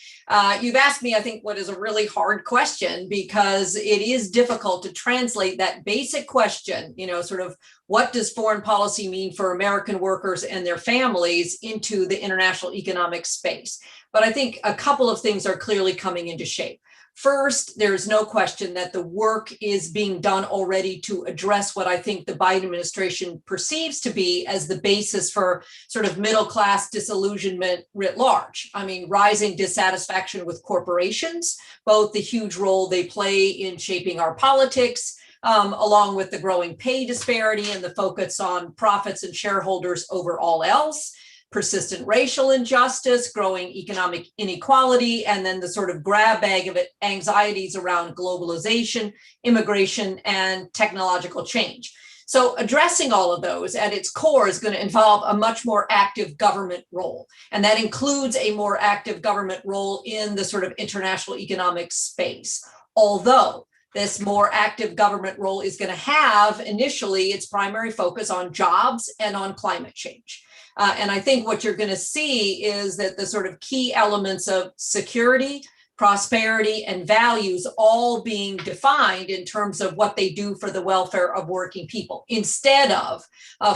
You've asked me, I think, what is a really hard question, because it is difficult to translate that basic question, sort of what does foreign policy mean for American workers and their families into the international economic space. But I think a couple of things are clearly coming into shape. First, there's no question that the work is being done already to address what I think the Biden administration perceives to be as the basis for sort of middle class disillusionment writ large. I mean, rising dissatisfaction with corporations, both the huge role they play in shaping our politics, along with the growing pay disparity and the focus on profits and shareholders over all else. Persistent racial injustice, growing economic inequality, and then the sort of grab bag of anxieties around globalization, immigration, and technological change. So addressing all of those at its core is going to involve a much more active government role. And that includes a more active government role in the sort of international economic space. Although this more active government role is going to have initially its primary focus on jobs and on climate change. And I think what you're going to see is that the sort of key elements of security, prosperity, and values all being defined in terms of what they do for the welfare of working people, instead of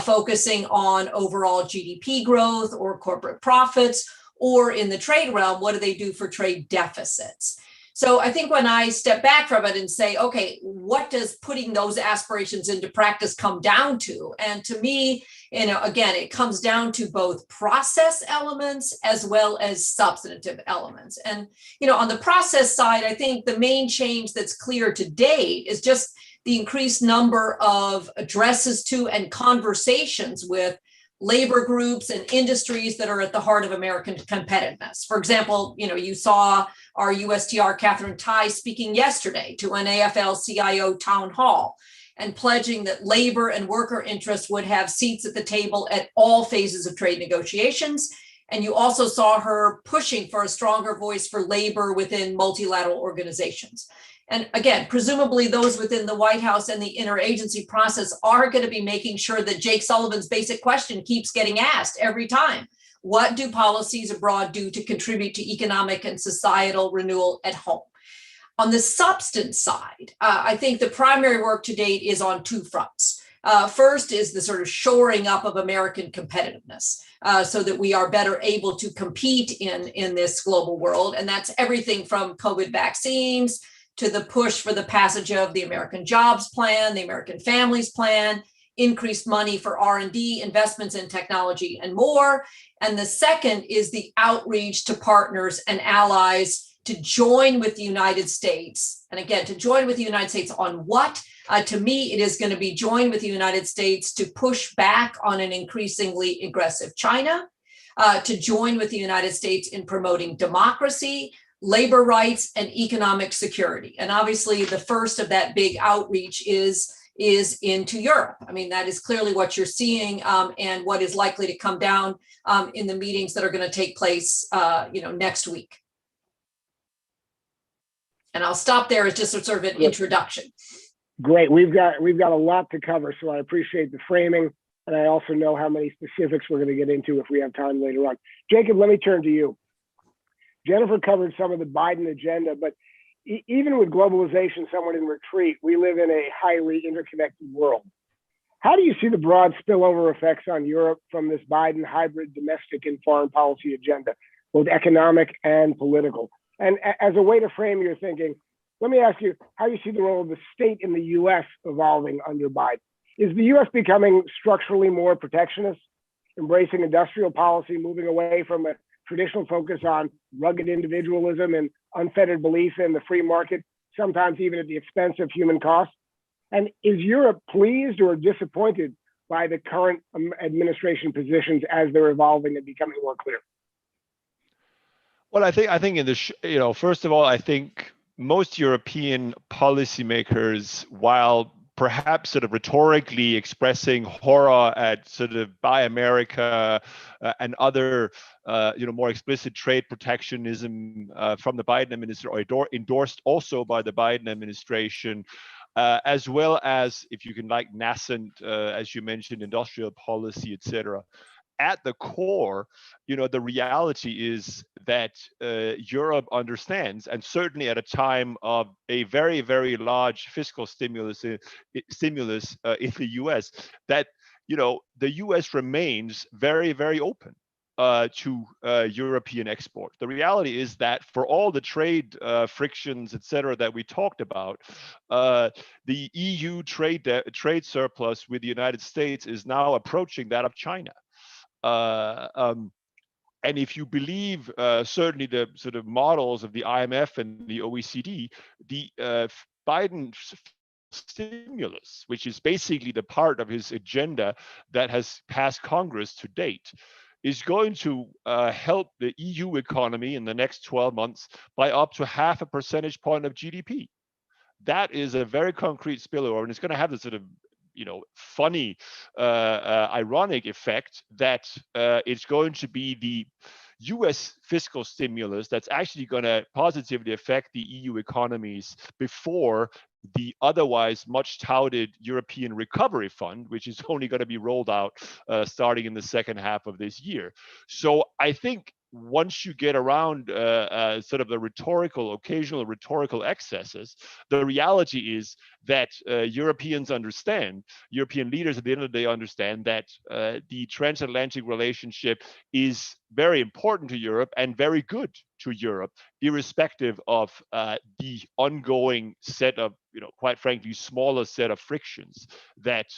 focusing on overall GDP growth or corporate profits, or in the trade realm, what do they do for trade deficits? So I think when I step back from it and say, okay, what does putting those aspirations into practice come down to? And to me, again, it comes down to both process elements as well as substantive elements. And, on the process side, I think the main change that's clear to date is just the increased number of addresses to and conversations with labor groups and industries that are at the heart of American competitiveness. For example, you saw our USTR Catherine Tai speaking yesterday to an AFL-CIO town hall and pledging that labor and worker interests would have seats at the table at all phases of trade negotiations. And you also saw her pushing for a stronger voice for labor within multilateral organizations. And again, presumably those within the White House and the interagency process are going to be making sure that Jake Sullivan's basic question keeps getting asked every time. What do policies abroad do to contribute to economic and societal renewal at home? On the substance side, I think the primary work to date is on two fronts. First is the sort of shoring up of American competitiveness so that we are better able to compete in this global world. And that's everything from COVID vaccines to the push for the passage of the American Jobs Plan, the American Families Plan, increased money for R&D, investments in technology, and more. And the second is the outreach to partners and allies to join with the United States. And again, to join with the United States on what? To me, it is going to be join with the United States to push back on an increasingly aggressive China, to join with the United States in promoting democracy, labor rights, and economic security. And obviously, the first of that big outreach is into Europe. I mean, that is clearly what you're seeing and what is likely to come down in the meetings that are going to take place, next week. And I'll stop there as just a sort of an introduction. Great. We've got a lot to cover, so I appreciate the framing, and I also know how many specifics we're going to get into if we have time later on. Jacob, let me turn to you. Jennifer covered some of the Biden agenda, but even with globalization somewhat in retreat, we live in a highly interconnected world. How do you see the broad spillover effects on Europe from this Biden hybrid domestic and foreign policy agenda, both economic and political? And as a way to frame your thinking, let me ask you how you see the role of the state in the US evolving under Biden. Is the US becoming structurally more protectionist, embracing industrial policy, moving away from a traditional focus on rugged individualism and unfettered belief in the free market, sometimes even at the expense of human costs? And is Europe pleased or disappointed by the current administration positions as they're evolving and becoming more clear? Well, I think in the first of all, I think most European policymakers, while perhaps sort of rhetorically expressing horror at sort of Buy America and other more explicit trade protectionism from the Biden administration, or endorsed also by the Biden administration, as well as, if you can, like nascent, as you mentioned, industrial policy, etc. At the core, the reality is that Europe understands, and certainly at a time of a very, very large fiscal stimulus in the US, that the US remains very, very open to European export. The reality is that for all the trade frictions, etc., that we talked about, the EU trade surplus with the United States is now approaching that of China. And if you believe certainly the sort of models of the IMF and the OECD, the Biden stimulus, which is basically the part of his agenda that has passed Congress to date, is going to help the EU economy in the next 12 months by up to 0.5 percentage point of GDP. That is a very concrete spillover, and it's going to have this sort of funny, ironic effect that it's going to be the US fiscal stimulus that's actually going to positively affect the EU economies before the otherwise much touted European Recovery Fund, which is only going to be rolled out starting in the second half of this year. So I think once you get around sort of the occasional rhetorical excesses, the reality is that European leaders at the end of the day understand that the transatlantic relationship is very important to Europe and very good to Europe, irrespective of the ongoing set of, quite frankly, smaller set of frictions that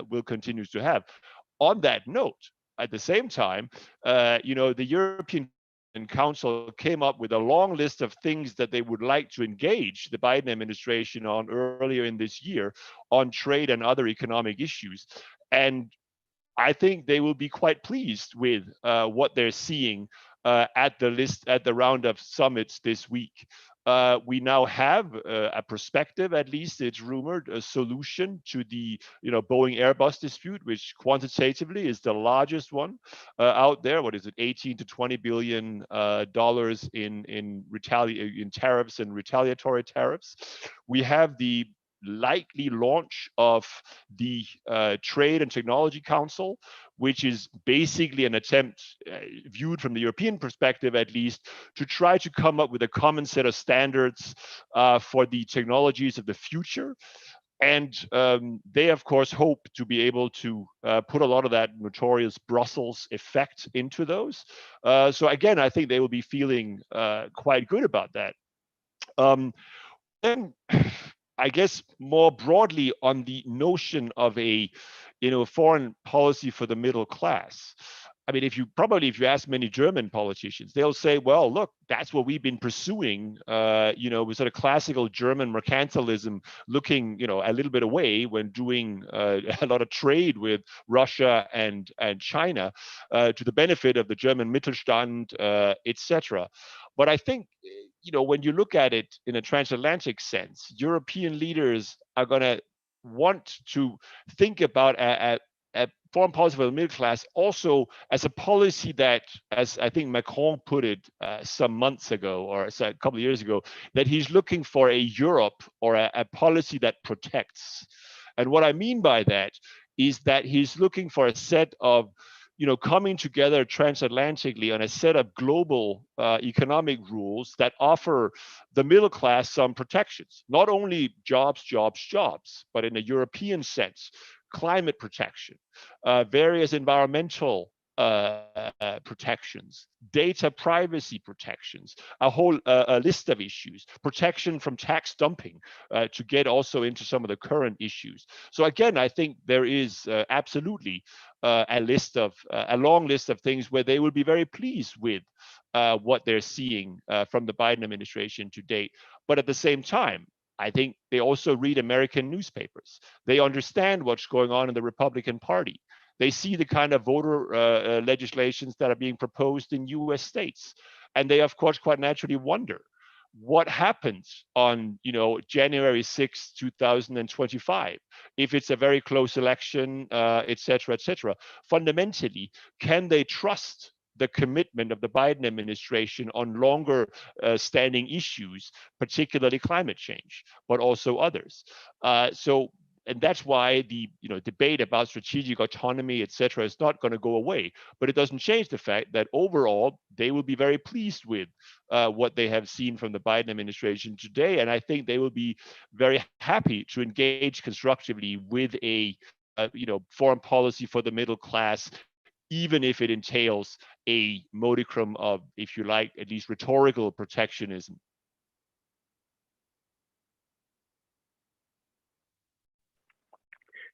will continue to have. On that note, at the same time, the European Council came up with a long list of things that they would like to engage the Biden administration on earlier in this year on trade and other economic issues. And I think they will be quite pleased with what they're seeing at the round of summits this week. We now have a perspective, at least it's rumored, a solution to the Boeing Airbus dispute, which quantitatively is the largest one out there. What is it, 18 to 20 billion dollars in tariffs and retaliatory tariffs. We have the likely launch of the Trade and Technology Council, which is basically an attempt, viewed from the European perspective at least, to try to come up with a common set of standards for the technologies of the future. And they, of course, hope to be able to put a lot of that notorious Brussels effect into those. So again, I think they will be feeling quite good about that. Then I guess more broadly on the notion of a foreign policy for the middle class. I mean, if you ask many German politicians, they'll say, well, look, that's what we've been pursuing, with sort of classical German mercantilism, looking, a little bit away when doing a lot of trade with Russia and China to the benefit of the German Mittelstand, etc. But I think, when you look at it in a transatlantic sense, European leaders are going to want to think about a foreign policy for the middle class also as a policy that, as I think Macron put it some months ago, or a couple of years ago, that he's looking for a Europe or a policy that protects. And what I mean by that is that he's looking for a set of coming together transatlantically on a set of global economic rules that offer the middle class some protections, not only jobs, but in a European sense, climate protection, various environmental protections, data privacy protections, a whole list of issues, protection from tax dumping, to get also into some of the current issues. So again, I think there is absolutely a long list of things where they will be very pleased with what they're seeing from the Biden administration to date. But at the same time, I think they also read American newspapers. They understand what's going on in the Republican Party. They see the kind of voter legislations that are being proposed in US states. And they, of course, quite naturally wonder what happens on January 6, 2025, if it's a very close election, et cetera, et cetera. Fundamentally, can they trust the commitment of the Biden administration on longer standing issues, particularly climate change, but also others? And that's why the debate about strategic autonomy, et cetera, is not going to go away. But it doesn't change the fact that overall, they will be very pleased with what they have seen from the Biden administration today. And I think they will be very happy to engage constructively with a foreign policy for the middle class, even if it entails a modicum of, if you like, at least rhetorical protectionism.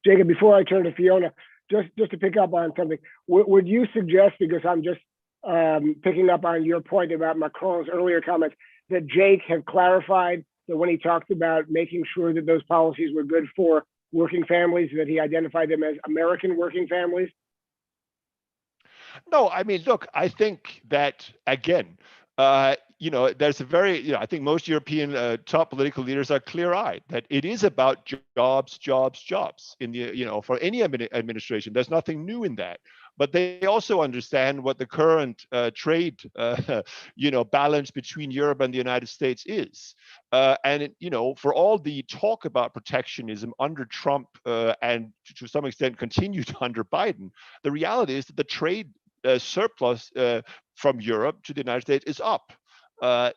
Jacob, before I turn to Fiona, just to pick up on something, would you suggest, because I'm just picking up on your point about Macron's earlier comments, that Jake have clarified that when he talked about making sure that those policies were good for working families, that he identified them as American working families? No, I mean, look, I think that, again, there's a very, I think most European top political leaders are clear-eyed that it is about jobs, jobs, jobs in the, for any administration. There's nothing new in that. But they also understand what the current trade, balance between Europe and the United States is. For all the talk about protectionism under Trump and to some extent continued under Biden, the reality is that the trade surplus from Europe to the United States is up.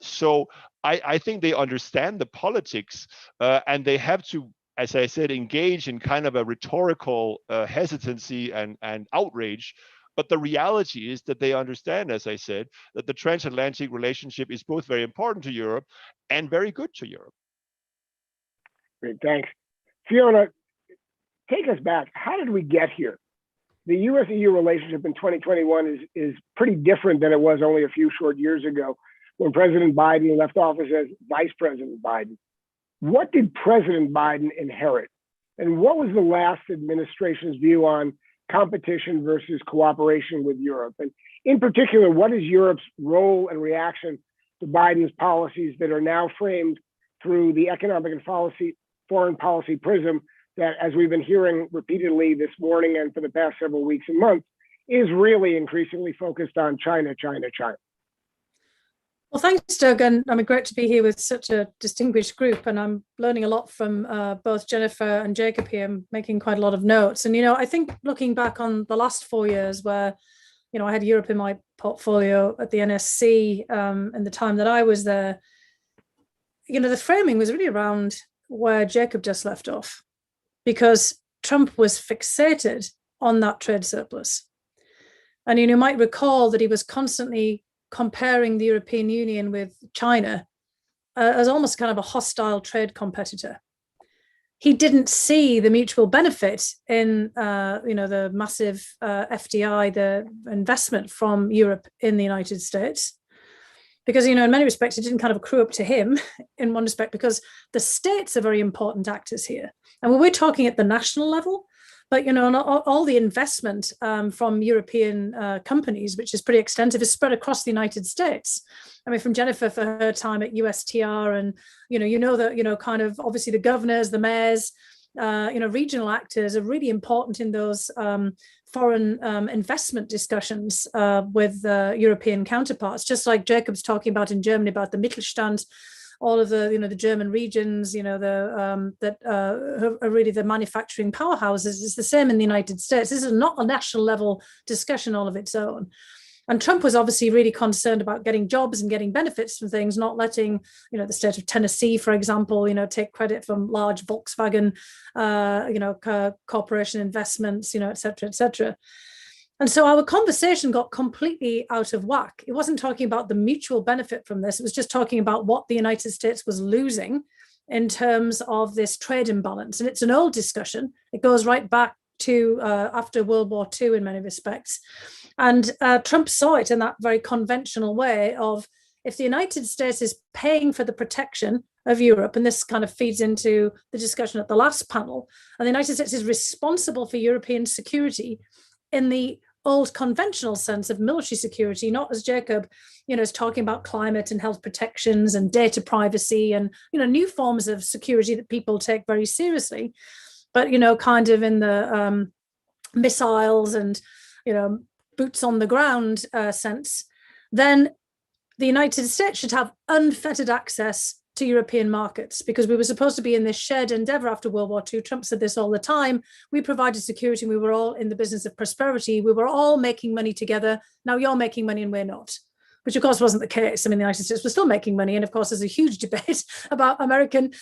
So I think they understand the politics and they have to, as I said, engage in kind of a rhetorical hesitancy and outrage. But the reality is that they understand, as I said, that the transatlantic relationship is both very important to Europe and very good to Europe. Great, thanks. Fiona, take us back. How did we get here? The US-EU relationship in 2021 is pretty different than it was only a few short years ago when President Biden left office as Vice President Biden. What did President Biden inherit? And what was the last administration's view on competition versus cooperation with Europe? And in particular, what is Europe's role and reaction to Biden's policies that are now framed through the economic and foreign policy prism that, as we've been hearing repeatedly this morning and for the past several weeks and months, is really increasingly focused on China, China, China? Well, thanks, Doug. And I mean, great to be here with such a distinguished group. And I'm learning a lot from both Jennifer and Jacob here. I'm making quite a lot of notes. And, I think looking back on the last 4 years where, I had Europe in my portfolio at the NSC and the time that I was there, the framing was really around where Jacob just left off, because Trump was fixated on that trade surplus. And you might recall that he was constantly comparing the European Union with China as almost kind of a hostile trade competitor. He didn't see the mutual benefit in the massive FDI, the investment from Europe in the United States, because in many respects it didn't kind of accrue up to him in one respect, because the states are very important actors here. And when we're talking at the national level, but all the investment from European companies, which is pretty extensive, is spread across the United States. I mean, from Jennifer for her time at USTR, and that kind of obviously the governors, the mayors, regional actors are really important in those foreign investment discussions with European counterparts. Just like Jacob's talking about in Germany about the Mittelstand. All of the, the German regions, that are really the manufacturing powerhouses. It's the same in the United States. This is not a national level discussion all of its own. And Trump was obviously really concerned about getting jobs and getting benefits from things, not letting, the state of Tennessee, for example, take credit from large Volkswagen, corporation investments, et cetera, et cetera. And so our conversation got completely out of whack. It wasn't talking about the mutual benefit from this. It was just talking about what the United States was losing in terms of this trade imbalance. And it's an old discussion. It goes right back to after World War II in many respects. And Trump saw it in that very conventional way of, if the United States is paying for the protection of Europe, and this kind of feeds into the discussion at the last panel, and the United States is responsible for European security in the old conventional sense of military security, not as Jacob, is talking about climate and health protections and data privacy and, new forms of security that people take very seriously, but, kind of in the missiles and, boots on the ground sense, then the United States should have unfettered access to European markets, because we were supposed to be in this shared endeavor after World War II. Trump said this all the time. We provided security and we were all in the business of prosperity. We were all making money together. Now you're making money and we're not, which of course wasn't the case. I mean, the United States was still making money. And of course, there's a huge debate about American,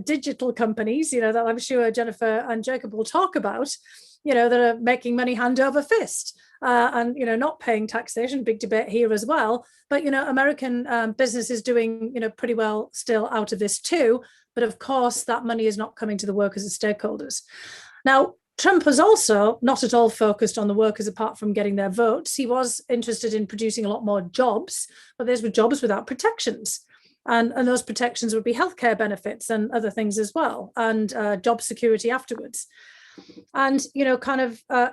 digital companies, that I'm sure Jennifer and Jacob will talk about, that are making money hand over fist. And not paying taxation, big debate here as well. But American business is doing pretty well still out of this too. But of course, that money is not coming to the workers as stakeholders. Now, Trump was also not at all focused on the workers apart from getting their votes. He was interested in producing a lot more jobs, but those were jobs without protections. And those protections would be healthcare benefits and other things as well, and job security afterwards. And,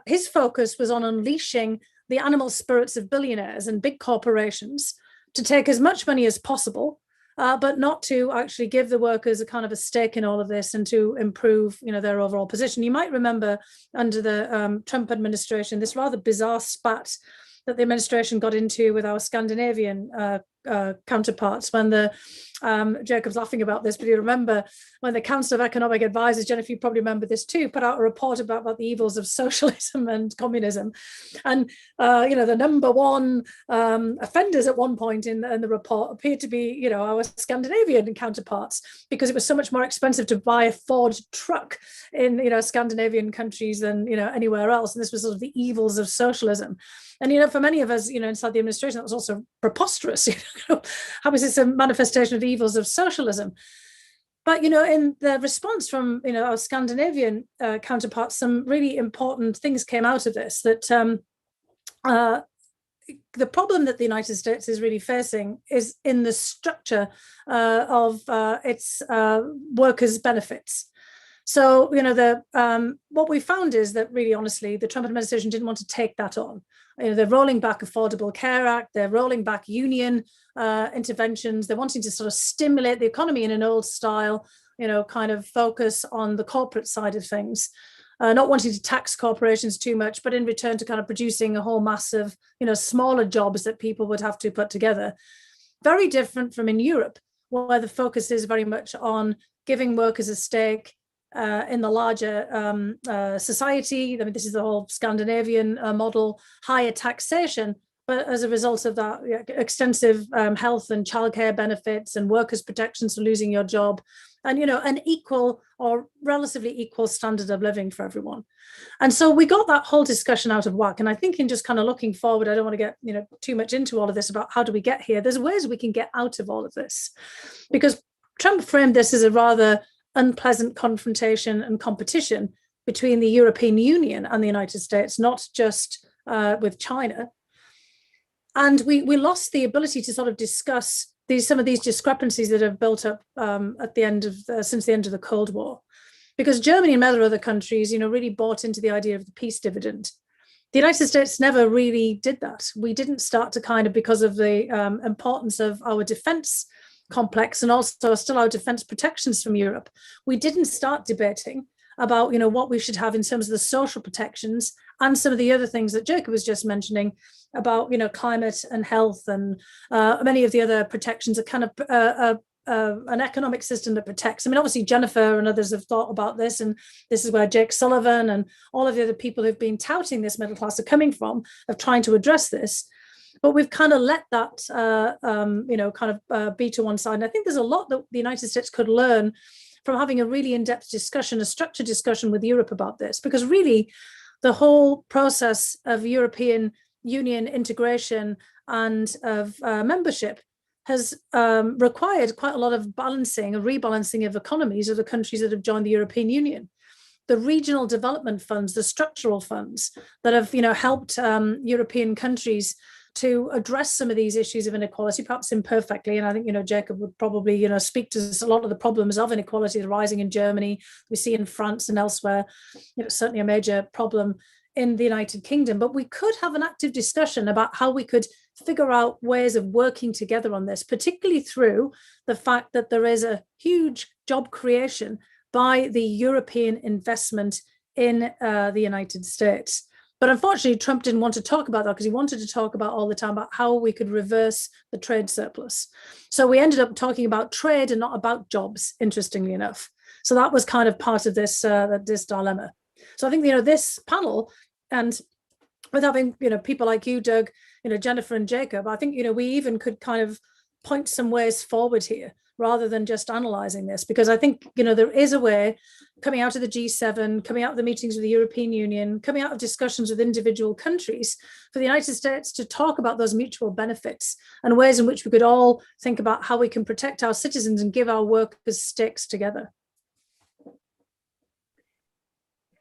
his focus was on unleashing the animal spirits of billionaires and big corporations to take as much money as possible, but not to actually give the workers a kind of a stake in all of this and to improve, their overall position. You might remember under the Trump administration, this rather bizarre spat that the administration got into with our Scandinavian counterparts when the, Jacob's laughing about this, but you remember when the Council of Economic Advisors, Jennifer, you probably remember this too, put out a report about the evils of socialism and communism. And, the number one offenders at one point in the report appeared to be, our Scandinavian counterparts, because it was so much more expensive to buy a Ford truck in, Scandinavian countries than, anywhere else. And this was sort of the evils of socialism. And, for many of us, inside the administration, that was also preposterous. How is this a manifestation of the evils of socialism? But, in the response from, our Scandinavian counterparts, some really important things came out of this, that the problem that the United States is really facing is in the structure of its workers' benefits. So, what we found is that really, honestly, the Trump administration didn't want to take that on. They're rolling back Affordable Care Act, they're rolling back union interventions, they're wanting to sort of stimulate the economy in an old style, kind of focus on the corporate side of things, not wanting to tax corporations too much, but in return to kind of producing a whole mass of, smaller jobs that people would have to put together. Very different from in Europe, where the focus is very much on giving workers a stake in the larger society. I mean, this is the whole Scandinavian model, higher taxation, but as a result of that, extensive health and childcare benefits and workers' protections for losing your job, and an equal or relatively equal standard of living for everyone. And so we got that whole discussion out of whack. And I think in just kind of looking forward, I don't want to get too much into all of this about how do we get here. There's ways we can get out of all of this, because Trump framed this as a rather unpleasant confrontation and competition between the European Union and the United States, not just with China. And we lost the ability to sort of discuss some of these discrepancies that have built up at the end of since the end of the Cold War, because Germany and other countries, really bought into the idea of the peace dividend. The United States never really did that. We didn't start to because of the importance of our defense complex and also still our defense protections from Europe. We didn't start debating about, what we should have in terms of the social protections and some of the other things that Jacob was just mentioning about, climate and health and many of the other protections are kind of an economic system that protects. I mean, obviously Jennifer and others have thought about this, and this is where Jake Sullivan and all of the other people who've been touting this middle class are coming from, of trying to address this. But we've kind of let that, be to one side. And I think there's a lot that the United States could learn from having a really in-depth discussion, a structured discussion with Europe about this, because really the whole process of European Union integration and of membership has required quite a lot of balancing, a rebalancing of economies of the countries that have joined the European Union. The regional development funds, the structural funds that have, helped European countries to address some of these issues of inequality, perhaps imperfectly. And I think, Jacob would probably, speak to a lot of the problems of inequality rising in Germany, we see in France and elsewhere, certainly a major problem in the United Kingdom. But we could have an active discussion about how we could figure out ways of working together on this, particularly through the fact that there is a huge job creation by the European investment in the United States. But unfortunately, Trump didn't want to talk about that because he wanted to talk about all the time about how we could reverse the trade surplus. So we ended up talking about trade and not about jobs, interestingly enough. So that was kind of part of this this dilemma. So I think, this panel, and with having, people like you, Doug, Jennifer and Jacob, I think, we even could kind of point some ways forward here rather than just analyzing this, because I think, there is a way coming out of the G7, coming out of the meetings with the European Union, coming out of discussions with individual countries for the United States to talk about those mutual benefits and ways in which we could all think about how we can protect our citizens and give our workers stakes together.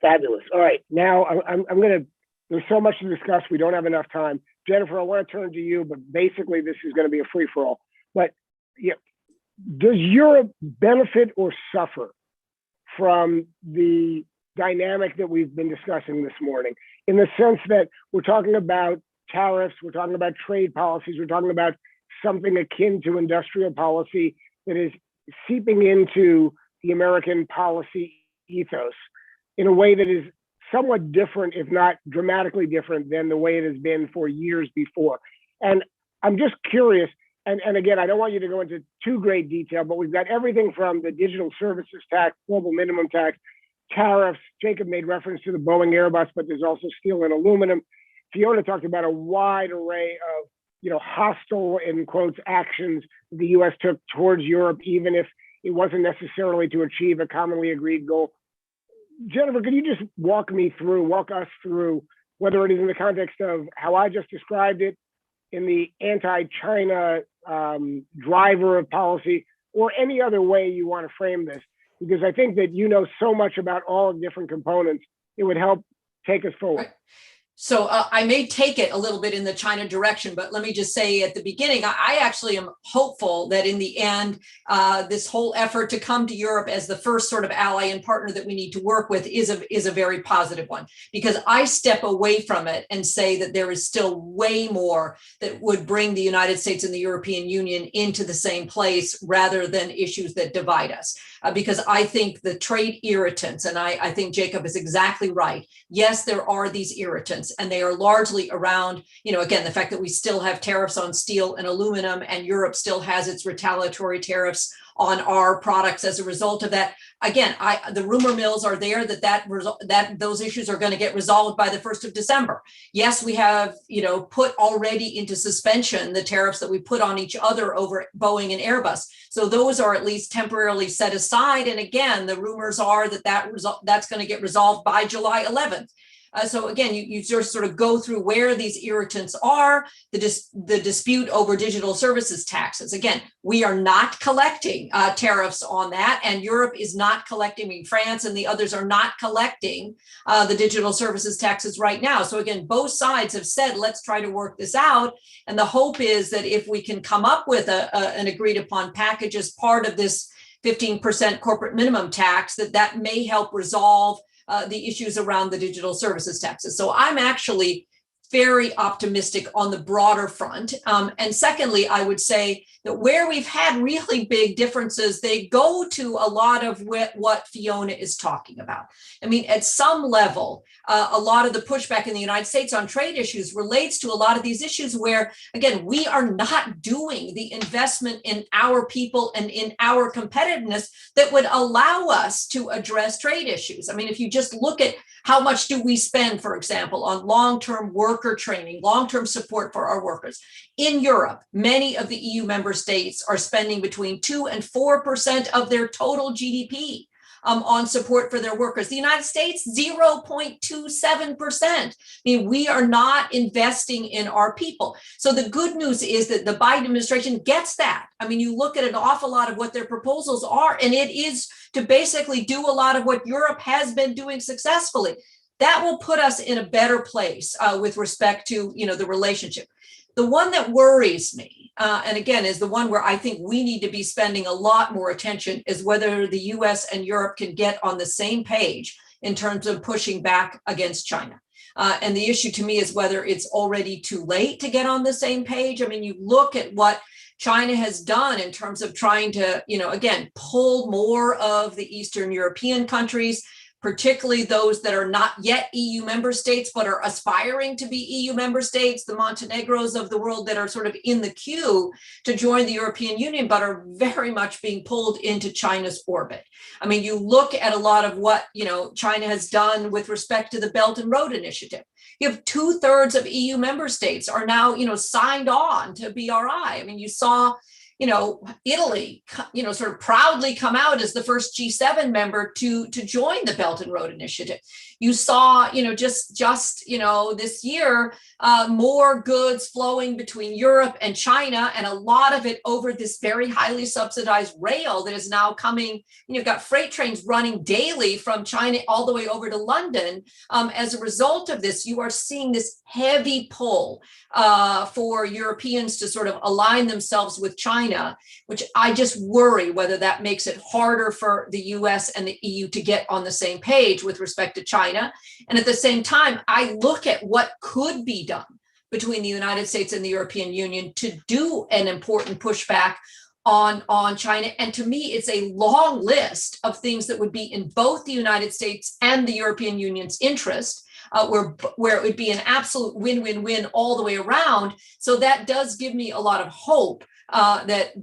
Fabulous. All right, now I'm going to, there's so much to discuss. We don't have enough time. Jennifer, I want to turn to you, but basically this is going to be a free-for-all. But does Europe benefit or suffer from the dynamic that we've been discussing this morning, in the sense that we're talking about tariffs, we're talking about trade policies, we're talking about something akin to industrial policy that is seeping into the American policy ethos in a way that is somewhat different, if not dramatically different, than the way it has been for years before. And I'm just curious, and again, I don't want you to go into too great detail, but we've got everything from the digital services tax, global minimum tax, tariffs. Jacob made reference to the Boeing Airbus, but there's also steel and aluminum. Fiona talked about a wide array of, hostile, in quotes, actions the U.S. took towards Europe, even if it wasn't necessarily to achieve a commonly agreed goal. Jennifer, could you just walk us through, whether it is in the context of how I just described it, in the anti-China driver of policy, or any other way you want to frame this? Because I think that so much about all the different components, it would help take us forward. Right. So I may take it a little bit in the China direction, but let me just say at the beginning, I actually am hopeful that in the end, this whole effort to come to Europe as the first sort of ally and partner that we need to work with is a very positive one, because I step away from it and say that there is still way more that would bring the United States and the European Union into the same place rather than issues that divide us. Because I think the trade irritants, and I think Jacob is exactly right. Yes, there are these irritants, and they are largely around, again, the fact that we still have tariffs on steel and aluminum, and Europe still has its retaliatory tariffs on our products as a result of that. Again, the rumor mills are there that those issues are going to get resolved by the 1st of December. Yes, we have, put already into suspension the tariffs that we put on each other over Boeing and Airbus. So those are at least temporarily set aside. And again, the rumors are that's going to get resolved by July 11th. So again, you just sort of go through where these irritants are, the dispute over digital services taxes. Again, we are not collecting tariffs on that, and Europe is not collecting, I mean, France and the others are not collecting the digital services taxes right now. So again, both sides have said, let's try to work this out. And the hope is that if we can come up with an agreed upon package as part of this 15% corporate minimum tax, that may help resolve the issues around the digital services taxes. So I'm actually very optimistic on the broader front. And secondly, I would say that where we've had really big differences, they go to a lot of what Fiona is talking about. I mean, at some level, a lot of the pushback in the United States on trade issues relates to a lot of these issues where, again, we are not doing the investment in our people and in our competitiveness that would allow us to address trade issues. I mean, if you just look at how much do we spend, for example, on long-term worker training, long-term support for our workers? In Europe, many of the EU member states are spending between 2 and 4% of their total GDP on support for their workers. The United States, 0.27%. I mean, we are not investing in our people. So the good news is that the Biden administration gets that. I mean, you look at an awful lot of what their proposals are, and it is to basically do a lot of what Europe has been doing successfully. That will put us in a better place with respect to, the relationship. The one that worries me, and again, is the one where I think we need to be spending a lot more attention, is whether the US and Europe can get on the same page in terms of pushing back against China. And the issue to me is whether it's already too late to get on the same page. I mean, you look at what China has done in terms of trying to, again, pull more of the Eastern European countries, particularly those that are not yet EU member states, but are aspiring to be EU member states, the Montenegros of the world that are sort of in the queue to join the European Union, but are very much being pulled into China's orbit. I mean, you look at a lot of what, China has done with respect to the Belt and Road Initiative. You have 2/3 of EU member states are now, signed on to BRI. I mean, you saw, Italy, sort of proudly come out as the first G7 member to join the Belt and Road Initiative. You saw, just this year, more goods flowing between Europe and China, and a lot of it over this very highly subsidized rail that is now coming. You've got freight trains running daily from China all the way over to London. As a result of this, you are seeing this heavy pull for Europeans to sort of align themselves with China, which I just worry whether that makes it harder for the US and the EU to get on the same page with respect to China. And at the same time, I look at what could be done between the United States and the European Union to do an important pushback on China. And to me, it's a long list of things that would be in both the United States and the European Union's interest. Where it would be an absolute win-win-win all the way around. So that does give me a lot of hope that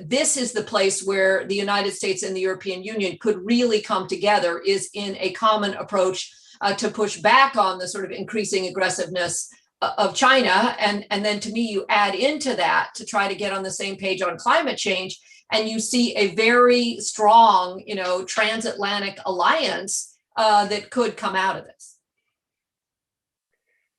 this is the place where the United States and the European Union could really come together, is in a common approach to push back on the sort of increasing aggressiveness of China. And then to me, you add into that to try to get on the same page on climate change, and you see a very strong, transatlantic alliance that could come out of this.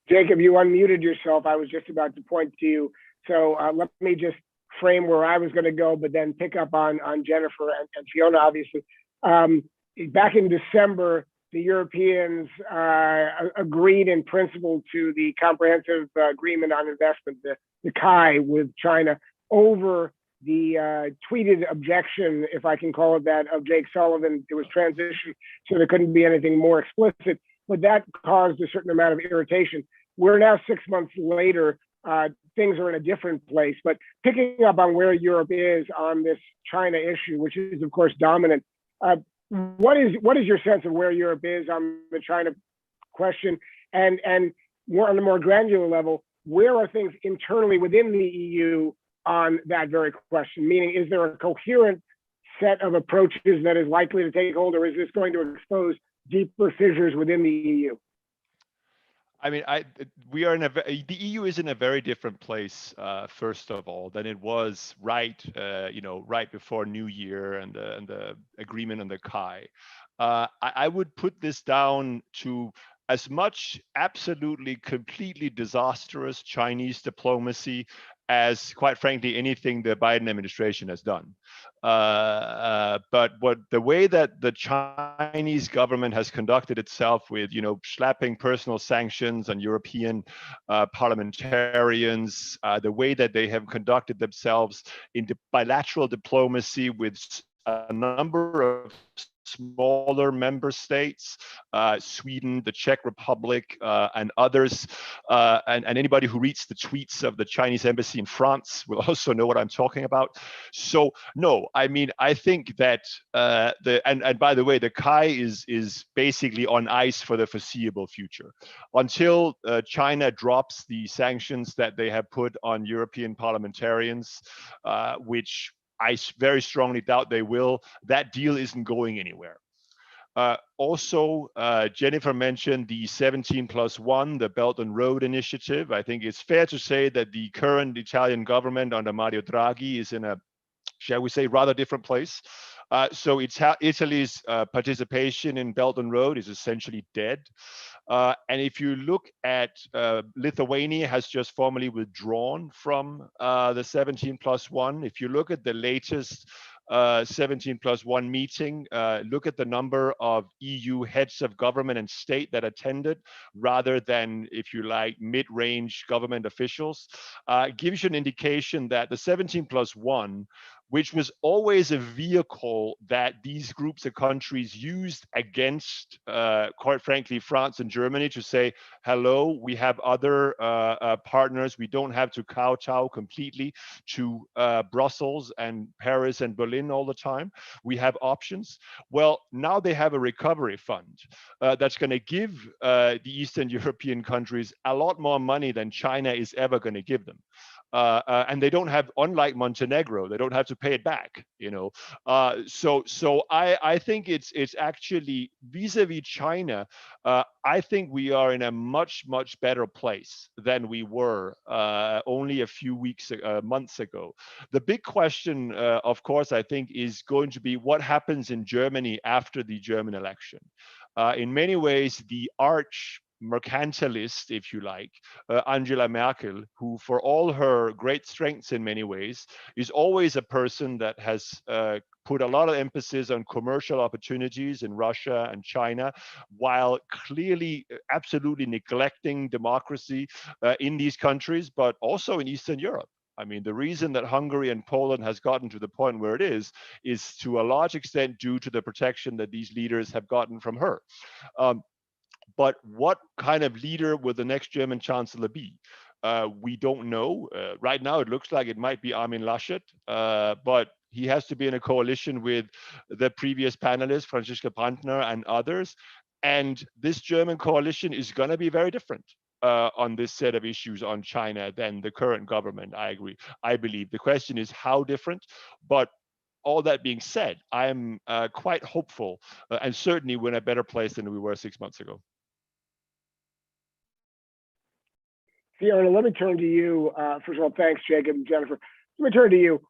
Jacob, you unmuted yourself. I was just about to point to you. So let me just frame where I was going to go, but then pick up on Jennifer and Fiona, obviously. Back in December, the Europeans agreed in principle to the Comprehensive Agreement on Investment, the KAI, with China over the tweeted objection, if I can call it that, of Jake Sullivan. It was transition, so there couldn't be anything more explicit. But that caused a certain amount of irritation. We're now 6 months later, things are in a different place. But picking up on where Europe is on this China issue, which is of course dominant, what is your sense of where Europe is on the China question? And more on a more granular level, where are things internally within the EU on that very question? Meaning, is there a coherent set of approaches that is likely to take hold, or is this going to expose deeper fissures within the EU? I mean, the EU is in a very different place, first of all, than it was right before New Year and the agreement on the KAI. I would put this down to as much absolutely, completely disastrous Chinese diplomacy as, quite frankly, anything the Biden administration has done. But the way that the Chinese government has conducted itself with, slapping personal sanctions on European parliamentarians, the way that they have conducted themselves in bilateral diplomacy with a number of smaller member states, Sweden, the Czech Republic, and others, and anybody who reads the tweets of the Chinese embassy in France will also know what I'm talking about. So no, I mean, I think that and by the way, the KAI is basically on ice for the foreseeable future until China drops the sanctions that they have put on European parliamentarians, which I very strongly doubt they will. That deal isn't going anywhere. Also, Jennifer mentioned the 17+1, the Belt and Road Initiative. I think it's fair to say that the current Italian government under Mario Draghi is in a, shall we say, rather different place. So Italy's participation in Belt and Road is essentially dead. And if you look at Lithuania has just formally withdrawn from the 17+1. If you look at the latest 17+1 meeting, look at the number of EU heads of government and state that attended rather than, if you like, mid-range government officials, gives you an indication that the 17+1, which was always a vehicle that these groups of countries used against, quite frankly, France and Germany to say, hello, we have other partners. We don't have to kowtow completely to Brussels and Paris and Berlin all the time. We have options. Well, now they have a recovery fund that's going to give the Eastern European countries a lot more money than China is ever going to give them. And they don't have, unlike Montenegro, they don't have to pay it back, you know. So I think it's actually vis-a-vis China. I think we are in a much better place than we were only a few months ago. The big question, of course, I think is going to be what happens in Germany after the German election. In many ways, the arch mercantilist, if you like, Angela Merkel, who for all her great strengths in many ways, is always a person that has put a lot of emphasis on commercial opportunities in Russia and China, while clearly absolutely neglecting democracy in these countries, but also in Eastern Europe. I mean, the reason that Hungary and Poland has gotten to the point where it is to a large extent due to the protection that these leaders have gotten from her. But what kind of leader will the next German chancellor be? We don't know. Right now, it looks like it might be Armin Laschet, but he has to be in a coalition with the previous panelists, Franziska Brandner and others. And this German coalition is going to be very different on this set of issues on China than the current government, I agree. I believe the question is how different, but all that being said, I am quite hopeful and certainly we're in a better place than we were 6 months ago. Fiona, let me turn to you. First of all, thanks, Jacob and Jennifer. Let me turn to you.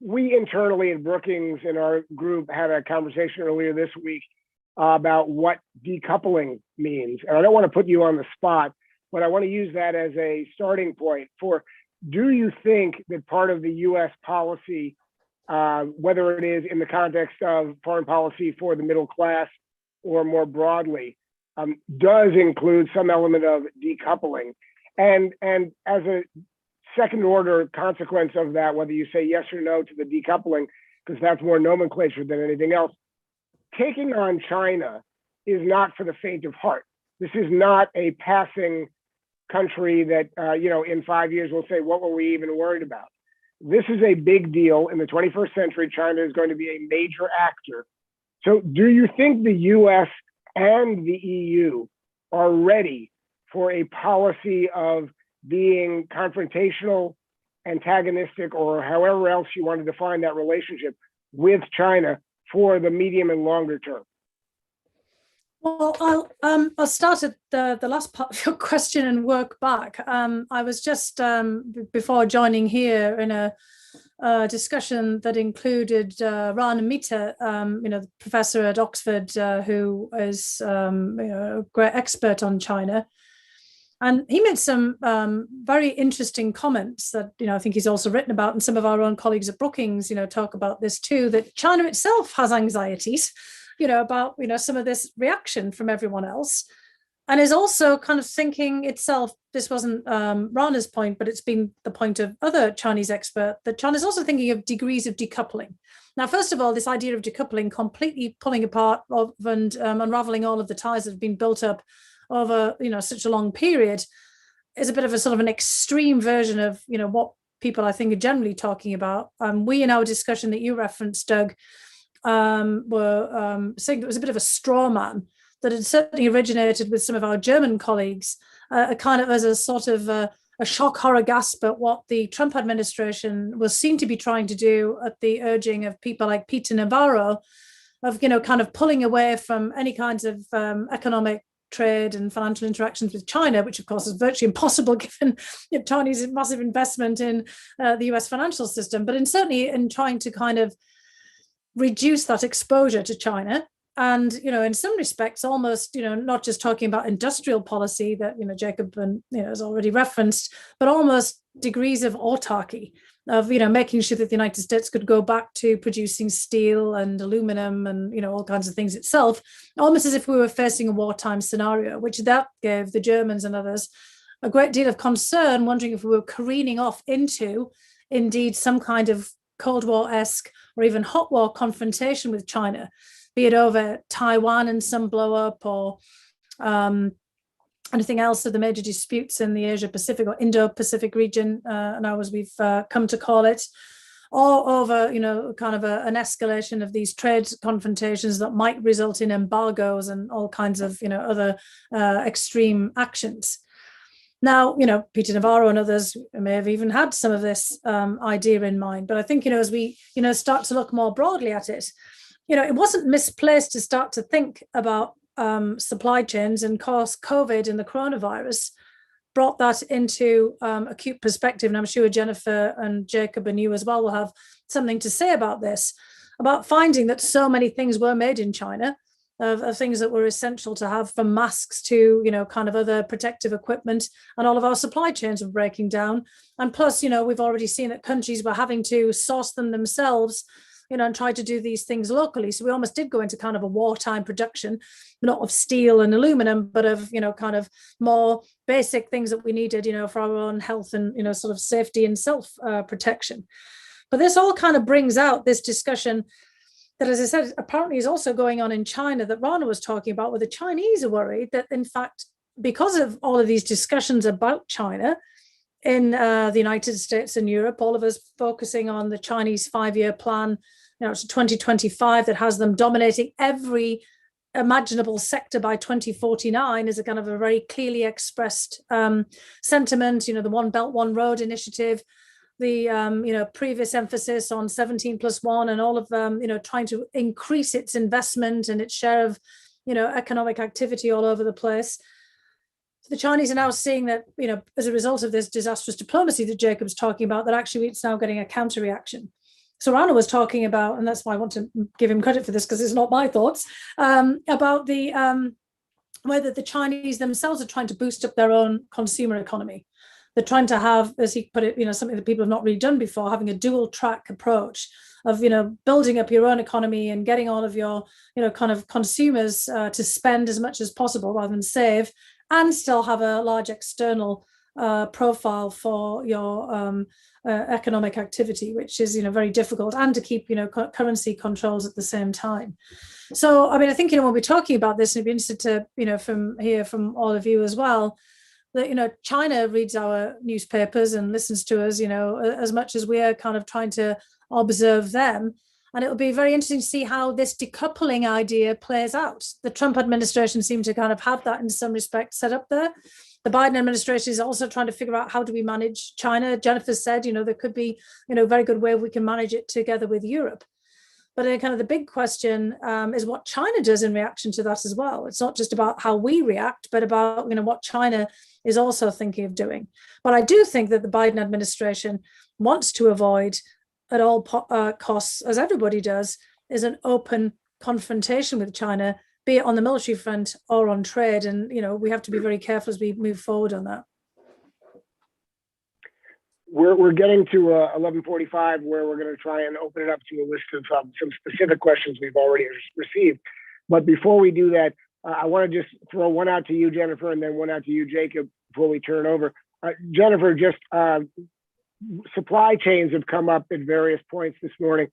We internally at Brookings in our group had a conversation earlier this week about what decoupling means. And I don't want to put you on the spot, but I want to use that as a starting point for, do you think that part of the US policy, whether it is in the context of foreign policy for the middle class or more broadly, does include some element of decoupling? And as a second order consequence of that, whether you say yes or no to the decoupling, because that's more nomenclature than anything else, taking on China is not for the faint of heart. This is not a passing country that, in 5 years we'll say, what were we even worried about? This is a big deal. In the 21st century, China is going to be a major actor. So do you think the US and the EU are ready for a policy of being confrontational, antagonistic, or however else you want to define that relationship with China for the medium and longer term? Well, I'll start at the last part of your question and work back. I was just, before joining here, in a discussion that included Rana Mehta, the professor at Oxford, who is a great expert on China. And he made some very interesting comments that, I think he's also written about, and some of our own colleagues at Brookings, talk about this too, that China itself has anxieties, about, some of this reaction from everyone else, and is also kind of thinking itself, this wasn't Rana's point, but it's been the point of other Chinese experts, that China is also thinking of degrees of decoupling. Now, first of all, this idea of decoupling, completely pulling apart of and unraveling all of the ties that have been built up over, such a long period, is a bit of a sort of an extreme version of, what people I think are generally talking about. We, in our discussion that you referenced, Doug, were saying it was a bit of a straw man that had certainly originated with some of our German colleagues, kind of as a sort of a shock, horror, gasp at what the Trump administration was seen to be trying to do at the urging of people like Peter Navarro, of, kind of pulling away from any kinds of economic trade and financial interactions with China, which of course is virtually impossible given Chinese massive investment in the US financial system, but certainly in trying to kind of reduce that exposure to China. And, in some respects, almost, not just talking about industrial policy that, Jacob has already referenced, but almost degrees of autarky, of, making sure that the United States could go back to producing steel and aluminum and, all kinds of things itself, almost as if we were facing a wartime scenario, which that gave the Germans and others a great deal of concern, wondering if we were careening off into, indeed, some kind of Cold War-esque or even hot war confrontation with China, be it over Taiwan and some blow up, or anything else of the major disputes in the Asia-Pacific or Indo-Pacific region, now as we've come to call it, or over, kind of an escalation of these trade confrontations that might result in embargoes and all kinds of, other extreme actions. Now, Peter Navarro and others may have even had some of this idea in mind, but I think, as we, start to look more broadly at it, it wasn't misplaced to start to think about supply chains, and of course, COVID and the coronavirus brought that into acute perspective. And I'm sure Jennifer and Jacob and you as well will have something to say about this, about finding that so many things were made in China, of things that were essential to have, from masks to, kind of other protective equipment, and all of our supply chains were breaking down. And plus, we've already seen that countries were having to source them themselves, and try to do these things locally. So we almost did go into kind of a wartime production, not of steel and aluminum, but of, kind of more basic things that we needed, for our own health and, sort of safety and self-protection. But this all kind of brings out this discussion that, as I said, apparently is also going on in China, that Rana was talking about, where the Chinese are worried that, in fact, because of all of these discussions about China in the United States and Europe, all of us focusing on the Chinese 5-year plan, to 2025, that has them dominating every imaginable sector by 2049, is a kind of a very clearly expressed sentiment. The One Belt, One Road initiative, the previous emphasis on 17+1, and all of them, trying to increase its investment and its share of, economic activity all over the place. The Chinese are now seeing that, as a result of this disastrous diplomacy that Jacob's talking about, that actually it's now getting a counter reaction. So Rana was talking about, and that's why I want to give him credit for this, because it's not my thoughts, about the whether the Chinese themselves are trying to boost up their own consumer economy. They're trying to have, as he put it, something that people have not really done before, having a dual track approach of, building up your own economy and getting all of your, kind of consumers to spend as much as possible rather than save, and still have a large external profile for your economic activity, which is, very difficult, and to keep, currency controls at the same time. So, I mean, I think, when we're talking about this, and it'd be interested to, hear from all of you as well, that, China reads our newspapers and listens to us, as much as we are kind of trying to observe them. And it'll be very interesting to see how this decoupling idea plays out. The Trump administration seemed to kind of have that in some respects set up there. The Biden administration is also trying to figure out, how do we manage China? Jennifer said, there could be, a very good way we can manage it together with Europe. But kind of the big question is what China does in reaction to that as well. It's not just about how we react, but about, what China is also thinking of doing. But I do think that the Biden administration wants to avoid at all costs, as everybody does, is an open confrontation with China, be it on the military front or on trade. And, we have to be very careful as we move forward on that. We're getting to 11:45, where we're going to try and open it up to a list of some specific questions we've already received. But before we do that, I want to just throw one out to you, Jennifer, and then one out to you, Jacob, before we turn over. Jennifer, just supply chains have come up at various points this morning.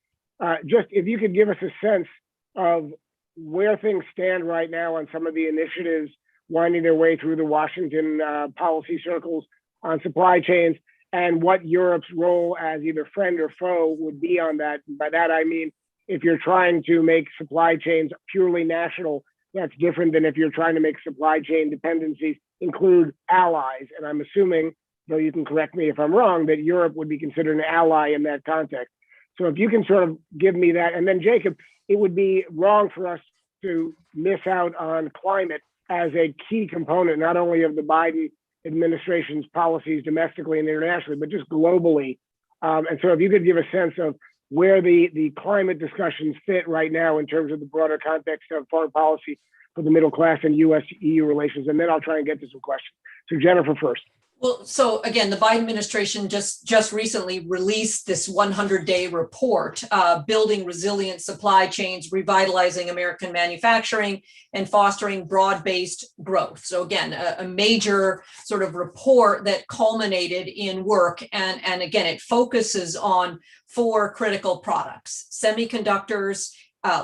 just if you could give us a sense of where things stand right now on some of the initiatives winding their way through the Washington policy circles on supply chains, and what Europe's role as either friend or foe would be on that. By that, I mean, if you're trying to make supply chains purely national, that's different than if you're trying to make supply chain dependencies include allies. And I'm assuming, though you can correct me if I'm wrong, that Europe would be considered an ally in that context. So if you can sort of give me that, and then Jacob, it would be wrong for us to miss out on climate as a key component, not only of the Biden administration's policies domestically and internationally, but just globally. And so if you could give a sense of where the climate discussions fit right now in terms of the broader context of foreign policy for the middle class and US-EU relations, and then I'll try and get to some questions. So Jennifer first. Well, so again, the Biden administration just recently released this 100-day report, building resilient supply chains, revitalizing American manufacturing, and fostering broad-based growth. So again, a major sort of report that culminated in work. And again, it focuses on 4 critical products: semiconductors,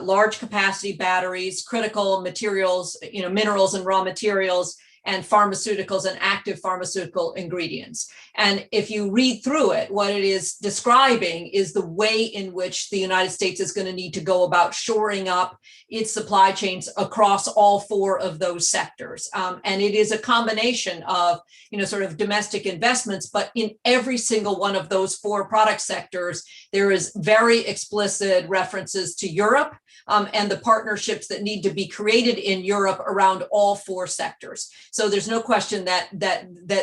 large capacity batteries, critical materials, minerals and raw materials, and pharmaceuticals and active pharmaceutical ingredients. And if you read through it, what it is describing is the way in which the United States is going to need to go about shoring up its supply chains across all 4 of those sectors. And it is a combination of, sort of domestic investments, but in every single one of those 4 product sectors, there is very explicit references to Europe and the partnerships that need to be created in Europe around all 4 sectors. So there's no question that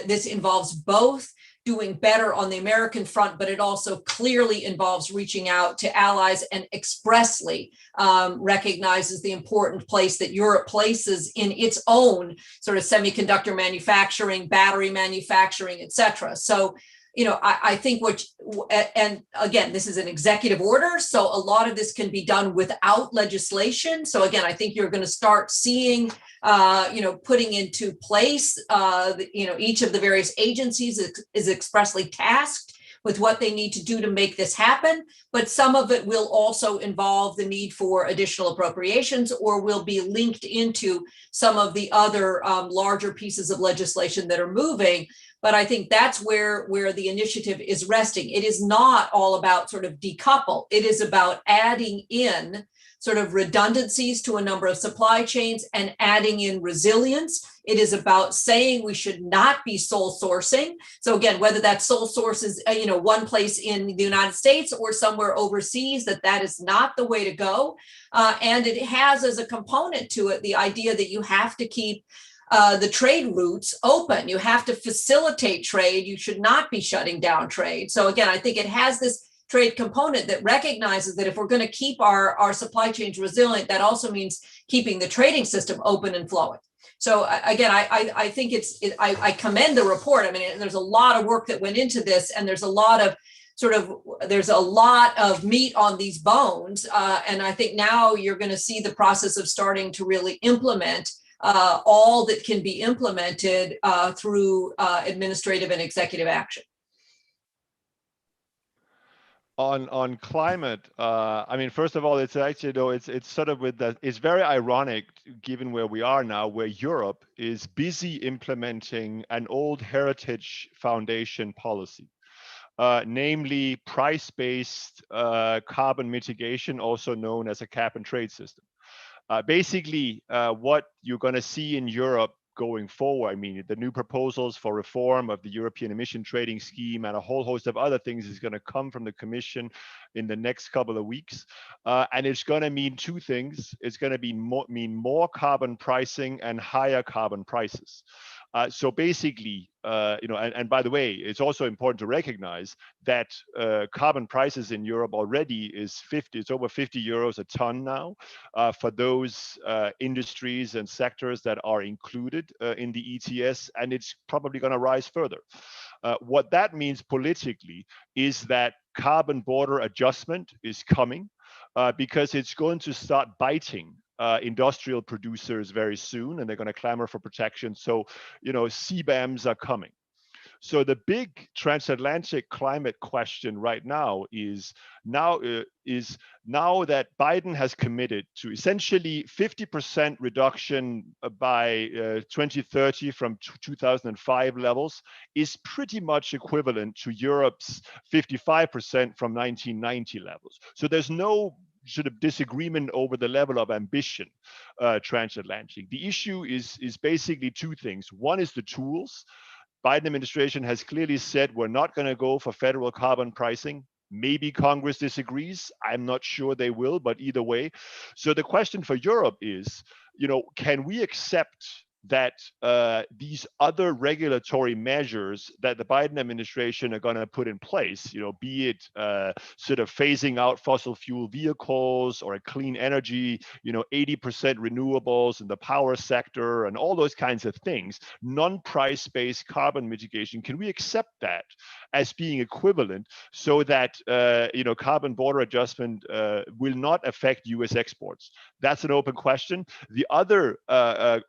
this involves both doing better on the American front, but it also clearly involves reaching out to allies and expressly recognizes the important place that Europe places in its own sort of semiconductor manufacturing, battery manufacturing, et cetera. So, I think and again, this is an executive order, so a lot of this can be done without legislation. So again, I think you're going to start seeing, putting into place, each of the various agencies is expressly tasked with what they need to do to make this happen. But some of it will also involve the need for additional appropriations, or will be linked into some of the other larger pieces of legislation that are moving. But I think that's where the initiative is resting. It is not all about sort of decouple. It is about adding in sort of redundancies to a number of supply chains and adding in resilience. It is about saying we should not be sole sourcing. So again, whether that sole source is, one place in the United States or somewhere overseas, that is not the way to go. And it has as a component to it the idea that you have to keep the trade routes open. You have to facilitate trade. You should not be shutting down trade. So again, I think it has this trade component that recognizes that if we're going to keep our supply chains resilient, that also means keeping the trading system open and flowing. So again, I think I commend the report. I mean, there's a lot of work that went into this, and there's a lot of meat on these bones. And I think now you're going to see the process of starting to really implement all that can be implemented through administrative and executive action. On climate, I mean, first of all, it's actually, though, it's sort of it's very ironic given where we are now, where Europe is busy implementing an old heritage foundation policy, namely price-based carbon mitigation, also known as a cap and trade system. Basically, what you're going to see in Europe going forward, I mean, the new proposals for reform of the European emission trading scheme and a whole host of other things is going to come from the Commission in the next couple of weeks. And it's going to mean 2 things. It's going to mean more carbon pricing and higher carbon prices. So basically, and by the way, it's also important to recognize that carbon prices in Europe already it's over 50 euros a ton now for those industries and sectors that are included in the ETS, and it's probably going to rise further. What that means politically is that carbon border adjustment is coming because it's going to start biting industrial producers very soon, and they're going to clamor for protection. So, CBAMs are coming. So the big transatlantic climate question right now is now that Biden has committed to essentially 50% reduction by 2030 from 2005 levels is pretty much equivalent to Europe's 55% from 1990 levels. So there's no sort of disagreement over the level of ambition transatlantic. The issue is basically two things. One is the tools. Biden administration has clearly said we're not going to go for federal carbon pricing. Maybe Congress disagrees. I'm not sure they will, but either way. So the question for Europe is, can we accept that these other regulatory measures that the Biden administration are going to put in place, be it sort of phasing out fossil fuel vehicles or a clean energy, 80% renewables in the power sector and all those kinds of things, non-price-based carbon mitigation, can we accept that as being equivalent so that, carbon border adjustment will not affect US exports? That's an open question. The other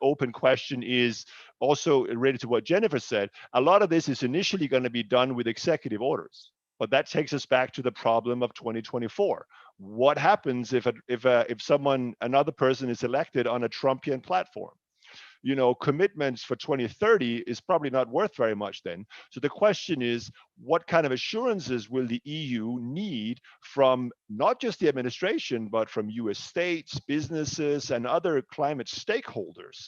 open question is also related to what Jennifer said. A lot of this is initially going to be done with executive orders, but that takes us back to the problem of 2024. What happens if another person is elected on a Trumpian platform? Commitments for 2030 is probably not worth very much then. So the question is, what kind of assurances will the EU need from not just the administration, but from US states, businesses, and other climate stakeholders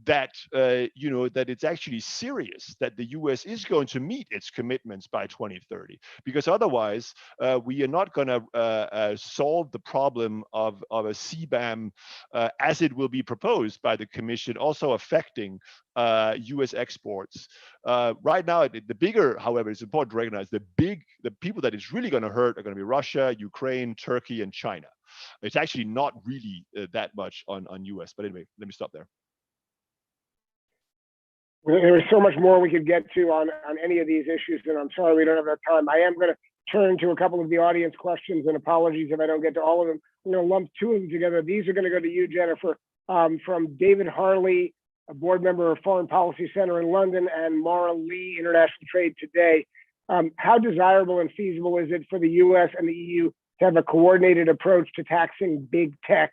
that, that it's actually serious, that the US is going to meet its commitments by 2030? Because otherwise, we are not going to solve the problem of a CBAM as it will be proposed by the Commission, also affecting US exports. Right now, the bigger, however, it's important to recognize the people that it's really going to hurt are going to be Russia, Ukraine, Turkey, and China. It's actually not really that much on US. But anyway, let me stop there. There is so much more we could get to on any of these issues, and I'm sorry we don't have that time. I am going to turn to a couple of the audience questions, and apologies if I don't get to all of them. I'm going to lump two of them together. These are going to go to you, Jennifer, from David Harley, a board member of Foreign Policy Center in London, and Mara Lee, International Trade Today. How desirable and feasible is it for the US and the EU to have a coordinated approach to taxing big tech?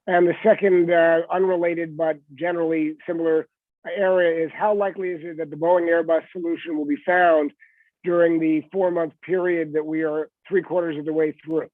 And the second, unrelated but generally similar area, is how likely is it that the Boeing Airbus solution will be found during the 4-month period that we are 3/4 of the way through?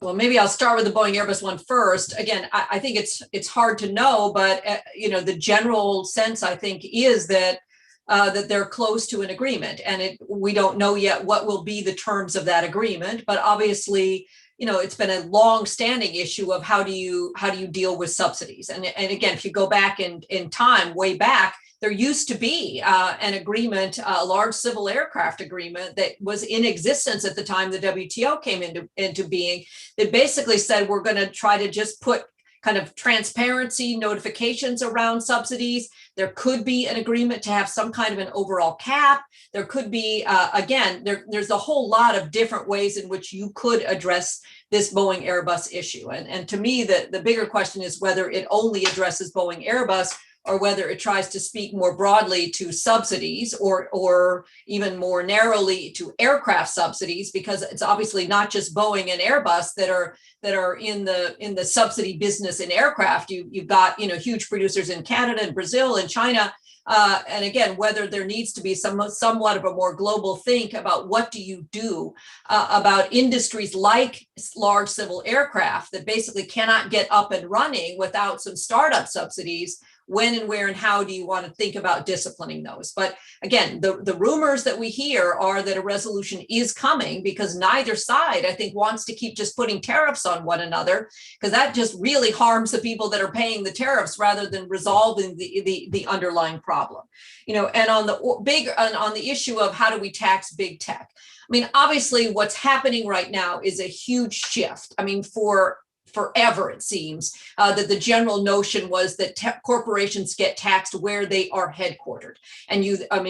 Well, maybe I'll start with the Boeing Airbus one first. Again, I think it's hard to know, but the general sense, I think, is that that they're close to an agreement, and we don't know yet what will be the terms of that agreement. But obviously, it's been a long-standing issue of how do you deal with subsidies. And again, if you go back in time, way back, there used to be an agreement, a large civil aircraft agreement that was in existence at the time the WTO came into being, that basically said we're going to try to just put kind of transparency notifications around subsidies. There could be an agreement to have some kind of an overall cap. There could be, again, there's a whole lot of different ways in which you could address this Boeing Airbus issue. And to me, the bigger question is whether it only addresses Boeing Airbus, or whether it tries to speak more broadly to subsidies, or even more narrowly to aircraft subsidies, because it's obviously not just Boeing and Airbus that are in the subsidy business in aircraft. You've got huge producers in Canada and Brazil and China. And again, whether there needs to be somewhat of a more global think about what do you do about industries like large civil aircraft that basically cannot get up and running without some startup subsidies. When and where and how do you want to think about disciplining those? But again, the rumors that we hear are that a resolution is coming, because neither side, I think, wants to keep just putting tariffs on one another, because that just really harms the people that are paying the tariffs rather than resolving the underlying problem. And on the issue of how do we tax big tech? I mean, obviously what's happening right now is a huge shift. I mean, for forever, it seems, that the general notion was that corporations get taxed where they are headquartered, and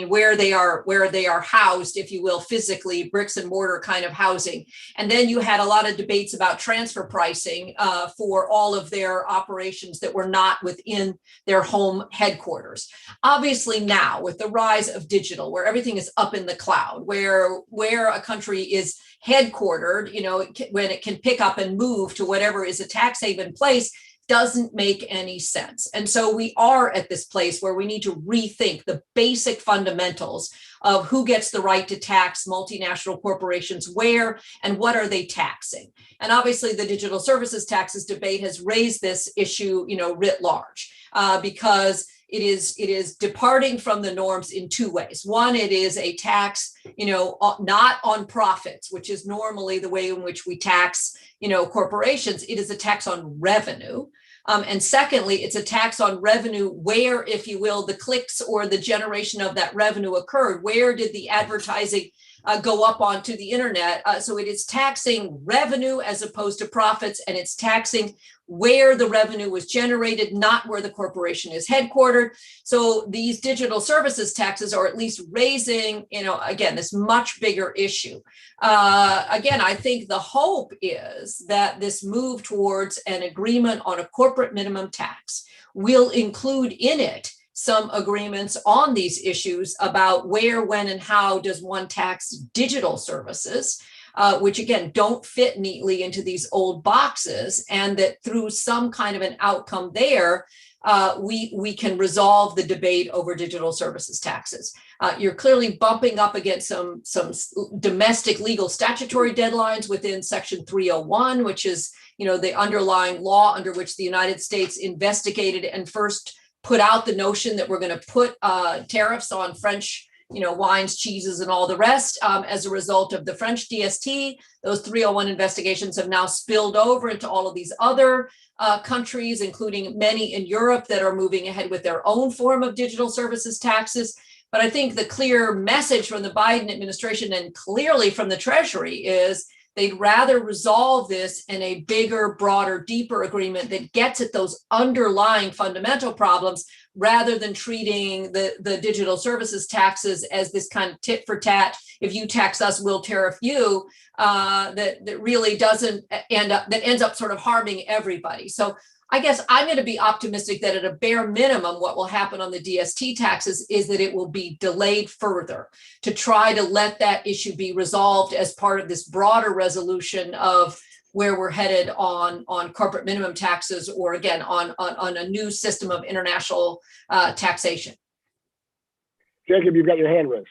where they are housed, if you will, physically, bricks and mortar kind of housing. And then you had a lot of debates about transfer pricing for all of their operations that were not within their home headquarters. Obviously now, with the rise of digital, where everything is up in the cloud, where a country is headquartered, when it can pick up and move to whatever is a tax haven place, doesn't make any sense. And so we are at this place where we need to rethink the basic fundamentals of who gets the right to tax multinational corporations where, and what are they taxing. And obviously the digital services taxes debate has raised this issue, writ large, because it is departing from the norms in two ways. One, it is a tax, not on profits, which is normally the way in which we tax, corporations. It is a tax on revenue. And secondly, it's a tax on revenue where, if you will, the clicks or the generation of that revenue occurred. Where did the advertising go up onto the internet? So it is taxing revenue as opposed to profits, and it's taxing where the revenue was generated, not where the corporation is headquartered. So these digital services taxes are at least raising, again, this much bigger issue. Again, I think the hope is that this move towards an agreement on a corporate minimum tax will include in it some agreements on these issues about where, when, and how does one tax digital services, which again don't fit neatly into these old boxes, and that through some kind of an outcome there, we can resolve the debate over digital services taxes. You're clearly bumping up against some domestic legal statutory deadlines within Section 301, which is the underlying law under which the United States investigated and first put out the notion that we're going to put tariffs on French, wines, cheeses, and all the rest as a result of the French DST. Those 301 investigations have now spilled over into all of these other countries, including many in Europe that are moving ahead with their own form of digital services taxes. But I think the clear message from the Biden administration, and clearly from the Treasury, is they'd rather resolve this in a bigger, broader, deeper agreement that gets at those underlying fundamental problems, rather than treating the digital services taxes as this kind of tit for tat. If you tax us, we'll tariff you. That really doesn't end up, that ends up sort of harming everybody. So I guess I'm going to be optimistic that at a bare minimum, what will happen on the DST taxes is that it will be delayed further to try to let that issue be resolved as part of this broader resolution of where we're headed on corporate minimum taxes, or again, on a new system of international taxation. Jacob, you've got your hand raised.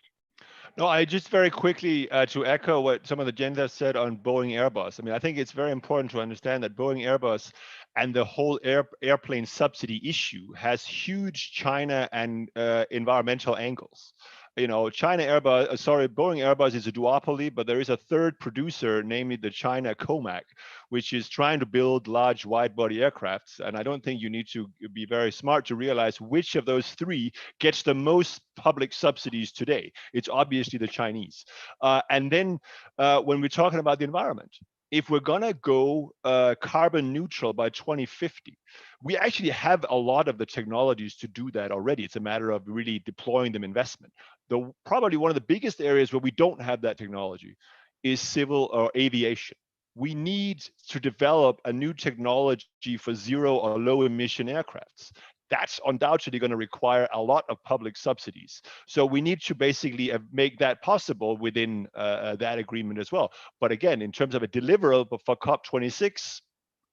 No, I just very quickly to echo what some of the genders said on Boeing Airbus. I mean, I think it's very important to understand that Boeing Airbus and the whole airplane subsidy issue has huge China and environmental angles. Boeing Airbus is a duopoly, but there is a third producer, namely the China COMAC, which is trying to build large wide-body aircrafts. And I don't think you need to be very smart to realize which of those three gets the most public subsidies today. It's obviously the Chinese. And then when we're talking about the environment, if we're gonna go carbon neutral by 2050, we actually have a lot of the technologies to do that already. It's a matter of really deploying them investment. Though probably one of the biggest areas where we don't have that technology is civil or aviation. We need to develop a new technology for zero or low emission aircrafts. That's undoubtedly going to require a lot of public subsidies. So we need to basically make that possible within that agreement as well. But again, in terms of a deliverable for COP26,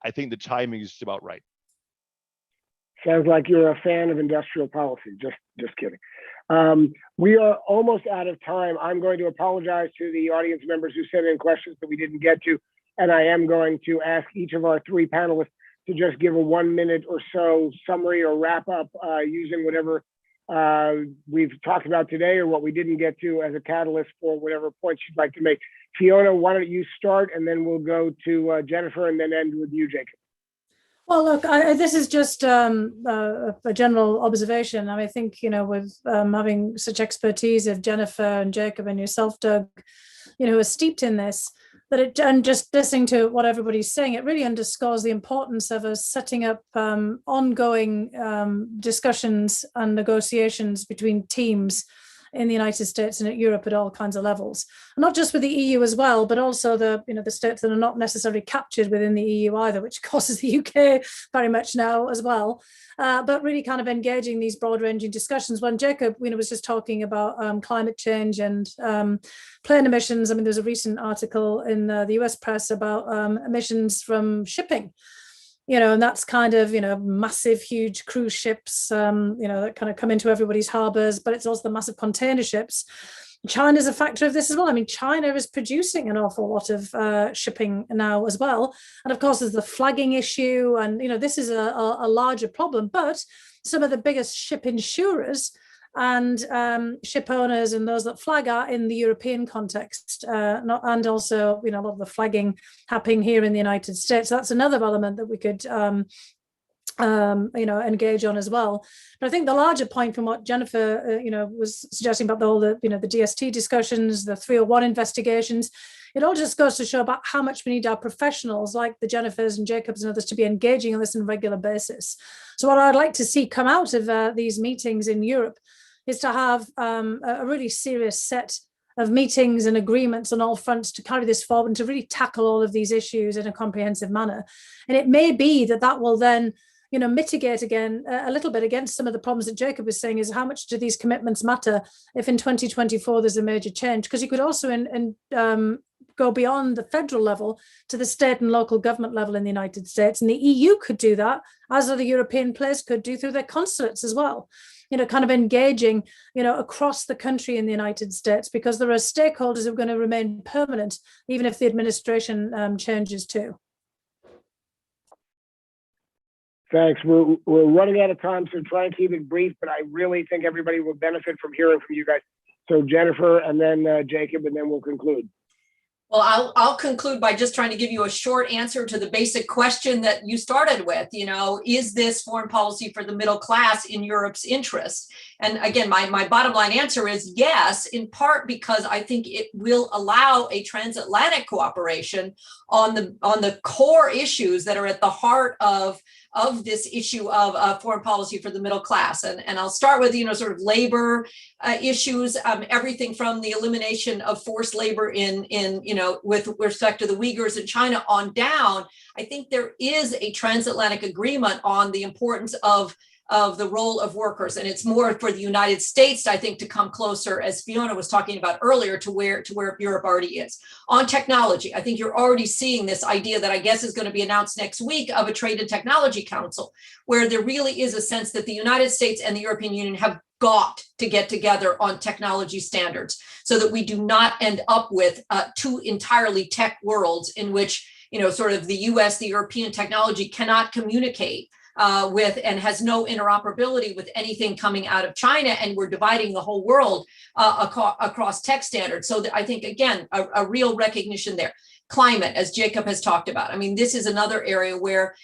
I think the timing is about right. Sounds like you're a fan of industrial policy. Just kidding. We are almost out of time. I'm going to apologize to the audience members who sent in questions that we didn't get to, and I am going to ask each of our three panelists to just give a 1 minute or so summary or wrap up using whatever we've talked about today or what we didn't get to as a catalyst for whatever points you'd like to make. Fiona, why don't you start, and then we'll go to Jennifer and then end with you, Jacob. Well, look, this is just a general observation. I think, with having such expertise of Jennifer and Jacob and yourself, Doug, who are steeped in this, and just listening to what everybody's saying, it really underscores the importance of us setting up ongoing discussions and negotiations between teams in the United States and at Europe at all kinds of levels, not just with the EU as well, but also the states that are not necessarily captured within the EU either, which causes the UK very much now as well. But really kind of engaging these broad-ranging discussions. When Jacob was just talking about climate change and plane emissions, I mean, there's a recent article in the US press about emissions from shipping. And that's kind of, massive, huge cruise ships, that kind of come into everybody's harbors, but it's also the massive container ships. China's a factor of this as well. I mean, China is producing an awful lot of shipping now as well. And of course, there's the flagging issue. And, this is a larger problem, but some of the biggest ship insurers and ship owners and those that flag are in the European context, and also a lot of the flagging happening here in the United States. That's another element that we could engage on as well. But I think the larger point from what Jennifer was suggesting about the DST discussions, the 301 investigations, it all just goes to show about how much we need our professionals like the Jennifers and Jacobs and others to be engaging on this on a regular basis. So what I'd like to see come out of these meetings in Europe is to have a really serious set of meetings and agreements on all fronts to carry this forward and to really tackle all of these issues in a comprehensive manner. And it may be that will then, mitigate again a little bit against some of the problems that Jacob was saying, is how much do these commitments matter if in 2024 there's a major change? Because you could also go beyond the federal level to the state and local government level in the United States. And the EU could do that, as other European players could do through their consulates as well. Kind of engaging, across the country in the United States, because there are stakeholders who are going to remain permanent, even if the administration changes too. Thanks. We're running out of time, so try and keep it brief, but I really think everybody will benefit from hearing from you guys. So Jennifer, and then Jacob, and then we'll conclude. Well, I'll conclude by just trying to give you a short answer to the basic question that you started with. Is this foreign policy for the middle class in Europe's interest? And again, my bottom line answer is yes, in part because I think it will allow a transatlantic cooperation on the core issues that are at the heart of this issue of foreign policy for the middle class. And I'll start with, sort of labor issues, everything from the elimination of forced labor in with respect to the Uyghurs in China on down. I think there is a transatlantic agreement on the importance of the role of workers. And it's more for the United States, I think, to come closer, as Fiona was talking about earlier, to where Europe already is. On technology, I think you're already seeing this idea that I guess is going to be announced next week of a Trade and Technology Council, where there really is a sense that the United States and the European Union have got to get together on technology standards so that we do not end up with two entirely tech worlds in which, sort of the US, the European technology cannot communicate with and has no interoperability with anything coming out of China, and we're dividing the whole world across tech standards. So I think, again, a real recognition there. Climate, as Jacob has talked about. I mean, this is another area where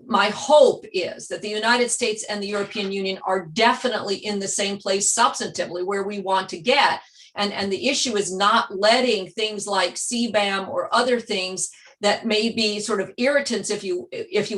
my hope is that the United States and the European Union are definitely in the same place substantively where we want to get. And the issue is not letting things like CBAM or other things that may be sort of irritants, if you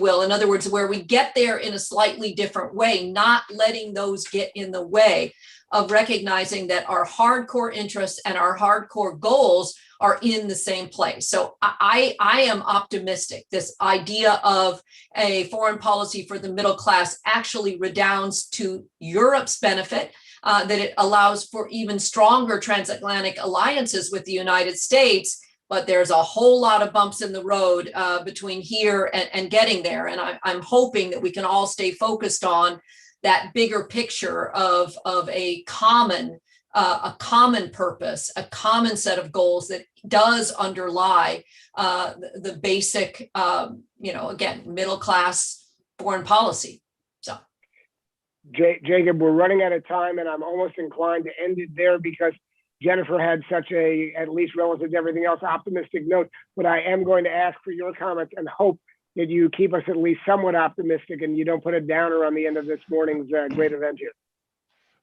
will. In other words, where we get there in a slightly different way, not letting those get in the way of recognizing that our hardcore interests and our hardcore goals are in the same place. So I am optimistic. This idea of a foreign policy for the middle class actually redounds to Europe's benefit, that it allows for even stronger transatlantic alliances with the United States. But there's a whole lot of bumps in the road between here and getting there. And I'm hoping that we can all stay focused on that bigger picture of a common purpose, a common set of goals that does underlie the basic, again, middle class foreign policy. So, Jacob, we're running out of time, and I'm almost inclined to end it there because Jennifer had such a, at least relative to everything else, optimistic note. But I am going to ask for your comments and hope that you keep us at least somewhat optimistic and you don't put a downer on the end of this morning's great event here.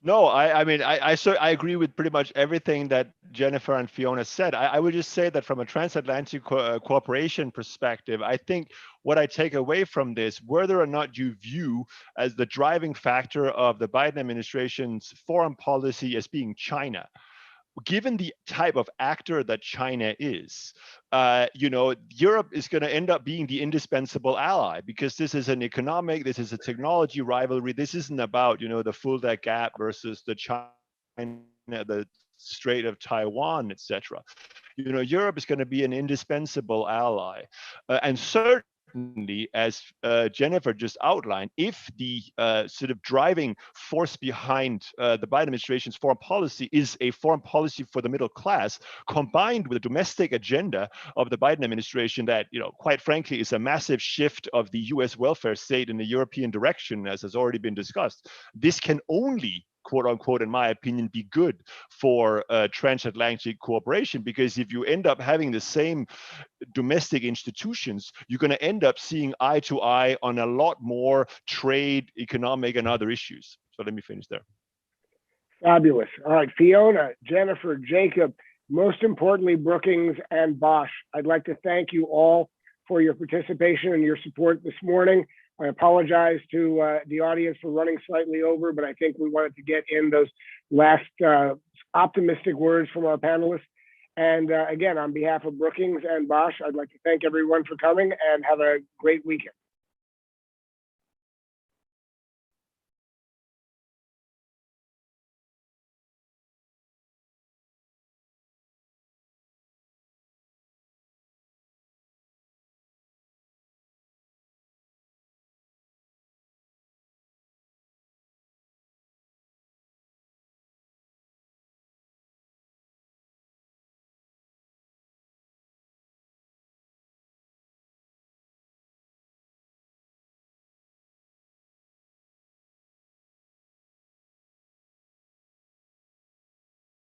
No, I mean, I agree with pretty much everything that Jennifer and Fiona said. I would just say that from a transatlantic cooperation perspective, I think what I take away from this, whether or not you view as the driving factor of the Biden administration's foreign policy as being China, given the type of actor that China is, Europe is going to end up being the indispensable ally, because this is an economic, this is a technology rivalry. This isn't about, the Fulda Gap versus the China, the Strait of Taiwan, etc. Europe is going to be an indispensable ally, and certainly, as Jennifer just outlined, if the sort of driving force behind the Biden administration's foreign policy is a foreign policy for the middle class, combined with the domestic agenda of the Biden administration that, quite frankly, is a massive shift of the US welfare state in the European direction, as has already been discussed, this can only, quote unquote, in my opinion, be good for transatlantic cooperation, because if you end up having the same domestic institutions, you're going to end up seeing eye to eye on a lot more trade, economic, and other issues. So let me finish there. Fabulous. All right, Fiona, Jennifer, Jacob, most importantly, Brookings and Bosch, I'd like to thank you all for your participation and your support this morning. I apologize to the audience for running slightly over, but I think we wanted to get in those last optimistic words from our panelists. And again, on behalf of Brookings and Bosch, I'd like to thank everyone for coming and have a great weekend.